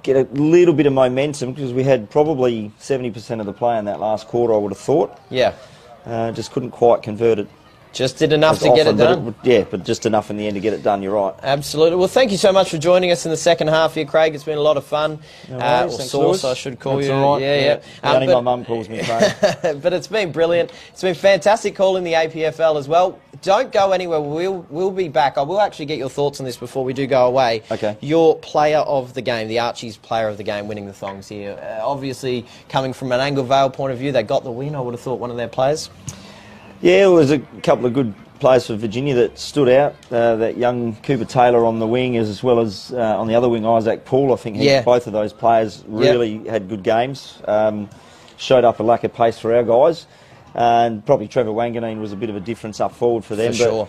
get a little bit of momentum, because we had probably 70% of the play in that last quarter, I would have thought. Yeah. Just couldn't quite convert it. Just did enough as to get it often, done. but just enough in the end to get it done, you're right. Absolutely. Well, thank you so much for joining us in the second half here, Craig. It's been a lot of fun. No worries. Or Thanks, Sauce, Lewis. I should call That's you. all right. Yeah. Only But- my mum calls me Craig. But it's been brilliant. It's been fantastic calling the APFL as well. Don't go anywhere. We'll be back. I will actually get your thoughts on this before we do go away. Okay. Your player of the game, the Archie's player of the game, winning the thongs here. Obviously, coming from an Angle Vale point of view, they got the win. I would have thought one of their players. Yeah, it was a couple of good players for Virginia that stood out. That young Cooper Taylor on the wing, as well as on the other wing, Isaac Poole. I think both of those players really had good games. Showed up a lack of pace for our guys. And probably Trevor Wanganeen was a bit of a difference up forward for them. For sure.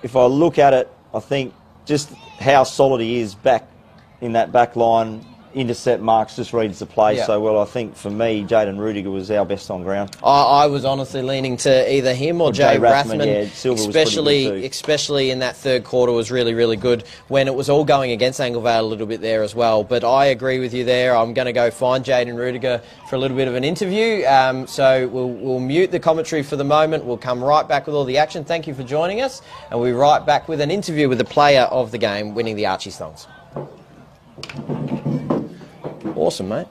If I look at it, I think just how solid he is back in that back line, intercept marks, just reads the play so well. I think for me, Jaden Rudiger was our best on ground. I was honestly leaning to either him or Jay Rathman. Yeah, Silver was pretty good too. Especially in that third quarter was really, really good when it was all going against Angle Vale a little bit there as well. But I agree with you there. I'm going to go find Jaden Rudiger for a little bit of an interview. So we'll mute the commentary for the moment. We'll come right back with all the action. Thank you for joining us. And we'll be right back with an interview with the player of the game winning the Archie's Thongs. Awesome, mate.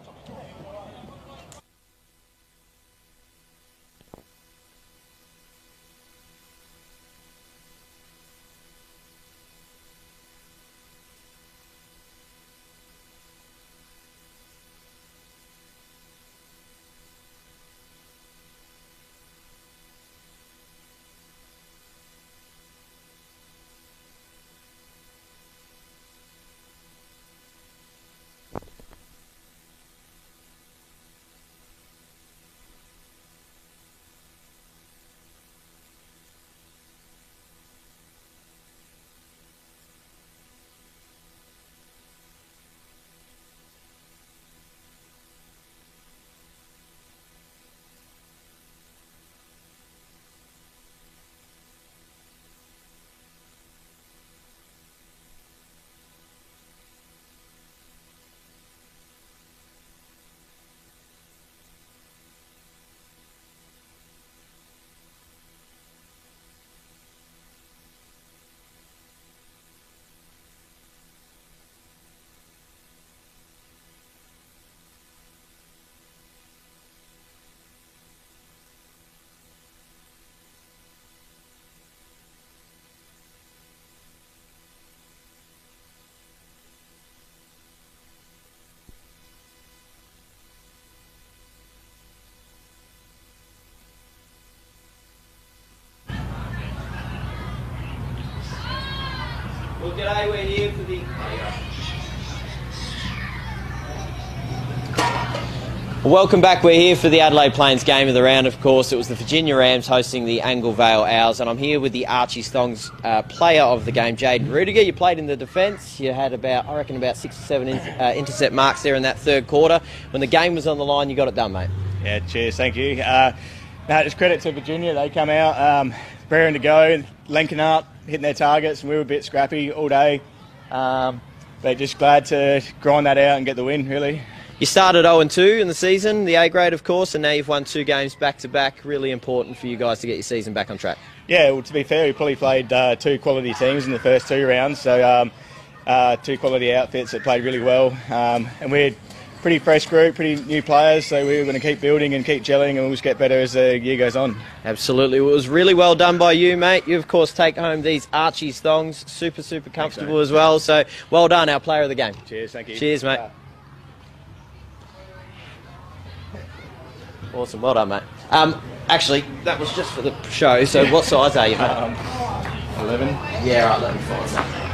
Well, g'day, we're here for the... Welcome back, we're here for the Adelaide Plains game of the round, of course. It was the Virginia Rams hosting the Angle Vale Owls, and I'm here with the Archie's Thongs player of the game, Jaden Rudiger. You played in the defence, you had about 6 or 7 intercept marks there in that third quarter. When the game was on the line, you got it done, mate. Yeah, cheers, thank you. Just credit to Virginia, they come out, raring to go, linking up, hitting their targets, and we were a bit scrappy all day. But just glad to grind that out and get the win, really. You started 0-2 in the season, the A grade, of course, and now you've won 2 games back-to-back. Really important for you guys to get your season back on track. Yeah, well, to be fair, we probably played 2 quality teams in the first 2 rounds, so 2 quality outfits that played really well. And we're pretty fresh group, pretty new players, so we're going to keep building and keep gelling, and we'll just get better as the year goes on. Absolutely. It was really well done by you, mate. You, of course, take home these Archie's Thongs. Super, super comfortable as well. So, well done, our player of the game. Cheers, thank you. Cheers, mate. Awesome, well done, mate. Actually, that was just for the show, so what size are you, mate? 11. Yeah, right, let me find that.